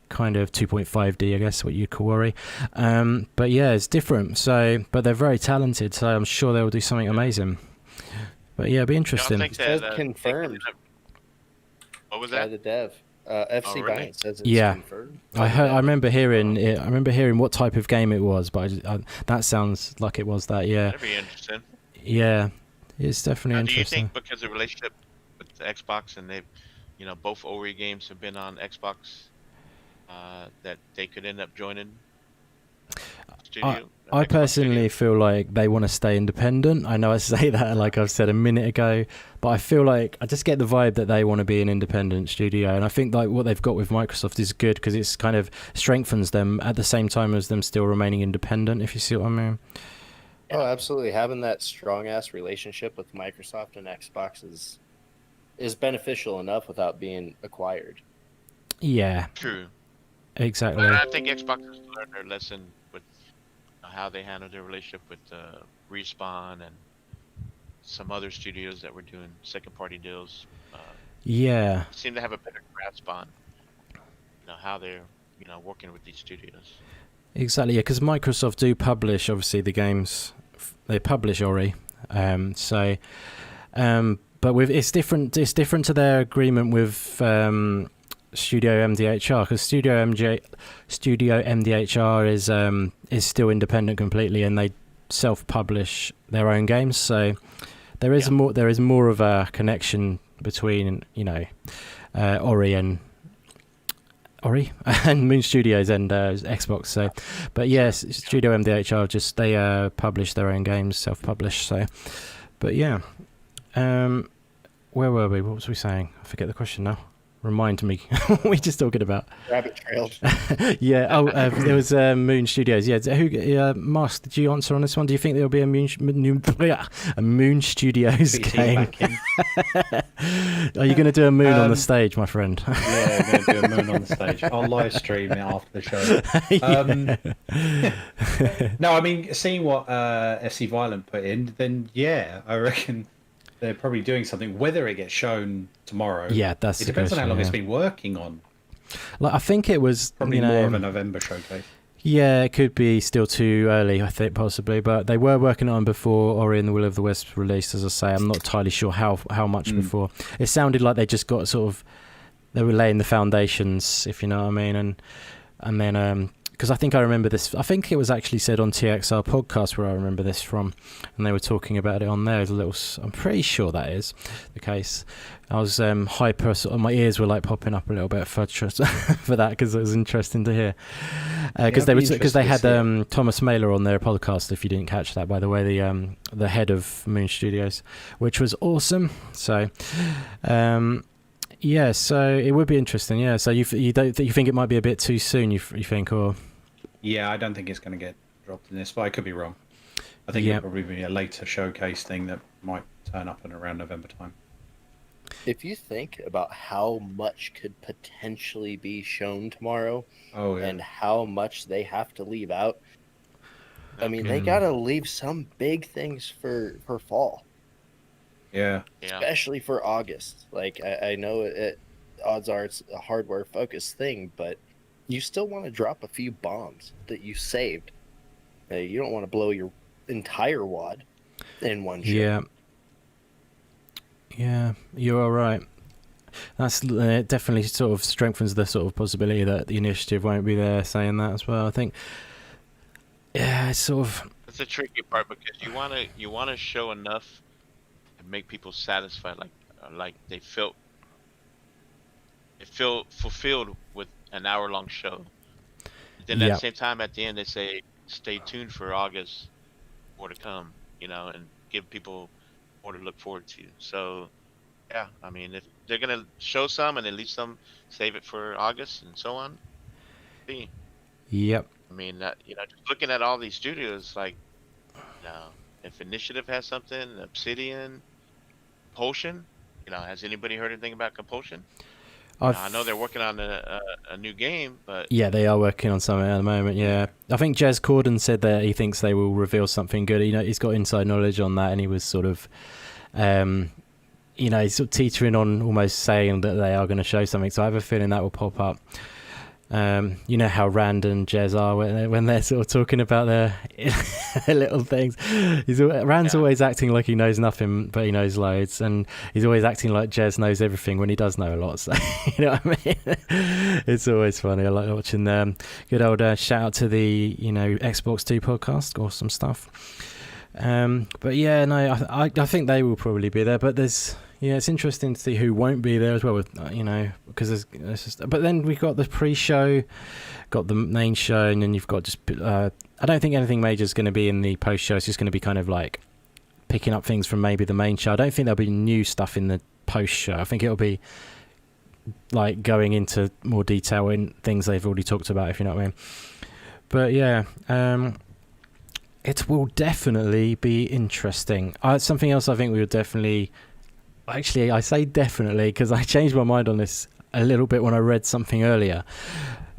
[SPEAKER 1] kind of 2.5D, I guess what you'd call Ori. But yeah, it's different. So, but they're very talented, so I'm sure they'll do something amazing. But yeah, it'll be interesting.
[SPEAKER 2] Confirmed.
[SPEAKER 4] What was
[SPEAKER 2] By
[SPEAKER 4] that?
[SPEAKER 2] the dev. FC
[SPEAKER 4] really?
[SPEAKER 2] Bind says it's
[SPEAKER 1] Yeah.
[SPEAKER 2] confirmed.
[SPEAKER 1] I remember hearing it. I remember hearing what type of game it was, but that sounds like it was that. Yeah.
[SPEAKER 4] That'd be interesting.
[SPEAKER 1] Yeah. It's definitely
[SPEAKER 4] Do you
[SPEAKER 1] interesting.
[SPEAKER 4] think because of the relationship with the Xbox and they've, both Ori games have been on Xbox, that they could end up joining the studio?
[SPEAKER 1] I
[SPEAKER 4] Xbox
[SPEAKER 1] personally
[SPEAKER 4] studio?
[SPEAKER 1] feel like they want to stay independent. I know I say that like I've said a minute ago, but I feel like I just get the vibe that they want to be an independent studio, and I think like what they've got with Microsoft is good because it's kind of strengthens them at the same time as them still remaining independent. If you see what I mean.
[SPEAKER 2] Oh, absolutely. Having that strong ass relationship with Microsoft and Xbox is beneficial enough without being acquired.
[SPEAKER 1] Yeah.
[SPEAKER 4] True.
[SPEAKER 1] Exactly.
[SPEAKER 4] But I think Xbox has learned their lesson with how they handled their relationship with Respawn and some other studios that were doing second-party deals.
[SPEAKER 1] Yeah.
[SPEAKER 4] Seem to have a better grasp on, how they're, working with these studios.
[SPEAKER 1] Exactly. Yeah, because Microsoft do publish obviously the games. They publish Ori. But it's different. It's different to their agreement with Studio MDHR, because Studio MDHR is still independent completely, and they self-publish their own games. So there is more of a connection between Ori and Moon Studios and Xbox. So, but yes, Studio MDHR they publish their own games, self-publish. So, but yeah, where were we? What was we saying? I forget the question now. Remind me. What were we just talking about?
[SPEAKER 2] Rabbit trailed.
[SPEAKER 1] Yeah. Oh, it was Moon Studios. Yeah. Mask, did you answer on this one? Do you think there'll be a Moon Studios game? Are you going to do a moon on the stage, my friend?
[SPEAKER 3] Yeah, I'm going to do a moon on the stage. I'll live stream it after the show. No, I mean, seeing what FC Violent put in, then yeah, I reckon they're probably doing something. Whether it gets shown tomorrow,
[SPEAKER 1] yeah, it
[SPEAKER 3] depends on how long it's been working on.
[SPEAKER 1] Like, I think it was
[SPEAKER 3] probably more of a November showcase.
[SPEAKER 1] Yeah, it could be still too early, I think, possibly, but they were working on before Ori and the Will of the Wisp released. As I say, I'm not entirely sure how much before. It sounded like they just got they were laying the foundations, if you know what I mean, and then because I think I remember this. I think it was actually said on TXR podcast where I remember this from, and they were talking about it on there. I'm pretty sure that is the case. I was hyper, my ears were like popping up a little bit for that, because it was interesting to hear. Because they had Thomas Mailer on their podcast. If you didn't catch that, by the way, the head of Moon Studios, which was awesome. So. Yeah, so it would be interesting. Yeah, so you think it might be a bit too soon? You think, or?
[SPEAKER 3] Yeah, I don't think it's going to get dropped in this, but I could be wrong. I think it'll probably be a later showcase thing that might turn up in around November time.
[SPEAKER 2] If you think about how much could potentially be shown tomorrow, and how much they have to leave out, I mean, they got to leave some big things for fall.
[SPEAKER 3] Yeah.
[SPEAKER 2] Especially for August. Like, I know odds are it's a hardware focused thing, but you still want to drop a few bombs that you saved. You don't want to blow your entire wad in one show. Yeah, you're all right. That's it definitely sort of strengthens the sort of possibility that the initiative won't be there saying that as well. I think, yeah, it's sort of...
[SPEAKER 4] It's a tricky part because you want to show enough make people satisfied, like they feel fulfilled with an hour-long show. Then at the same time, at the end, they say, "Stay tuned for August, more to come," and give people more to look forward to. So, yeah, I mean, if they're gonna show some and at least some save it for August and so on. See.
[SPEAKER 1] Yep.
[SPEAKER 4] I mean, just looking at all these studios, like, if Initiative has something, Obsidian. Compulsion, has anybody heard anything about Compulsion? I know they're working on a new game, but
[SPEAKER 1] yeah, they are working on something at the moment. Yeah, I think Jez Corden said that he thinks they will reveal something good. He's got inside knowledge on that, and he was sort of, he's sort of teetering on almost saying that they are going to show something. So I have a feeling that will pop up. You know how Rand and Jez are when they're sort of talking about their little things. Rand's always acting like he knows nothing, but he knows loads, and he's always acting like Jez knows everything when he does know a lot. So you know what I mean? It's always funny. I like watching them. Good old shout out to the Xbox 2 podcast. Awesome stuff. But yeah, no, I think they will probably be there. But it's interesting to see who won't be there as well. With because there's just. But then we've got the pre-show, got the main show, and then you've got just. I don't think anything major is going to be in the post-show. It's just going to be kind of like picking up things from maybe the main show. I don't think there'll be new stuff in the post-show. I think it'll be like going into more detail in things they've already talked about, if you know what I mean. But yeah, it will definitely be interesting. Something else I think we will definitely. Actually, I say definitely because I changed my mind on this a little bit when I read something earlier.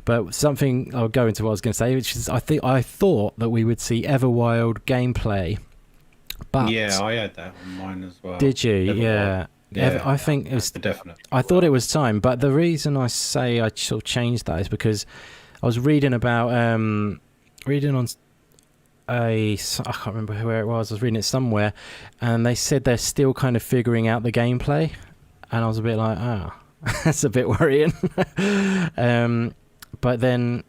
[SPEAKER 1] But something I'll go into what I was going to say, which is I thought that we would see Everwild gameplay. But
[SPEAKER 3] yeah, I had that on mine as well.
[SPEAKER 1] Did you?
[SPEAKER 3] Everwild. Yeah.
[SPEAKER 1] I think it was
[SPEAKER 3] definite.
[SPEAKER 1] I thought it was time, but the reason I say I sort of changed that is because I was reading about reading on. I can't remember where it was. I was reading it somewhere, and they said they're still kind of figuring out the gameplay, and I was a bit like, that's a bit worrying. But then,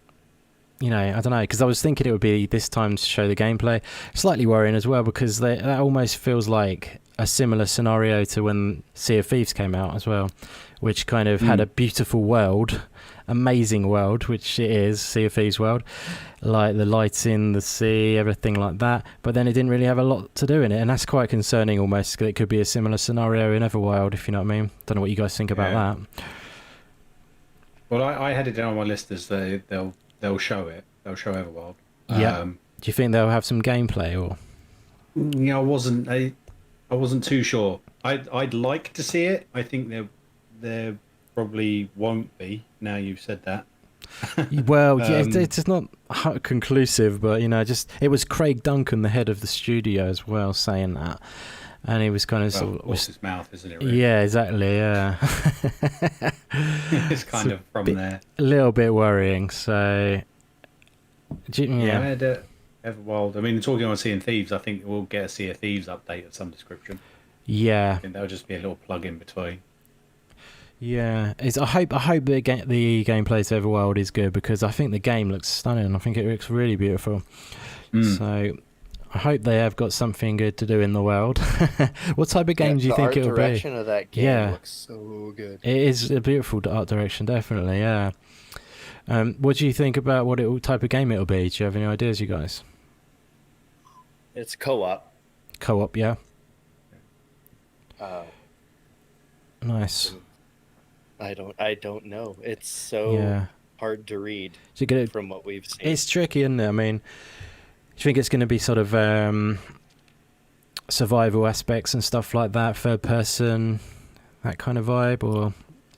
[SPEAKER 1] I don't know, because I was thinking it would be this time to show the gameplay. Slightly worrying as well because that almost feels like a similar scenario to when Sea of Thieves came out as well, which kind of had a beautiful world. Amazing world, which it is, Sea of Thieves world, like the lights in the sea, everything like that, but then it didn't really have a lot to do in it, and that's quite concerning almost, because it could be a similar scenario in Everwild, if you know what I mean. Don't know what you guys think about that.
[SPEAKER 3] Well, I had it down on my list as they'll show it. They'll show Everwild.
[SPEAKER 1] Yeah. Do you think they'll have some gameplay or?
[SPEAKER 3] Yeah, I wasn't too sure. I'd like to see it. I think there probably won't be. Now you've said that.
[SPEAKER 1] Well, yeah, it's not conclusive, but it was Craig Duncan, the head of the studio, as well, saying that, and he was kind of sort of
[SPEAKER 3] his mouth, isn't it? Really?
[SPEAKER 1] Yeah, exactly. Yeah,
[SPEAKER 3] it's kind of from there.
[SPEAKER 1] A little bit worrying. So,
[SPEAKER 3] yeah, I had Everwild. I mean, talking on Sea of Thieves, I think we'll get a Sea of Thieves update of some description.
[SPEAKER 1] Yeah,
[SPEAKER 3] I think that'll just be a little plug in between.
[SPEAKER 1] Yeah, I hope the gameplay to Everwild is good, because I think the game looks stunning. I think it looks really beautiful. So I hope they have got something good to do in the world. What type of game do you think it'll be?
[SPEAKER 2] The art direction of that game looks so good.
[SPEAKER 1] It is a beautiful art direction, definitely. Yeah. What do you think about what type of game it'll be? Do you have any ideas, you guys?
[SPEAKER 2] It's co-op.
[SPEAKER 1] Co-op, yeah. Nice.
[SPEAKER 2] I don't know. It's so hard to read from what we've seen.
[SPEAKER 1] It's tricky, isn't it? I mean, do you think it's going to be sort of survival aspects and stuff like that, third person, that kind of vibe, or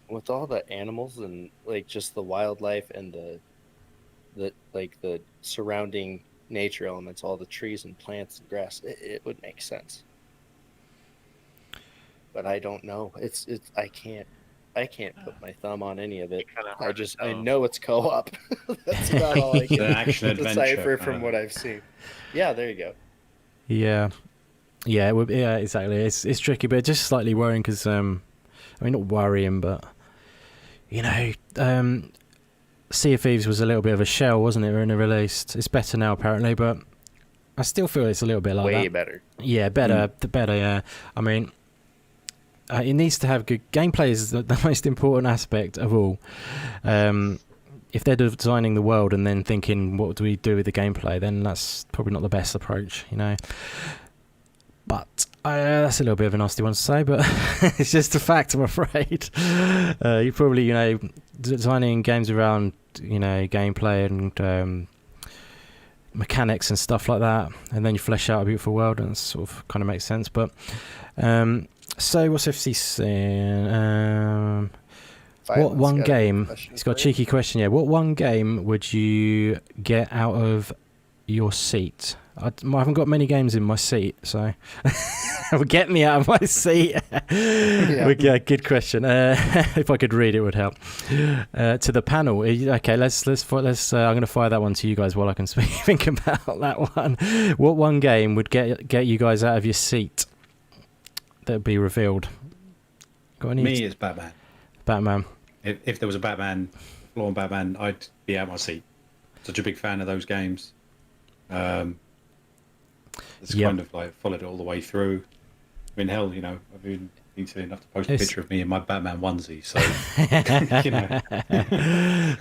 [SPEAKER 2] with all the animals and like just the wildlife and the surrounding nature elements, all the trees and plants and grass, it would make sense. But I don't know. I can't put my thumb on any of it. I know it's co-op. That's about all I can decipher from what I've seen. Yeah, there you go.
[SPEAKER 1] Yeah, it would. Yeah, exactly. It's tricky, but just slightly worrying because I mean, not worrying, but Sea of Thieves was a little bit of a shell, wasn't it, when it released? It's better now, apparently, but I still feel it's a little bit like that.
[SPEAKER 2] Way better.
[SPEAKER 1] Yeah, better. The better. Yeah, I mean. It needs to have good gameplay. Is the most important aspect of all. If they're designing the world and then thinking what do we do with the gameplay, then that's probably not the best approach, But that's a little bit of a nasty one to say, but it's just a fact, I'm afraid. You probably designing games around gameplay and mechanics and stuff like that, and then you flesh out a beautiful world, and it sort of kind of makes sense. But so what's FC saying? What one game? It's got a cheeky question. Yeah, what one game would you get out of your seat? I haven't got many games in my seat, so Well, get me out of my seat. Yeah, good question. If I could read, it would help. To the panel. Okay, let's. I'm going to fire that one to you guys while I can think about that one. What one game would get you guys out of your seat? That would be revealed. Got any?
[SPEAKER 3] Me is Batman.
[SPEAKER 1] Batman.
[SPEAKER 3] If there was a Batman, full on Batman, I'd be out of my seat. Such a big fan of those games. It's kind of like followed it all the way through. I mean, hell, you know, I've been silly enough to post a picture of me in my Batman onesie, so you know,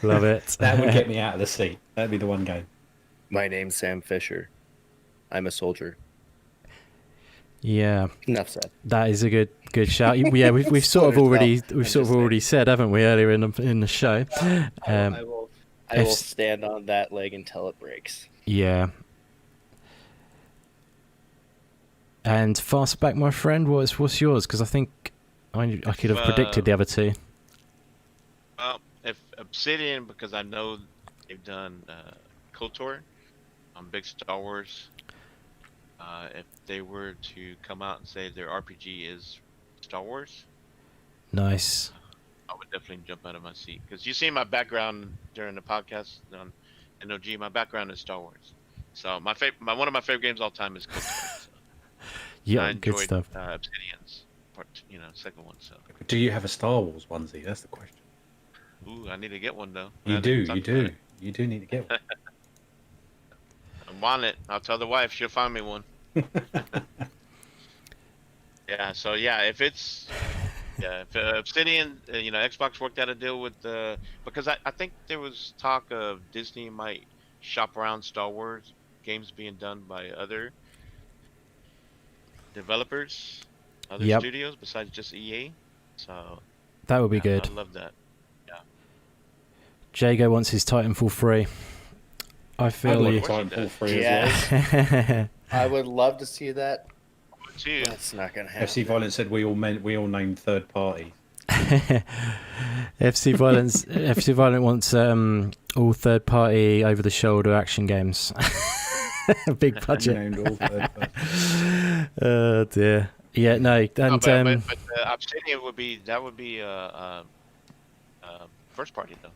[SPEAKER 1] love it.
[SPEAKER 3] That would get me out of the seat. That'd be the one game.
[SPEAKER 2] My name's Sam Fisher. I'm a soldier.
[SPEAKER 1] Yeah.
[SPEAKER 2] Enough said.
[SPEAKER 1] That is a good shout. Yeah, we've sort of already said, haven't we, earlier in the show?
[SPEAKER 2] I will stand on that leg until it breaks.
[SPEAKER 1] Yeah. And Fastback, my friend, what's yours? Because I think I could have predicted the other two.
[SPEAKER 4] Well, if Obsidian, because I know they've done KOTOR, I'm big Star Wars. If they were to come out and say their RPG is Star Wars,
[SPEAKER 1] nice.
[SPEAKER 4] I would definitely jump out of my seat. Because you see my background during the podcast on NOG, my background is Star Wars. So one of my favorite games all time is KOTOR. So.
[SPEAKER 1] Yeah,
[SPEAKER 4] I enjoyed,
[SPEAKER 1] good stuff.
[SPEAKER 4] Obsidian's part, second one. So.
[SPEAKER 3] Do you have a Star Wars onesie? That's the question.
[SPEAKER 4] Ooh, I need to get one though.
[SPEAKER 3] You do need to get one.
[SPEAKER 4] I want it. I'll tell the wife. She'll find me one. Yeah. So yeah, if Obsidian, Xbox worked out a deal with because I think there was talk of Disney might shop around Star Wars games being done by other developers, other studios besides just EA. So
[SPEAKER 1] that would be good.
[SPEAKER 4] I love that. Yeah.
[SPEAKER 1] Jago wants his Titanfall 3. I feel you.
[SPEAKER 3] Titanfall 3 as well.
[SPEAKER 2] I would love to see that.
[SPEAKER 4] Too.
[SPEAKER 2] That's not gonna happen.
[SPEAKER 3] FC Violence said we all named third party.
[SPEAKER 1] FC Violent wants all third party over the shoulder action games. Big budget.
[SPEAKER 3] Named all third party.
[SPEAKER 1] Oh dear. Yeah, no. And
[SPEAKER 4] but Obsidian would be first party though.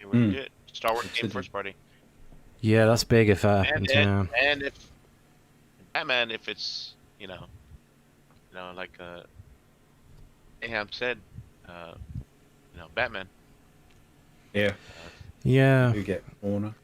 [SPEAKER 4] It would be good. Star Wars game first party.
[SPEAKER 1] Yeah, that's big if that happens.
[SPEAKER 4] And if Batman, if it's like Mayhem said, Batman.
[SPEAKER 3] Yeah.
[SPEAKER 1] Yeah.
[SPEAKER 3] You get Warner.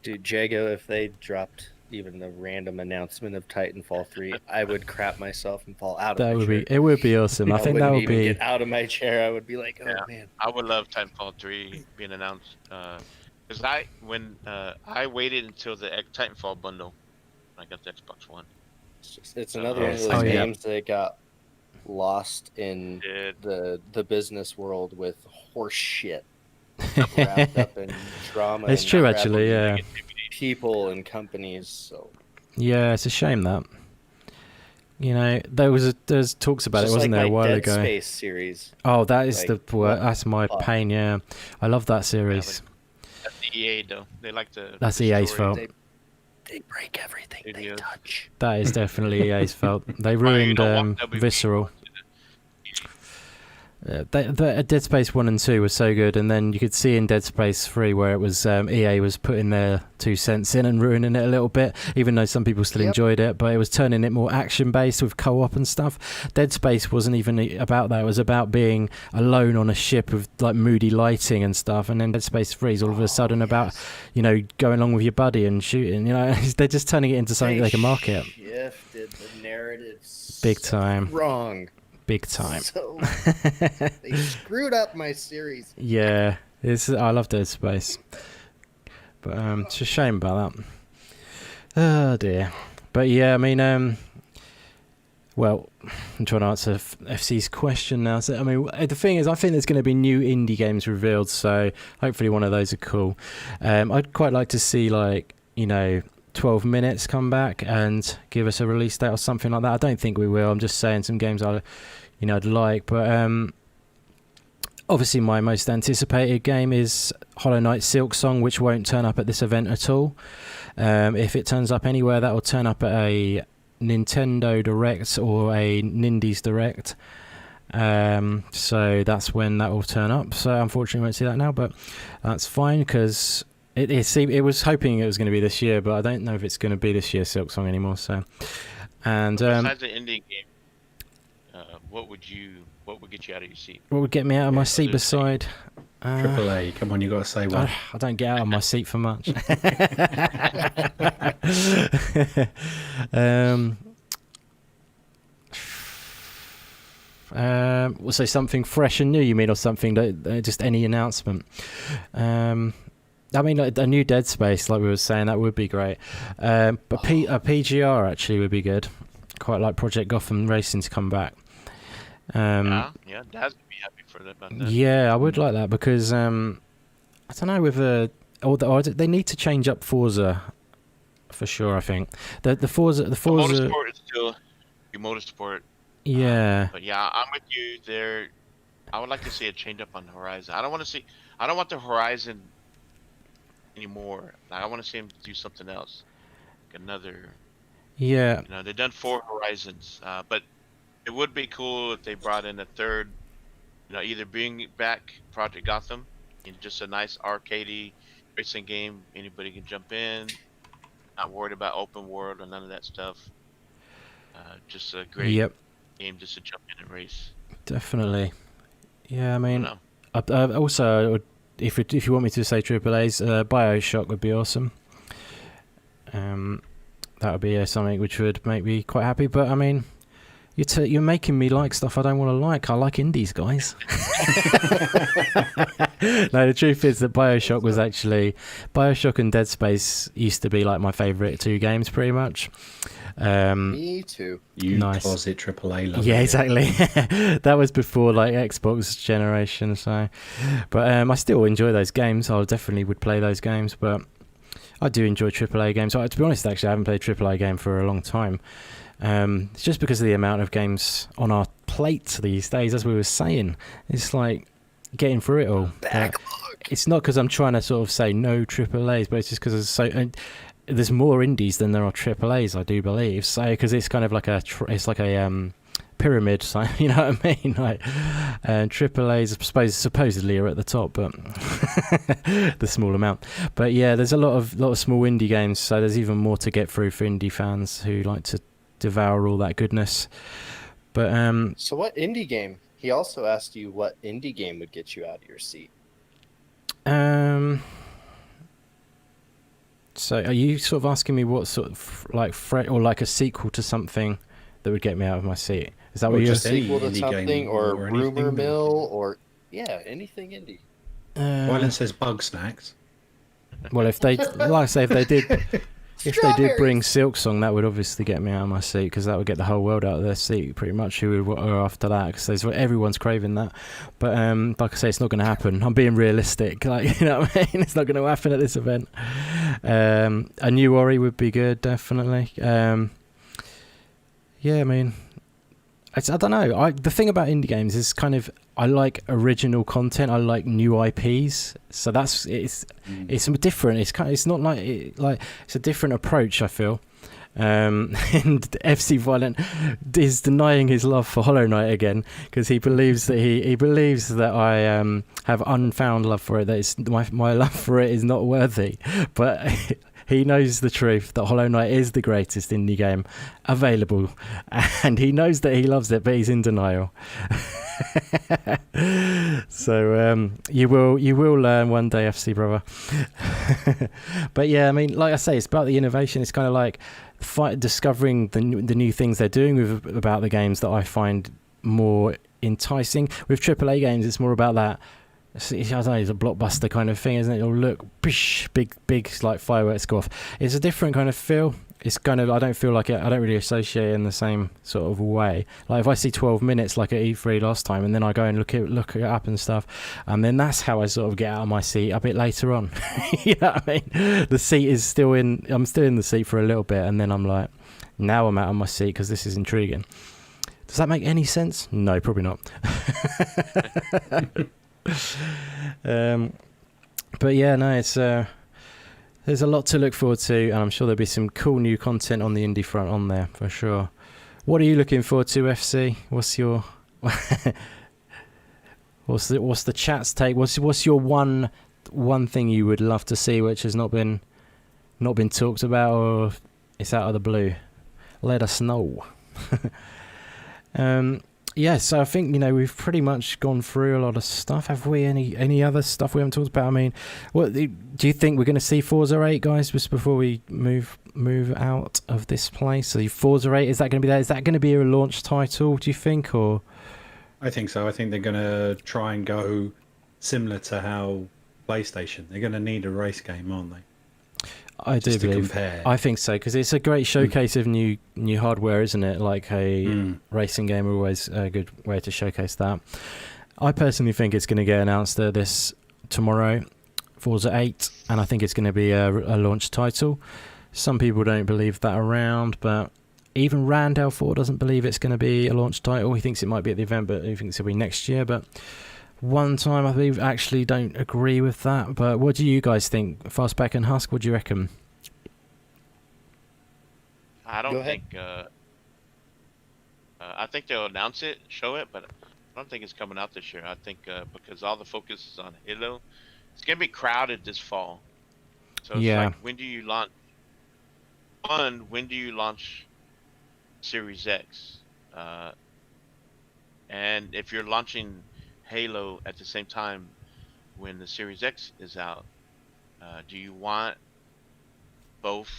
[SPEAKER 2] Dude, Jago, if they dropped even the random announcement of Titanfall 3, I would crap myself and fall out of my chair.
[SPEAKER 1] It would be awesome. I think that would be.
[SPEAKER 2] Get out of my chair. I would be like, oh man.
[SPEAKER 4] I would love Titanfall 3 being announced. Because I waited until the Titanfall bundle when I got the Xbox One.
[SPEAKER 2] It's another one of those games that got lost in the business world with horse shit wrapped up in drama.
[SPEAKER 1] It's true, actually. Yeah.
[SPEAKER 2] People and companies. So.
[SPEAKER 1] Yeah, it's a shame that. There's talks about it, wasn't there, a while ago?
[SPEAKER 2] Dead Space series.
[SPEAKER 1] Oh, that is that's my pain. Yeah, I love that series.
[SPEAKER 4] That's EA though. They like to.
[SPEAKER 1] That's EA's fault.
[SPEAKER 2] They break everything they touch.
[SPEAKER 1] That is definitely EA's fault. They ruined Visceral. Dead Space 1 and 2 was so good, and then you could see in Dead Space 3 where it was EA was putting their 2 cents in and ruining it a little bit, even though some people still enjoyed it, but it was turning it more action-based with co-op and stuff. Dead Space wasn't even about that. It was about being alone on a ship with like moody lighting and stuff, and then Dead Space 3 is all of a sudden about, going along with your buddy and shooting. They're just turning it into something they can market.
[SPEAKER 2] Shifted the narrative
[SPEAKER 1] big time.
[SPEAKER 2] Wrong.
[SPEAKER 1] Big time.
[SPEAKER 2] So they screwed up my series.
[SPEAKER 1] Yeah, I love Dead Space, but it's a shame about that. Oh dear. But yeah, I mean, well, I'm trying to answer FC's question now. So I mean, the thing is, I think there's going to be new indie games revealed, so hopefully one of those are cool. I'd quite like to see 12 minutes come back and give us a release date or something like that. I don't think we will. I'm just saying some games I'd like, but obviously my most anticipated game is Hollow Knight Silksong, which won't turn up at this event at all. If it turns up anywhere, that will turn up at a Nintendo Direct or a Nindies Direct. So that's when that will turn up. So unfortunately, I won't see that now, but that's fine because it was hoping it was going to be this year, but I don't know if it's going to be this year Silksong anymore. So, and
[SPEAKER 4] besides the indie game, what would get you out of your seat?
[SPEAKER 1] What would get me out of my seat beside?
[SPEAKER 3] AAA, come on, you got to say one.
[SPEAKER 1] I don't get out of my seat for much. We'll say something fresh and new, you mean, or something that just any announcement. I mean, like a new Dead Space, like we were saying, that would be great. But a PGR actually would be good. Quite like Project Gotham Racing to come back.
[SPEAKER 4] Yeah, Daz would be happy for that. About that.
[SPEAKER 1] Yeah, I would like that because I don't know they need to change up Forza for sure. I think the Forza
[SPEAKER 4] Motorsport is still Motorsport.
[SPEAKER 1] Yeah.
[SPEAKER 4] But yeah, I'm with you there. I would like to see a change up on the Horizon. I don't want the Horizon anymore. I want to see him do something else, like another.
[SPEAKER 1] Yeah.
[SPEAKER 4] They've done 4 Horizons, but it would be cool if they brought in a third. Either bring back Project Gotham in just a nice arcadey racing game. Anybody can jump in. Not worried about open world or none of that stuff. Just a great game just to jump in and race.
[SPEAKER 1] Definitely. Yeah, I mean, also, if you want me to say AAA's, BioShock would be awesome. That would be something which would make me quite happy. But I mean, you're making me like stuff I don't want to like. I like indies, guys. No, the truth is that BioShock and Dead Space used to be like my favourite 2 games, pretty much.
[SPEAKER 2] Me too.
[SPEAKER 3] You nice. Closet AAA lover.
[SPEAKER 1] Yeah, exactly. That was before like Xbox generation. So, but I still enjoy those games. I definitely would play those games, but I do enjoy AAA games. To be honest, actually, I haven't played a AAA game for a long time. It's just because of the amount of games on our plate these days, as we were saying. It's like getting through it all. It's not because I'm trying to sort of say no AAAs, but it's just because there's more indies than there are AAAs, I do believe. So because it's kind of like a pyramid, so you know what I mean. Like, AAAs supposedly are at the top, but the small amount. But yeah, there's a lot of small indie games, so there's even more to get through for indie fans who like to devour all that goodness. But
[SPEAKER 2] so what indie game? He also asked you what indie game would get you out of your seat.
[SPEAKER 1] So are you sort of asking me what sort of like or like a sequel to something that would get me out of my seat? Is that what you're
[SPEAKER 2] saying? Sequel to something or rumor mill or anything indie.
[SPEAKER 3] Wyland says Bug Snacks.
[SPEAKER 1] Well, if they did bring Silksong, that would obviously get me out of my seat because that would get the whole world out of their seat pretty much. Who would after that? Because everyone's craving that. But like I say, it's not going to happen. I'm being realistic. Like, you know what I mean? It's not going to happen at this event. A new Ori would be good, definitely. Yeah, I mean, I don't know. The thing about indie games is kind of I like original content. I like new IPs. So it's different. It's not like it's a different approach, I feel. And FC Violent is denying his love for Hollow Knight again because he believes that I have unfound love for it. That it's, my love for it is not worthy, but. He knows the truth that Hollow Knight is the greatest indie game available, and he knows that he loves it, but he's in denial. So you will learn one day, FC brother. But yeah, I mean, like I say, it's about the innovation. It's kind of like discovering the new things they're doing about the games that I find more enticing. With AAA games, it's more about that. I don't know, it's a blockbuster kind of thing, isn't it? It'll look big like fireworks go off. It's a different kind of feel. It's kind of, I don't feel like it. I don't really associate it in the same sort of way. Like if I see 12 minutes like at E3 last time, and then I go and look it up and stuff, and then that's how I sort of get out of my seat a bit later on. You know what I mean? The seat is still in. I'm still in the seat for a little bit, and then I'm like, now I'm out of my seat because this is intriguing. Does that make any sense? No, probably not. But yeah, no, it's there's there's a lot to look forward to, and I'm sure there'll be some cool new content on the indie front on there for sure. What are you looking forward to, FC? What's your what's the chat's take? What's your one thing you would love to see which has not been talked about, or it's out of the blue? Let us know. Yeah, so I think, we've pretty much gone through a lot of stuff. Have we any other stuff we haven't talked about? I mean, what do you think we're going to see Forza 8, guys, just before we move out of this place? So Forza 8, is that going to be there? Is that going to be a launch title, do you think, or?
[SPEAKER 3] I think so. I think they're going to try and go similar to how PlayStation. They're going to need a race game, aren't they?
[SPEAKER 1] I do believe. I think so, because it's a great showcase of new hardware, isn't it? Like a racing game, always a good way to showcase that. I personally think it's going to get announced this tomorrow, Forza 8, and I think it's going to be a launch title. Some people don't believe that around, but even Randall 4 doesn't believe it's going to be a launch title. He thinks it might be at the event, but he thinks it'll be next year. But one time, I believe, actually don't agree with that. But what do you guys think? Fastback and Husk, what do you reckon?
[SPEAKER 4] I don't think. I think they'll announce it, show it, but I don't think it's coming out this year. I think because all the focus is on Halo, it's gonna be crowded this fall. So it's like, when do you launch? When do you launch Series X? And if you're launching Halo at the same time when the Series X is out, do you want both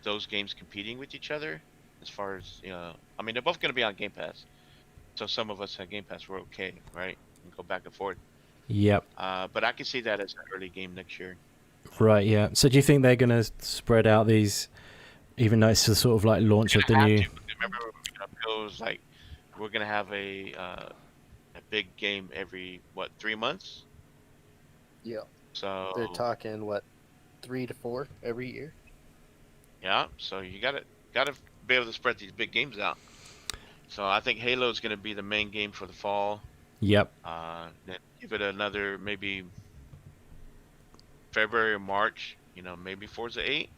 [SPEAKER 4] those games competing with each other? As far as, I mean, they're both going to be on Game Pass, so some of us have Game Pass, we're okay, right? We can go back and forth.
[SPEAKER 1] Yep.
[SPEAKER 4] But I can see that as an early game next year.
[SPEAKER 1] Right, yeah. So do you think they're going to spread out these, even though it's the sort of like launch of the new...
[SPEAKER 4] Remember, it was like, we're going to have a big game every, 3 months?
[SPEAKER 2] Yeah.
[SPEAKER 4] So
[SPEAKER 2] they're talking, 3 to 4 every year?
[SPEAKER 4] Yeah, so you gotta be able to spread these big games out. So I think Halo is gonna be the main game for the fall.
[SPEAKER 1] Yep.
[SPEAKER 4] Then give it another maybe February or March. Maybe Forza 8.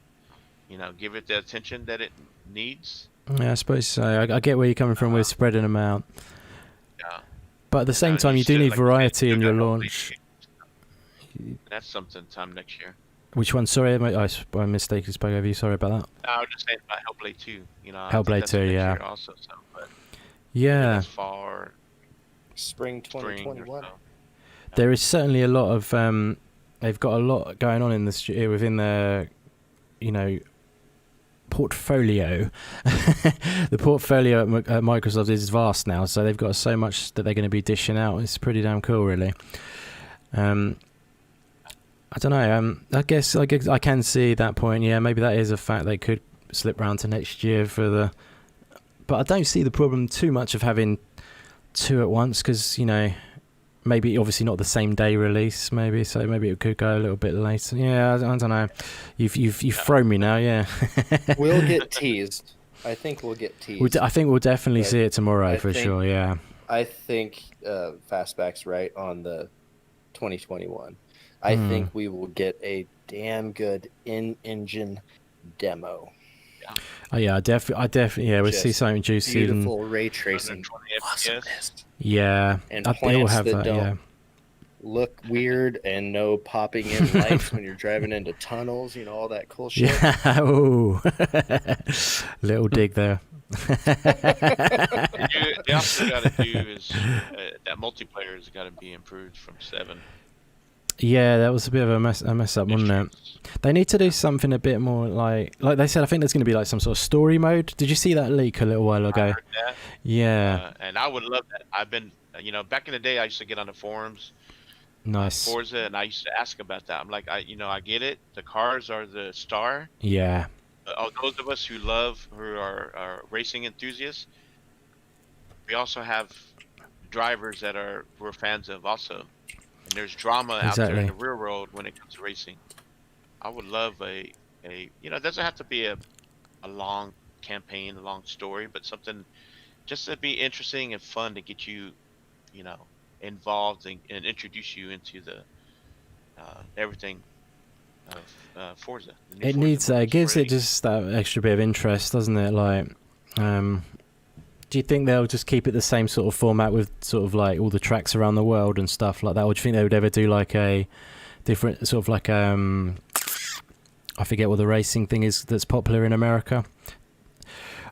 [SPEAKER 4] Give it the attention that it needs.
[SPEAKER 1] Yeah, I suppose so. I get where you're coming from with spreading them out.
[SPEAKER 4] Yeah.
[SPEAKER 1] But at the same time, you do need variety in your launch.
[SPEAKER 4] That's sometime next year.
[SPEAKER 1] Which one? Sorry, I mistakenly spoke over you. Sorry about that.
[SPEAKER 4] No, I was just saying about Hellblade 2.
[SPEAKER 1] Hellblade 2, yeah.
[SPEAKER 4] Also, so, but
[SPEAKER 1] yeah.
[SPEAKER 4] Far
[SPEAKER 2] spring 2021. So.
[SPEAKER 1] There is certainly a lot of. They've got a lot going on in within their, portfolio. The portfolio at Microsoft is vast now, so they've got so much that they're going to be dishing out. It's pretty damn cool, really. I don't know. I guess I can see that point. Yeah, maybe that is a fact. They could slip round to next year but I don't see the problem too much of having two at once, because maybe obviously not the same day release. Maybe it could go a little bit later. Yeah, I don't know. You've thrown me now. Yeah.
[SPEAKER 2] We'll get teased. I think we'll get teased.
[SPEAKER 1] I think we'll definitely see it tomorrow for sure. Yeah.
[SPEAKER 2] I think Fastback's right on the 2021. I think we will get a damn good in-engine demo.
[SPEAKER 4] Yeah.
[SPEAKER 1] Oh yeah, I definitely. Yeah, we'll see something juicy.
[SPEAKER 2] Beautiful ray tracing.
[SPEAKER 1] Yeah,
[SPEAKER 2] and
[SPEAKER 1] they will have
[SPEAKER 2] that. Don't
[SPEAKER 1] yeah.
[SPEAKER 2] look weird, and no popping in lights when you're driving into tunnels. All that cool shit.
[SPEAKER 1] Yeah. Ooh. Little dig there.
[SPEAKER 4] They also got to do is that multiplayer has got to be improved from 7.
[SPEAKER 1] Yeah, that was a bit of a mess up, wasn't it? They need to do something a bit more like they said. I think there's going to be like some sort of story mode. Did you see that leak a little while ago?
[SPEAKER 4] I heard that.
[SPEAKER 1] Yeah.
[SPEAKER 4] And I would love that. I've been, back in the day, I used to get on the forums.
[SPEAKER 1] Nice.
[SPEAKER 4] Forza, and I used to ask about that. I'm like, I get it. The cars are the star.
[SPEAKER 1] Yeah.
[SPEAKER 4] Those of us who are racing enthusiasts, we also have drivers that we're fans of also. And there's drama out there in the real world when it comes to racing. I would love it doesn't have to be a long campaign, a long story, but something just to be interesting and fun to get you, involved and introduce you into the everything Forza. The new
[SPEAKER 1] It
[SPEAKER 4] Forza
[SPEAKER 1] needs it gives it
[SPEAKER 4] Motorsport 8.
[SPEAKER 1] just that extra bit of interest, doesn't it? Like, do you think they'll just keep it the same sort of format with sort of like all the tracks around the world and stuff like that, or do you think they would ever do like a different sort of like I forget what the racing thing is that's popular in America.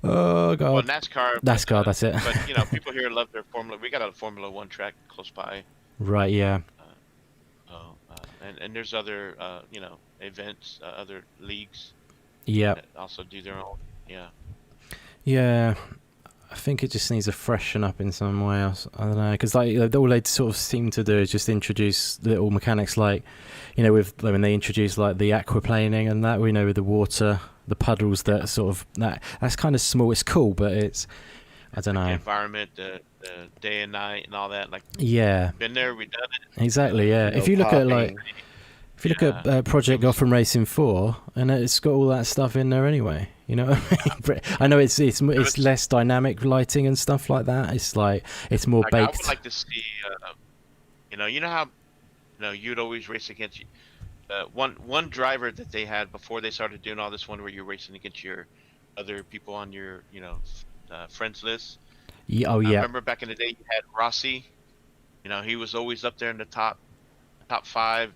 [SPEAKER 1] Oh god.
[SPEAKER 4] Well, NASCAR.
[SPEAKER 1] NASCAR, that's it.
[SPEAKER 4] But you know, people here love their Formula. We got a Formula One track close by.
[SPEAKER 1] Right. Yeah.
[SPEAKER 4] And there's other you know, events, other leagues.
[SPEAKER 1] Yeah.
[SPEAKER 4] That also do their own. Yeah.
[SPEAKER 1] Yeah. I think it just needs a freshen up in some way else. I don't know, because like all they sort of seem to do is just introduce little mechanics, like, you know, with when they introduce like the aquaplaning and that, we know with the water, the puddles that sort of that's kind of small. It's cool, but it's I don't know.
[SPEAKER 4] The environment, the day and night, and all that. Like,
[SPEAKER 1] yeah,
[SPEAKER 4] been there, we done it.
[SPEAKER 1] exactly. Yeah,
[SPEAKER 2] No
[SPEAKER 1] if you look at
[SPEAKER 2] popping.
[SPEAKER 1] if you look at Project Gotham Racing 4, and it's got all that stuff in there anyway. You know, I know it's less dynamic lighting and stuff like that. It's like it's more
[SPEAKER 4] like,
[SPEAKER 1] baked.
[SPEAKER 4] I would like to see, you know how, you'd always race against one driver that they had before they started doing all this one where you're racing against your other people on your friends list.
[SPEAKER 1] Yeah, oh
[SPEAKER 4] I
[SPEAKER 1] yeah.
[SPEAKER 4] remember back in the day you had Rossi. You know, he was always up there in the top 5.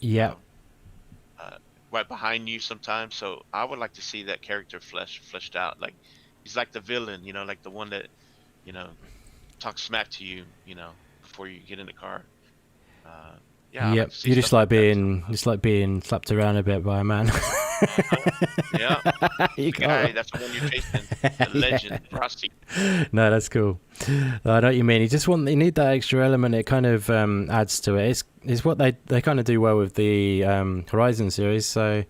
[SPEAKER 1] Yeah.
[SPEAKER 4] Right behind you sometimes. So I would like to see that character fleshed out. Like, he's like the villain, like the one that, talks smack to you, before you get in the car. Yeah.
[SPEAKER 1] Yep. You just like being slapped around a bit by a man.
[SPEAKER 4] Yeah.
[SPEAKER 1] You
[SPEAKER 4] The guy,
[SPEAKER 1] can't.
[SPEAKER 4] that's the one you're chasing. The legend, Rossi.
[SPEAKER 1] No, that's cool. I know what you mean. You need that extra element. It kind of adds to it. It's what they kind of do well with the Horizon series. So,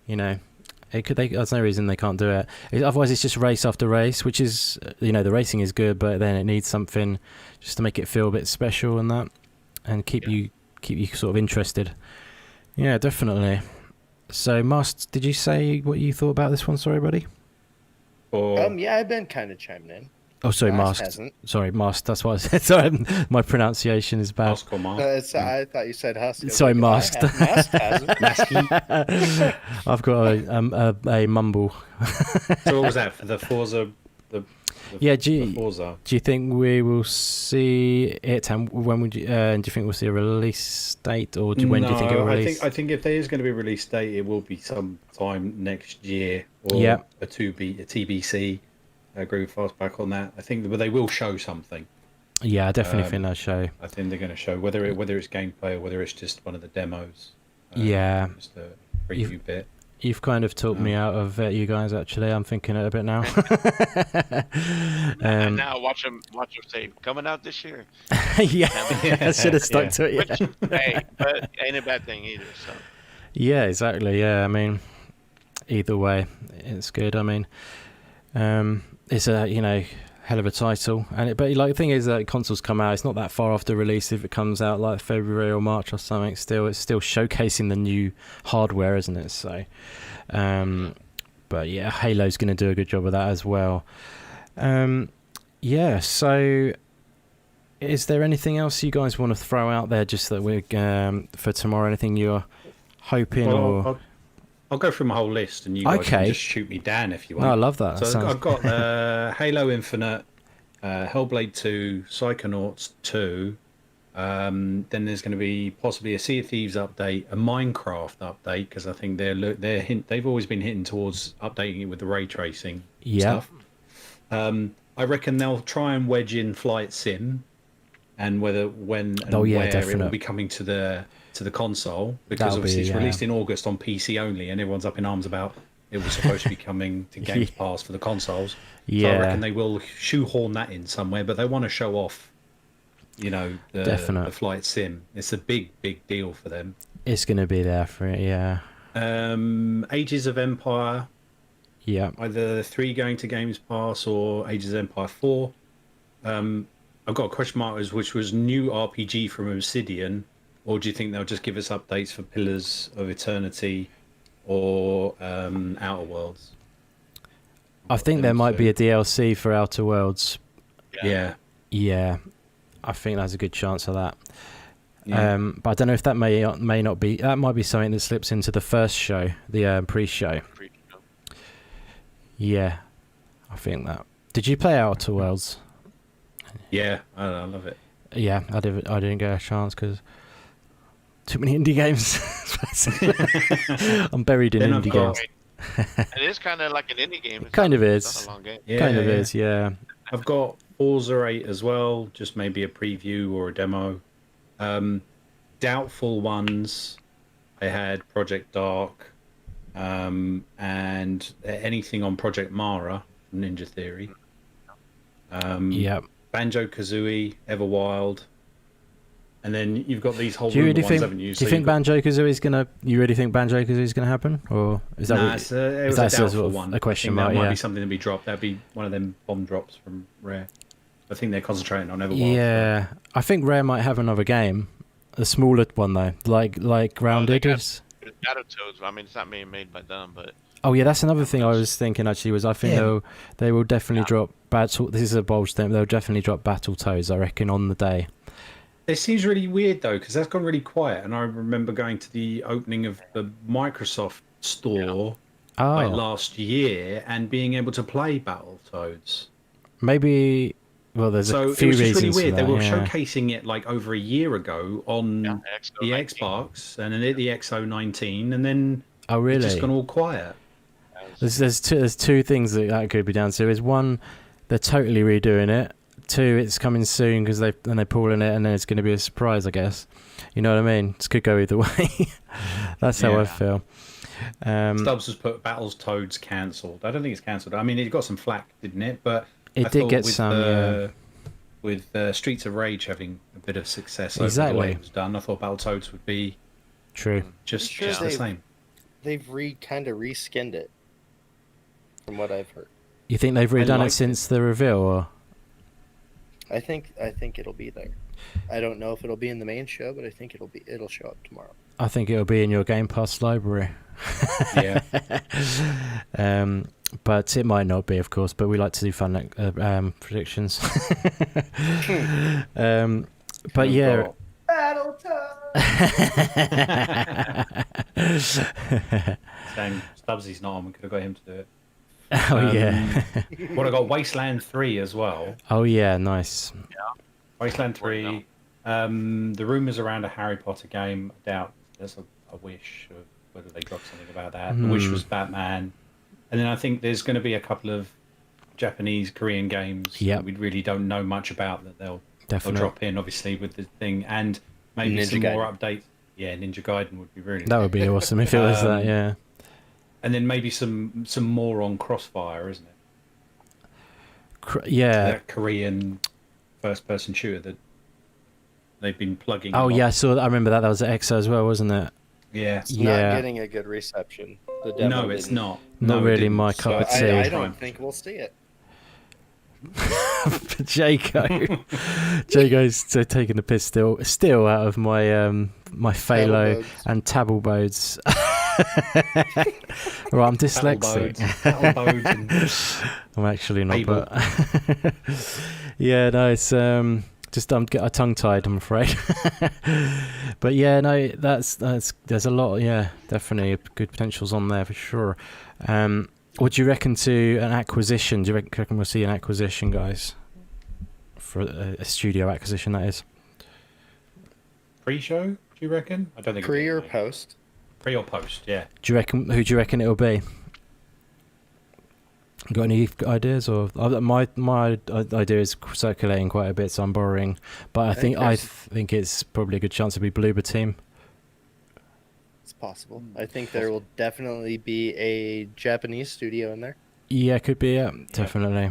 [SPEAKER 1] there's no reason they can't do it. Otherwise, it's just race after race, which is, the racing is good, but then it needs something just to make it feel a bit special and that, and keep you sort of interested. Yeah, definitely. So, Mast, did you say what you thought about this one? Sorry, buddy.
[SPEAKER 3] Or
[SPEAKER 2] Yeah, I've been kind of chiming in.
[SPEAKER 1] Oh, sorry,
[SPEAKER 2] Mast
[SPEAKER 1] Mast.
[SPEAKER 2] hasn't.
[SPEAKER 1] Sorry, Mast. That's what I said. Sorry, my pronunciation is bad.
[SPEAKER 3] Husk or Mast?
[SPEAKER 2] I thought you said Husk. I was
[SPEAKER 1] Sorry,
[SPEAKER 2] like,
[SPEAKER 1] Mast.
[SPEAKER 2] Mast hasn't.
[SPEAKER 1] I've got a mumble.
[SPEAKER 3] So what was that for the Forza?
[SPEAKER 1] Yeah,
[SPEAKER 3] the Forza.
[SPEAKER 1] do you think we will see it? And when would you? Do you think we'll see a release date, or when do you think it will release?
[SPEAKER 3] I think if there is going to be a release date, it will be sometime next year, or
[SPEAKER 1] Yeah.
[SPEAKER 3] a TBC. I agree with Fastback on that. I think that they will show something.
[SPEAKER 1] Yeah, I definitely think they'll show.
[SPEAKER 3] I think they're going to show whether it's gameplay or whether it's just one of the demos.
[SPEAKER 1] Yeah.
[SPEAKER 3] Just a preview bit.
[SPEAKER 1] You've kind of talked me out of it, you guys. Actually, I'm thinking it a bit now.
[SPEAKER 4] And now watch them say coming out this year.
[SPEAKER 1] Yeah, I should have stuck to it.
[SPEAKER 4] Which, hey, but ain't a bad thing either. So
[SPEAKER 1] Yeah, exactly. Yeah, I mean, either way, it's good. I mean, it's a hell of a title, but like the thing is that consoles come out. It's not that far after release. If it comes out like February or March or something, it's still showcasing the new hardware, isn't it? So, but yeah, Halo's going to do a good job of that as well. Yeah. So, is there anything else you guys want to throw out there, just that we're for tomorrow? Anything you're hoping or?
[SPEAKER 3] I'll go through my whole list, and you guys can
[SPEAKER 1] Okay.
[SPEAKER 3] just shoot me down if you want.
[SPEAKER 1] No, I love that.
[SPEAKER 3] So I've got Halo Infinite, Hellblade 2, Psychonauts 2. Then there's going to be possibly a Sea of Thieves update, a Minecraft update, because I think they've always been hinting towards updating it with the ray tracing stuff. I reckon they'll try and wedge in Flight Sim, and when and where it will be coming to the console, because obviously it's released in August on PC only, and everyone's up in arms about it was supposed to be coming to Games Pass for the consoles. So I reckon they will shoehorn that in somewhere, but they want to show off, the Flight Sim. It's a big deal for them.
[SPEAKER 1] It's going to be there for it, yeah.
[SPEAKER 3] Ages of Empire.
[SPEAKER 1] Yeah.
[SPEAKER 3] Either 3 going to Games Pass or Ages of Empire 4. I've got a question mark which was new RPG from Obsidian, or do you think they'll just give us updates for Pillars of Eternity or Outer Worlds?
[SPEAKER 1] I think there might be a DLC for Outer Worlds.
[SPEAKER 3] Yeah.
[SPEAKER 1] Yeah, I think there's a good chance of that.
[SPEAKER 3] Yeah.
[SPEAKER 1] But I don't know if that may not be. That might be something that slips into the first show, the pre-show. Yeah, I think that. Did you play Outer Worlds?
[SPEAKER 3] Yeah, I love it.
[SPEAKER 1] Yeah, I didn't get a chance because too many indie games. I'm buried in indie games.
[SPEAKER 4] It is kind of like an indie game.
[SPEAKER 1] It kind of is.
[SPEAKER 4] It's not a long game.
[SPEAKER 3] Yeah,
[SPEAKER 1] Kind of is, yeah.
[SPEAKER 3] I've got Forza 8 as well, just maybe a preview or a demo. Doubtful ones, I had Project Dark, and anything on Project Mara, Ninja Theory.
[SPEAKER 1] Yeah.
[SPEAKER 3] Banjo-Kazooie, Everwild. And then you've got these whole
[SPEAKER 1] Do you really
[SPEAKER 3] ones,
[SPEAKER 1] think?
[SPEAKER 3] haven't you?
[SPEAKER 1] Do you think Banjo-Kazooie's gonna? You really think Banjo-Kazooie's gonna happen, or is that?
[SPEAKER 3] Nah, it was a doubtful one.
[SPEAKER 1] A question
[SPEAKER 3] I think
[SPEAKER 1] mark.
[SPEAKER 3] that might
[SPEAKER 1] Yeah.
[SPEAKER 3] be something to be dropped. That'd be one of them bomb drops from Rare. I think they're concentrating on Everwild.
[SPEAKER 1] Yeah, I think Rare might have another game, a smaller one though, like Grounded.
[SPEAKER 4] Battletoads. I mean, it's not being made by them, but.
[SPEAKER 1] Oh yeah, that's another thing I was thinking actually. Was I think they will definitely drop Battle. This is a bold statement. They'll definitely drop Battletoads, I reckon, on the day.
[SPEAKER 3] It seems really weird though, because that's gone really quiet. And I remember going to the opening of the Microsoft store like last year and being able to play Battletoads.
[SPEAKER 1] Maybe. Well, there's a few
[SPEAKER 3] it was just
[SPEAKER 1] reasons
[SPEAKER 3] really weird.
[SPEAKER 1] for that,
[SPEAKER 3] They were
[SPEAKER 1] yeah.
[SPEAKER 3] showcasing it like over a year ago on the Xbox and then at the XO19, and then it's just gone all quiet.
[SPEAKER 1] There's two things that could be down to. Is one, they're totally redoing it. Two, it's coming soon because they're pulling it, and then it's going to be a surprise, I guess. You know what I mean? This could go either way. That's how I feel.
[SPEAKER 3] Stubbs has put Battletoads cancelled. I don't think it's cancelled. I mean, it got some flack, didn't it? But
[SPEAKER 1] it did get some.
[SPEAKER 3] With Streets of Rage having a bit of success over the way it was done, I thought Battletoads would be
[SPEAKER 1] true.
[SPEAKER 3] Just the same.
[SPEAKER 2] They've kind of reskinned it, from what I've heard.
[SPEAKER 1] You think they've redone it since the reveal, or?
[SPEAKER 2] I think it'll be there. I don't know if it'll be in the main show, but I think it'll show up tomorrow.
[SPEAKER 1] I think it'll be in your Game Pass library.
[SPEAKER 3] Yeah.
[SPEAKER 1] But it might not be, of course. But we like to do fun predictions. But yeah.
[SPEAKER 3] Shame Stubbsy's not on. We could have got him to do it.
[SPEAKER 1] Oh yeah.
[SPEAKER 3] What I got Wasteland 3 as well.
[SPEAKER 1] Oh yeah, nice.
[SPEAKER 3] Yeah. Wasteland 3. The rumours around a Harry Potter game. I doubt there's a Wish, or whether they got something about that. The Wish was Batman. And then I think there's going to be a couple of Japanese, Korean games that we really don't know much about that they'll drop in, obviously, with the thing. And maybe some more updates. Yeah, Ninja Gaiden would be really
[SPEAKER 1] That would be awesome if it was that, yeah.
[SPEAKER 3] And then maybe some more on Crossfire, isn't it?
[SPEAKER 1] Yeah.
[SPEAKER 3] That Korean first-person shooter that they've been plugging.
[SPEAKER 1] Oh, yeah, I remember that. That was at EXO as well, wasn't it?
[SPEAKER 3] Yeah.
[SPEAKER 2] It's not getting a good reception.
[SPEAKER 3] No, it's not.
[SPEAKER 1] Not really my cup of tea.
[SPEAKER 2] I don't think we'll see it.
[SPEAKER 1] Jaco's taking the piss still out of my my Phalo and Tabble Bodes. Right, I'm dyslexic. I'm actually not, but yeah, no, it's just I'm tongue-tied, I'm afraid. But yeah, no, that's there's a lot, yeah, definitely good potentials on there for sure. What do you reckon to an acquisition? Do you reckon we'll see an acquisition, guys? For a studio acquisition, that is.
[SPEAKER 3] Pre-show, do you reckon? I don't think.
[SPEAKER 2] Pre or post?
[SPEAKER 3] Pre or post, yeah.
[SPEAKER 1] Who do you reckon it'll be? Got any ideas? Or my idea is circulating quite a bit, so I'm borrowing. But I think it's probably a good chance it'll be Bloober Team.
[SPEAKER 2] It's possible. I think there will definitely be a Japanese studio in there.
[SPEAKER 1] Yeah, could be. Yeah, definitely.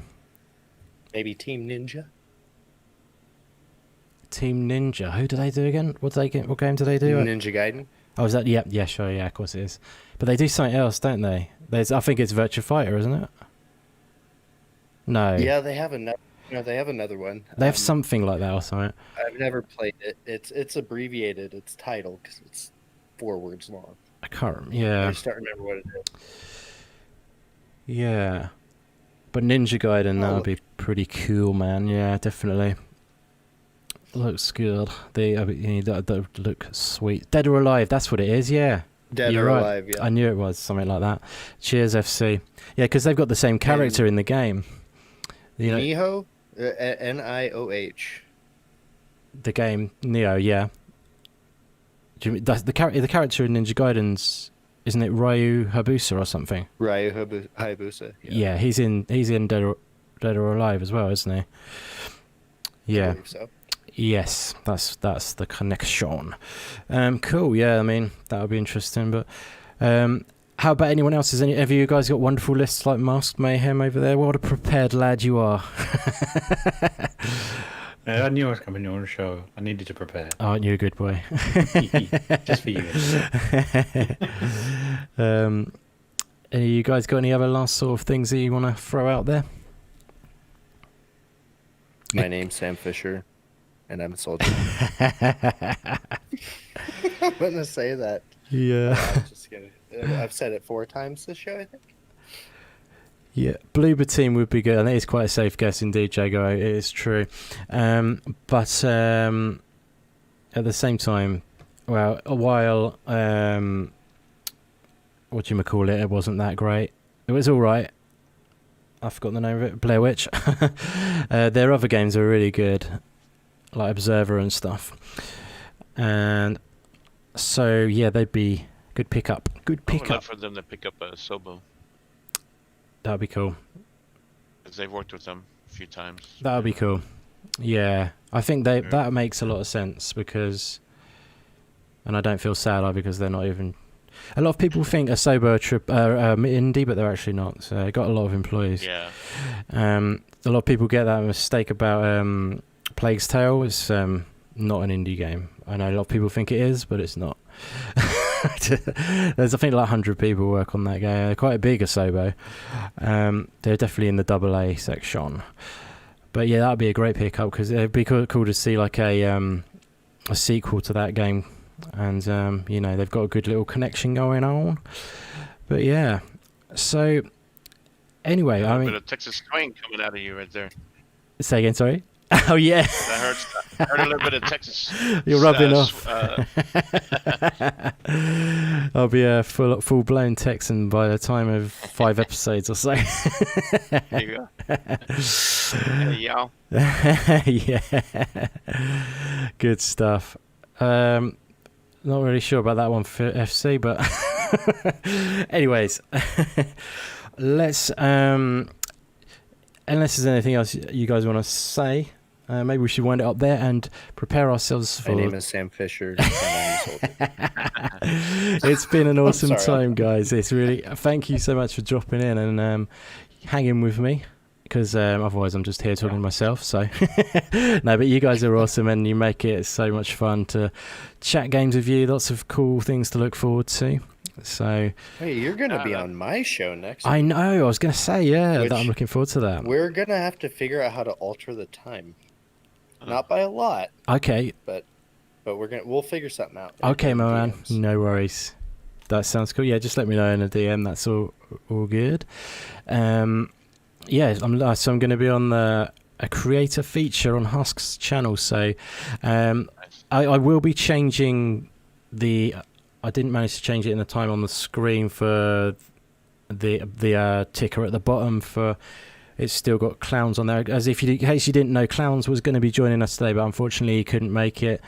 [SPEAKER 2] Maybe Team Ninja.
[SPEAKER 1] Team Ninja. Who do they do again? What game do they do?
[SPEAKER 2] Ninja Gaiden.
[SPEAKER 1] Oh, is that? Yeah, sure. Yeah, of course it is. But they do something else, don't they? I think it's Virtua Fighter, isn't it? No.
[SPEAKER 2] Yeah, they have another. No, they have another one.
[SPEAKER 1] They have something like that or something.
[SPEAKER 2] I've never played it. It's abbreviated. Its title because it's 4 words long.
[SPEAKER 1] I can't remember. Yeah.
[SPEAKER 2] I just don't remember what it is.
[SPEAKER 1] Yeah. But Ninja Gaiden, that would be pretty cool, man. Yeah, definitely. looks good. That look sweet. Dead or Alive, that's what it is. Yeah.
[SPEAKER 2] Dead
[SPEAKER 1] You're
[SPEAKER 2] or
[SPEAKER 1] right.
[SPEAKER 2] Alive. Yeah.
[SPEAKER 1] I knew it was something like that. Cheers, FC. Yeah, because they've got the same character in the game. You know,
[SPEAKER 2] Nioh, Nioh.
[SPEAKER 1] the game Neo. Yeah. Do you mean, that's the character in Ninja Gaiden's? Isn't it Ryu Hayabusa or something?
[SPEAKER 2] Ryu Hayabusa.
[SPEAKER 1] Yeah, he's in Dead or Alive as well, isn't he?
[SPEAKER 2] I
[SPEAKER 1] Yeah.
[SPEAKER 2] believe so.
[SPEAKER 1] Yes, that's the connection. Cool. Yeah, I mean that would be interesting. But how about anyone else? Have you guys got wonderful lists like Masked Mayhem over there? What a prepared lad you are.
[SPEAKER 3] I knew I was coming on the show. I needed to prepare.
[SPEAKER 1] Aren't you a good boy?
[SPEAKER 3] Just for you.
[SPEAKER 1] You guys got any other last sort of things that you want to throw out there?
[SPEAKER 2] My name's Sam Fisher, and I'm a soldier. I'm gonna say that.
[SPEAKER 1] Yeah.
[SPEAKER 2] I'm just gonna. I've said it 4 times this show, I think.
[SPEAKER 1] Yeah, Bloober Team would be good. I think it's quite a safe guess indeed, Jago. It is true. But at the same time, well, while what do you call it? It wasn't that great. It was all right. I forgot the name of it. Blair Witch. Their other games are really good, like Observer and stuff. And so yeah, they'd be good pickup. Good
[SPEAKER 4] I would
[SPEAKER 1] pickup.
[SPEAKER 4] love for them to pick up Sobo,
[SPEAKER 1] That'd be cool.
[SPEAKER 4] because they've worked with them a few times.
[SPEAKER 1] That would be cool. Yeah, I think that makes a lot of sense because, and I don't feel sad either because they're not even. A lot of people think Asobo are indie, but they're actually not. So they got a lot of employees.
[SPEAKER 4] Yeah.
[SPEAKER 1] A lot of people get that mistake about Plague's Tale. It's not an indie game. I know a lot of people think it is, but it's not. There's I think like 100 people work on that game. They're quite big Asobo. They're definitely in the AA section. But yeah, that'd be a great pickup because it'd be cool to see like a sequel to that game, and they've got a good little connection going on. But yeah, so anyway,
[SPEAKER 4] A
[SPEAKER 1] I
[SPEAKER 4] little
[SPEAKER 1] mean,
[SPEAKER 4] bit of Texas swing coming out of you right there.
[SPEAKER 1] say again, sorry. Oh yeah,
[SPEAKER 4] I heard a little bit of Texas.
[SPEAKER 1] you're rubbing off. I'll be a full blown Texan by the time of 5 episodes or so.
[SPEAKER 4] There you go. Hey, y'all.
[SPEAKER 1] Yeah, good stuff. Not really sure about that one for FC, but anyways, let's unless there's anything else you guys want to say, maybe we should wind it up there and prepare ourselves for.
[SPEAKER 2] My name is Sam Fisher, and I'm a soldier.
[SPEAKER 1] It's been an awesome
[SPEAKER 2] sorry.
[SPEAKER 1] time, guys. It's really thank you so much for dropping in and hanging with me, because otherwise I'm just here talking to myself. So no, but you guys are awesome and you make it so much fun to chat games with you. Lots of cool things to look forward to. So
[SPEAKER 2] Hey, you're gonna be on my show next.
[SPEAKER 1] I know, I was going to say, yeah,
[SPEAKER 2] Which
[SPEAKER 1] that I'm looking forward to that.
[SPEAKER 2] We're gonna have to figure out how to alter the time. Not by a lot,
[SPEAKER 1] Okay,
[SPEAKER 2] but we'll figure something out.
[SPEAKER 1] okay, my man.
[SPEAKER 2] DMs.
[SPEAKER 1] No worries. That sounds cool. Yeah, just let me know in a DM. That's all good. Yeah, I'm going to be on a creator feature on Husk's channel. So I will be changing I didn't manage to change it in the time on the screen for the ticker at the bottom for. It's still got Clownz on there. As if in case you didn't know, Clownz was going to be joining us today, but unfortunately he couldn't make it.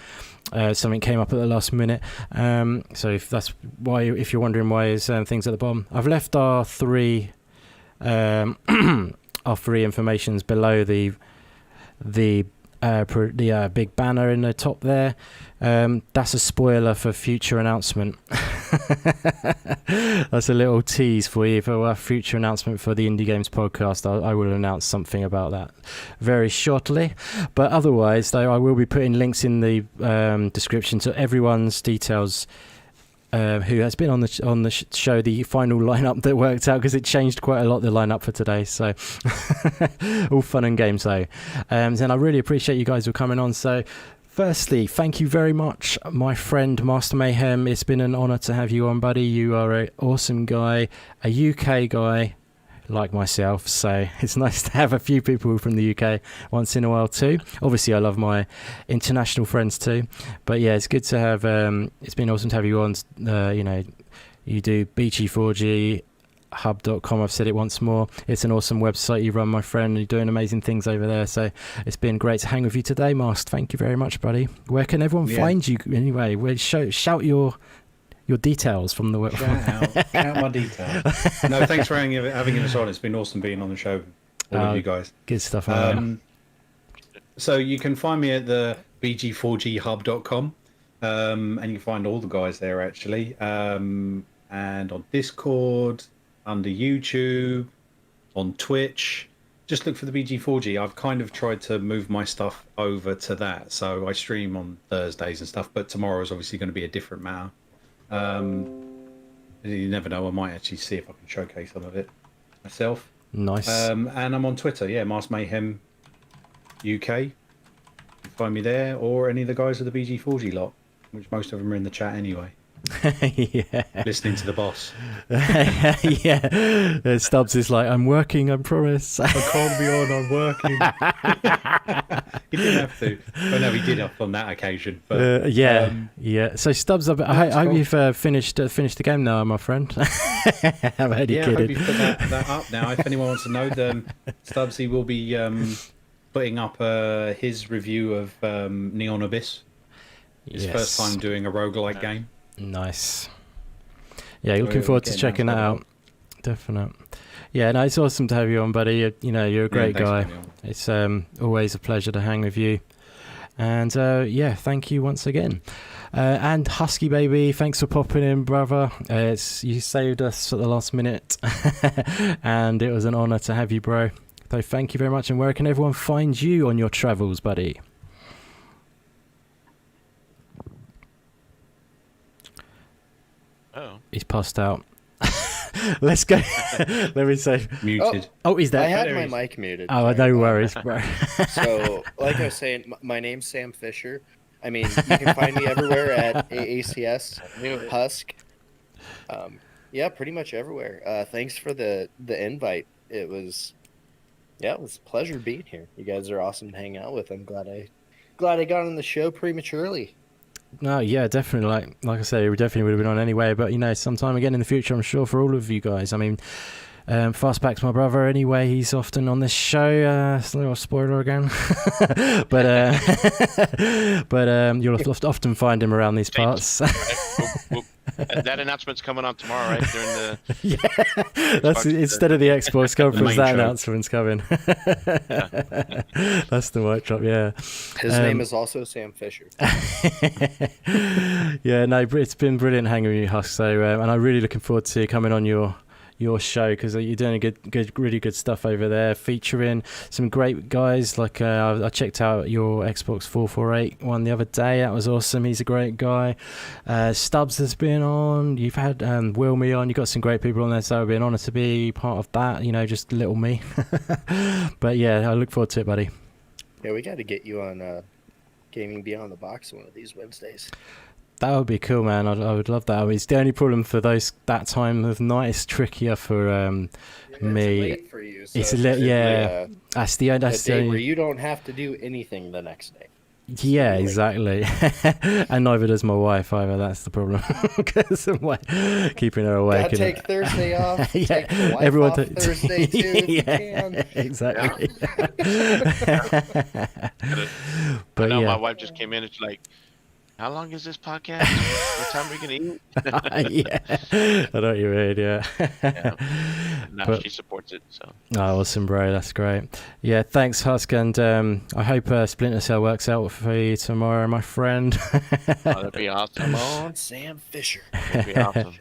[SPEAKER 1] Something came up at the last minute. So if that's why, if you're wondering why is things at the bottom, I've left our three informations below the big banner in the top there. That's a spoiler for future announcement. That's a little tease for you for our future announcement for the Indie Games podcast. I will announce something about that very shortly. But otherwise, though, I will be putting links in the description to everyone's details who has been on the show, the final lineup that worked out, because it changed quite a lot, the lineup for today. So all fun and games though. And I really appreciate you guys for coming on. So firstly, thank you very much, my friend Master Mayhem. It's been an honour to have you on, buddy. You are an awesome guy, a UK guy, like myself, so it's nice to have a few people from the UK once in a while too. Obviously I love my international friends too, but yeah, it's good to have it's been awesome to have you on. You know, you do BG4G hub.com. I've said it once more, it's an awesome website you run, my friend. You're doing amazing things over there, so it's been great to hang with you today, Mast. Thank you very much, buddy. Where can everyone find you anyway? Shout your details from the web.
[SPEAKER 3] Shout out my details. No, thanks for having us on. It's been awesome being on the show, all of you guys.
[SPEAKER 1] Good stuff.
[SPEAKER 3] So you can find me at the bg4ghub.com, and you can find all the guys there actually, and on Discord, under YouTube, on Twitch. Just look for the BG4G. I've kind of tried to move my stuff over to that, so I stream on Thursdays and stuff, but tomorrow is obviously going to be a different matter. You never know, I might actually see if I can showcase some of it myself.
[SPEAKER 1] Nice.
[SPEAKER 3] And I'm on Twitter, Mask Mayhem UK. You can find me there, or any of the guys of the BG4G lot, which most of them are in the chat anyway.
[SPEAKER 1] Yeah.
[SPEAKER 3] Listening to the boss.
[SPEAKER 1] Yeah. Stubbs is like, I'm working, I promise.
[SPEAKER 3] I can't be on, I'm working. He didn't have to. Oh no, he did up on that occasion. But,
[SPEAKER 1] yeah. So Stubbs, I hope you've finished the game now, my friend. I've heard you
[SPEAKER 3] I
[SPEAKER 1] kidding.
[SPEAKER 3] hope you've put that up now. If anyone wants to know, Stubbs, he will be putting up his review of Neon Abyss. His first time doing a roguelike game.
[SPEAKER 1] Nice. Yeah, looking forward to checking that out. Definite. Yeah, no, it's awesome to have you on, buddy. You're a great guy. It's always a pleasure to hang with you. And thank you once again. And Husky baby, thanks for popping in, brother. You saved us at the last minute, and it was an honour to have you, bro. So thank you very much. And where can everyone find you on your travels, buddy?
[SPEAKER 4] Oh.
[SPEAKER 1] He's passed out. Let's go. Let me say.
[SPEAKER 3] Muted.
[SPEAKER 1] Oh, he's there.
[SPEAKER 2] I had my mic muted.
[SPEAKER 1] Oh, no worries, bro.
[SPEAKER 2] So, like I was saying, my name's Sam Fisher. I mean, you can find me everywhere at ACS, Husk. Pretty much everywhere. Thanks for the invite. It was a pleasure being here. You guys are awesome to hang out with. I'm glad I got on the show prematurely.
[SPEAKER 1] No, yeah, definitely. Like I say, we definitely would have been on anyway. But sometime again in the future, I'm sure for all of you guys. I mean, Fastback's my brother anyway. He's often on this show. It's a little spoiler again, but you'll often find him around these parts.
[SPEAKER 4] That announcement's coming on tomorrow, right? During the
[SPEAKER 1] that's instead of the Xbox conference, that announcement's coming. That's the mic drop. Yeah,
[SPEAKER 2] his name is also Sam Fisher.
[SPEAKER 1] Yeah, no, it's been brilliant hanging with you, Husk. So, and I'm really looking forward to coming on your show, because you're doing really good stuff over there, featuring some great guys. Like I checked out your Xbox 448 one the other day. That was awesome. He's a great guy. Stubbs has been on. You've had Wilmy on. You've got some great people on there, so it'll be an honour to be part of that. Just little me. But yeah, I look forward to it, buddy.
[SPEAKER 2] Yeah, we got to get you on Gaming Beyond the Box one of these Wednesdays.
[SPEAKER 1] That would be cool, man. I would love that. I mean, it's the only problem for that time of night. It's trickier for me.
[SPEAKER 2] It's late for you. So
[SPEAKER 1] it's a little, that's the
[SPEAKER 2] day where you don't have to do anything the next day.
[SPEAKER 1] Yeah, exactly. And neither does my wife either. That's the problem, because I'm keeping her awake.
[SPEAKER 2] Gotta take Thursday off.
[SPEAKER 1] Yeah,
[SPEAKER 2] take the wife
[SPEAKER 1] everyone
[SPEAKER 2] off Thursday too. If you can.
[SPEAKER 1] Exactly.
[SPEAKER 4] But my wife just came in. It's like, how long is this podcast? What time are we gonna eat?
[SPEAKER 1] Yeah, I know what you mean. Yeah.
[SPEAKER 4] Now she supports it. So.
[SPEAKER 1] Oh, awesome, bro. That's great. Yeah, thanks, Husk, and I hope Splinter Cell works out for you tomorrow, my friend.
[SPEAKER 4] That'd be awesome.
[SPEAKER 2] Come on, Sam Fisher.
[SPEAKER 4] That'd be awesome.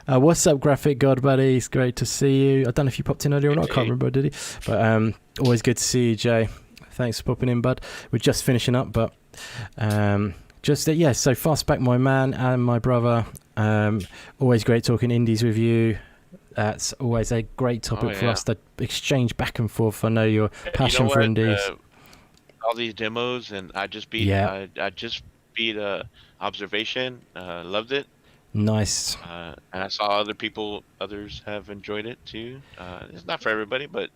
[SPEAKER 1] What's up, Graphic God, buddy? It's great to see you. I don't know if you popped in earlier or not. I can't remember, did he? But always good to see you, Jay. Thanks for popping in, bud. We're just finishing up, but so Fastback, my man, and my brother. Always great talking indies with you. That's always a great topic for us to exchange back and forth. I know your passion for indies.
[SPEAKER 4] All these demos, and I just beat Observation. Loved it.
[SPEAKER 1] Nice.
[SPEAKER 4] And I saw others have enjoyed it too. It's not for everybody, but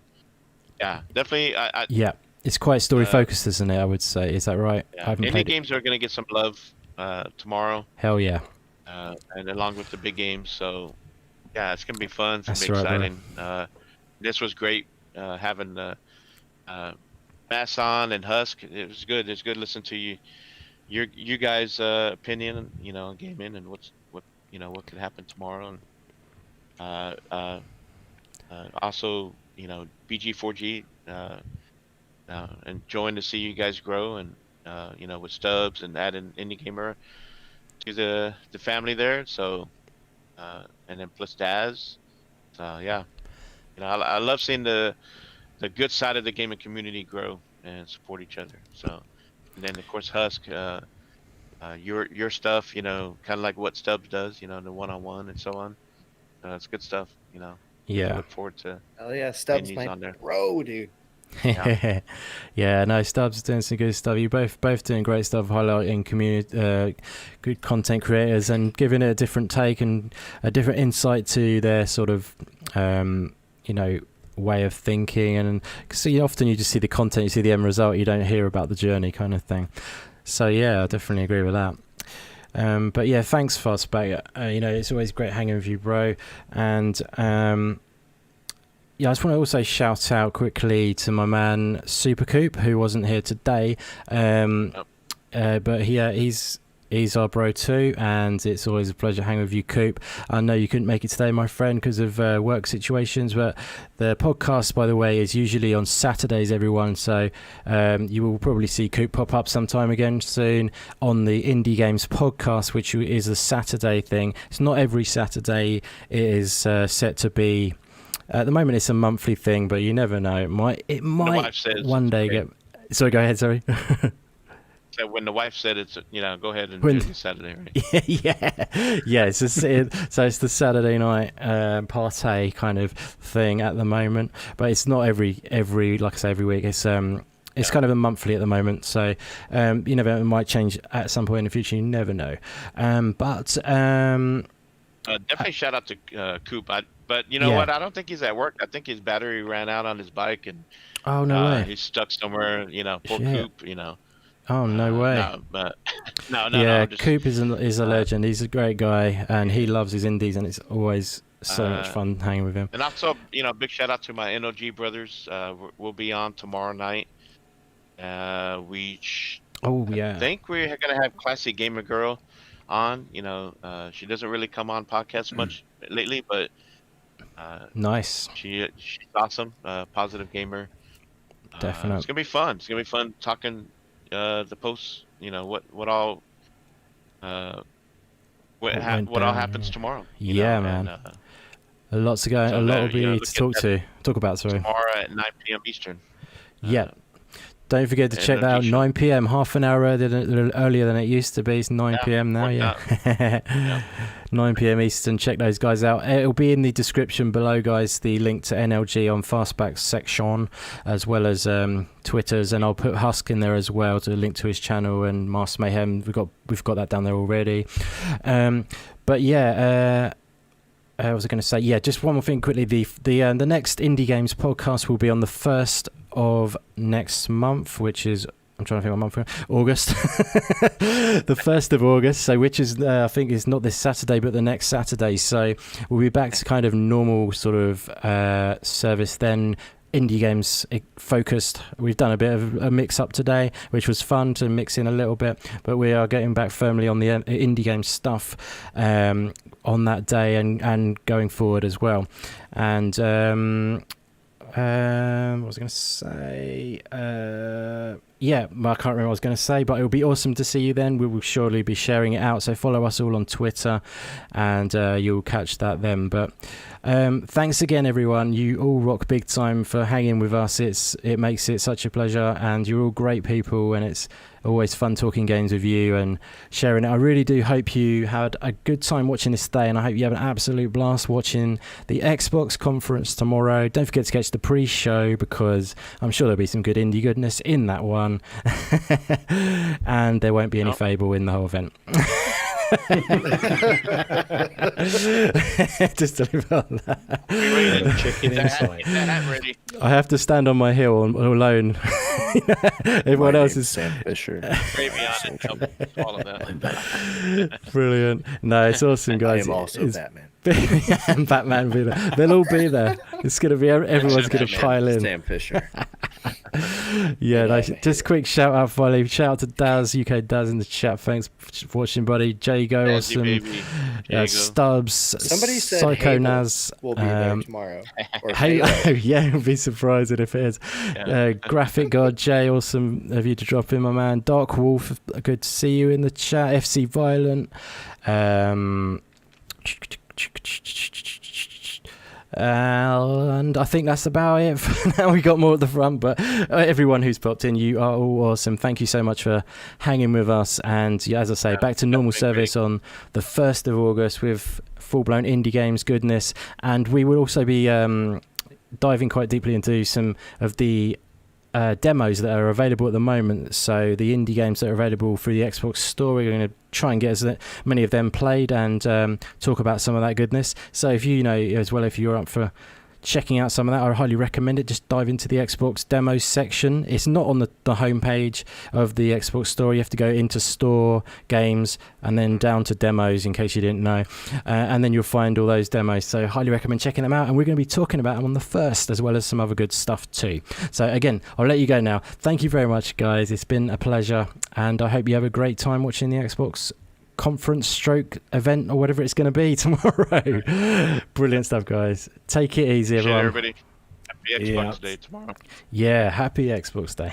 [SPEAKER 4] yeah, definitely.
[SPEAKER 1] Yeah, it's quite story focused, isn't it? I would say. Is that right?
[SPEAKER 4] Yeah.
[SPEAKER 1] I haven't
[SPEAKER 4] Indie
[SPEAKER 1] played
[SPEAKER 4] games are going to get some love tomorrow.
[SPEAKER 1] Hell yeah.
[SPEAKER 4] And along with the big games, so yeah, it's going to be fun. It's going to be
[SPEAKER 1] That's right,
[SPEAKER 4] exciting. This was great having Mass on and Husk. It was good. It's good listening to you guys' opinion, on gaming and what could happen tomorrow, and also BG4G, enjoying to see you guys grow, and with Stubbs and adding Indie Gamer to the family there. So and then plus Daz. So yeah, I love seeing the good side of the gaming community grow and support each other. So, and then of course Husk, your stuff, kind of like what Stubbs does, the one-on-one and so on. It's good stuff,
[SPEAKER 1] Yeah.
[SPEAKER 4] I look forward to.
[SPEAKER 2] Oh yeah, Stubbs
[SPEAKER 4] Andy's
[SPEAKER 2] my
[SPEAKER 4] on there.
[SPEAKER 2] bro, dude.
[SPEAKER 1] Yeah. Yeah, no, Stubbs is doing some good stuff. You both doing great stuff, highlighting community, good content creators, and giving it a different take and a different insight to their sort of, way of thinking. And because often you just see the content, you see the end result, you don't hear about the journey, kind of thing. So yeah, I definitely agree with that. But yeah, thanks, Fastback. It's always great hanging with you, bro. And yeah, I just want to also shout out quickly to my man Supercoop, who wasn't here today. But he's our bro too, and it's always a pleasure hanging with you, Coop. I know you couldn't make it today, my friend, because of work situations, but the podcast, by the way, is usually on Saturdays, everyone. So you will probably see Coop pop up sometime again soon on the Indie Games podcast, which is a Saturday thing. It's not every Saturday. It is set to be. At the moment, it's a monthly thing, but you never know. It might one day get. Sorry, go ahead. Sorry.
[SPEAKER 4] So when the wife said it's, go ahead and do it Saturday, right?
[SPEAKER 1] yeah. So it's the Saturday night party kind of thing at the moment, but it's not every like I say, every week. It's kind of a monthly at the moment. So you never, it might change at some point in the future. You never know. But
[SPEAKER 4] definitely shout out to Coop. But you know what? I don't think he's at work. I think his battery ran out on his bike, and
[SPEAKER 1] no way.
[SPEAKER 4] He's stuck somewhere. Poor Coop.
[SPEAKER 1] Oh, no way.
[SPEAKER 4] No.
[SPEAKER 1] Yeah, Coop is a legend. He's a great guy, and he loves his indies, and it's always so much fun hanging with him.
[SPEAKER 4] And also, big shout out to my NOG brothers. We'll be on tomorrow night. I think we're going to have Classy Gamer Girl on. She doesn't really come on podcasts much lately, but
[SPEAKER 1] nice.
[SPEAKER 4] She's awesome. Positive gamer.
[SPEAKER 1] Definitely.
[SPEAKER 4] It's gonna be fun. It's gonna be fun talking the posts. What all what all happens tomorrow.
[SPEAKER 1] Man. A lot to go. A lot will be to talk about. Sorry.
[SPEAKER 4] Tomorrow at 9 p.m. Eastern.
[SPEAKER 1] Yeah. Don't forget to check that out. 9 p.m. half an hour earlier than it used to be. It's 9 p.m. now. Yeah. 9 p.m. Eastern. Check those guys out. It'll be in the description below, guys. The link to NLG on Fastback section, as well as Twitter's, and I'll put Husk in there as well to link to his channel and Master Mayhem. We've got that down there already. But yeah. I was going to say, just one more thing quickly. The next Indie Games podcast will be on the 1st of next month, which is, I'm trying to think what month we're in. August. The 1st of August, so which is, I think is not this Saturday, but the next Saturday. So we'll be back to kind of normal sort of service then. Indie games focused. We've done a bit of a mix up today, which was fun to mix in a little bit, but we are getting back firmly on the indie game stuff on that day and going forward as well. And what was I going to say? I can't remember what I was going to say, but it will be awesome to see you then. We will surely be sharing it out, so follow us all on Twitter and you'll catch that then. But thanks again, everyone. You all rock big time for hanging with us. It makes it such a pleasure, and you're all great people, and it's always fun talking games with you and sharing it. I really do hope you had a good time watching this day, and I hope you have an absolute blast watching the Xbox conference tomorrow. Don't forget to catch the pre-show, because I'm sure there'll be some good indie goodness in that one. And there won't be any Fable in the whole event. Just to leave it on that.
[SPEAKER 4] Be ready.
[SPEAKER 3] Chicken
[SPEAKER 4] Get
[SPEAKER 3] inside.
[SPEAKER 4] that hat ready.
[SPEAKER 1] I have to stand on my hill alone. Everyone
[SPEAKER 2] My
[SPEAKER 1] else
[SPEAKER 2] name's
[SPEAKER 1] is
[SPEAKER 2] Sam Fisher.
[SPEAKER 4] Gravy on it. Nope, all of that.
[SPEAKER 1] brilliant. No, it's awesome,
[SPEAKER 2] I
[SPEAKER 1] guys.
[SPEAKER 2] am also
[SPEAKER 1] It's
[SPEAKER 2] Batman.
[SPEAKER 1] and Batman be there. They'll all be there. It's gonna be everyone's gonna
[SPEAKER 4] Batman.
[SPEAKER 1] pile in.
[SPEAKER 2] Sam Fisher.
[SPEAKER 1] Yeah, no,
[SPEAKER 2] Batman.
[SPEAKER 1] just quick shout out, finally. Shout out to Daz, UK Daz in the chat. Thanks for watching, buddy. Jago,
[SPEAKER 4] Dazzy,
[SPEAKER 1] awesome.
[SPEAKER 4] baby. Diego.
[SPEAKER 1] Stubbs,
[SPEAKER 2] Somebody said
[SPEAKER 1] Psycho
[SPEAKER 2] Halo
[SPEAKER 1] Naz.
[SPEAKER 2] We'll be there tomorrow. Or
[SPEAKER 1] Halo,
[SPEAKER 2] Halo.
[SPEAKER 1] yeah, it'll be surprising if it is.
[SPEAKER 4] Yeah.
[SPEAKER 1] Graphic God Jay, awesome of you to drop in, my man. Dark Wolf, good to see you in the chat. FC Violent. And I think that's about it for now. We got more at the front, but everyone who's popped in, you are all awesome. Thank you so much for hanging with us. And yeah, as I say, back to normal service on the 1st of August with full-blown indie games goodness. And we will also be diving quite deeply into some of the demos that are available at the moment. So the indie games that are available through the Xbox Store, we're going to try and get as many of them played and talk about some of that goodness. So if you know as well, if you're up for checking out some of that, I highly recommend it. Just dive into the Xbox demos section. It's not on the homepage of the Xbox Store. You have to go into Store, Games, and then down to Demos, in case you didn't know. And then you'll find all those demos. So highly recommend checking them out. And we're going to be talking about them on the 1st, as well as some other good stuff too. So again, I'll let you go now. Thank you very much, guys. It's been a pleasure. And I hope you have a great time watching the Xbox conference stroke event or whatever it's going to be tomorrow. Brilliant stuff, guys. Take it easy,
[SPEAKER 4] Appreciate
[SPEAKER 1] everyone.
[SPEAKER 4] everybody. Happy Xbox Day tomorrow.
[SPEAKER 1] Yeah, happy Xbox Day.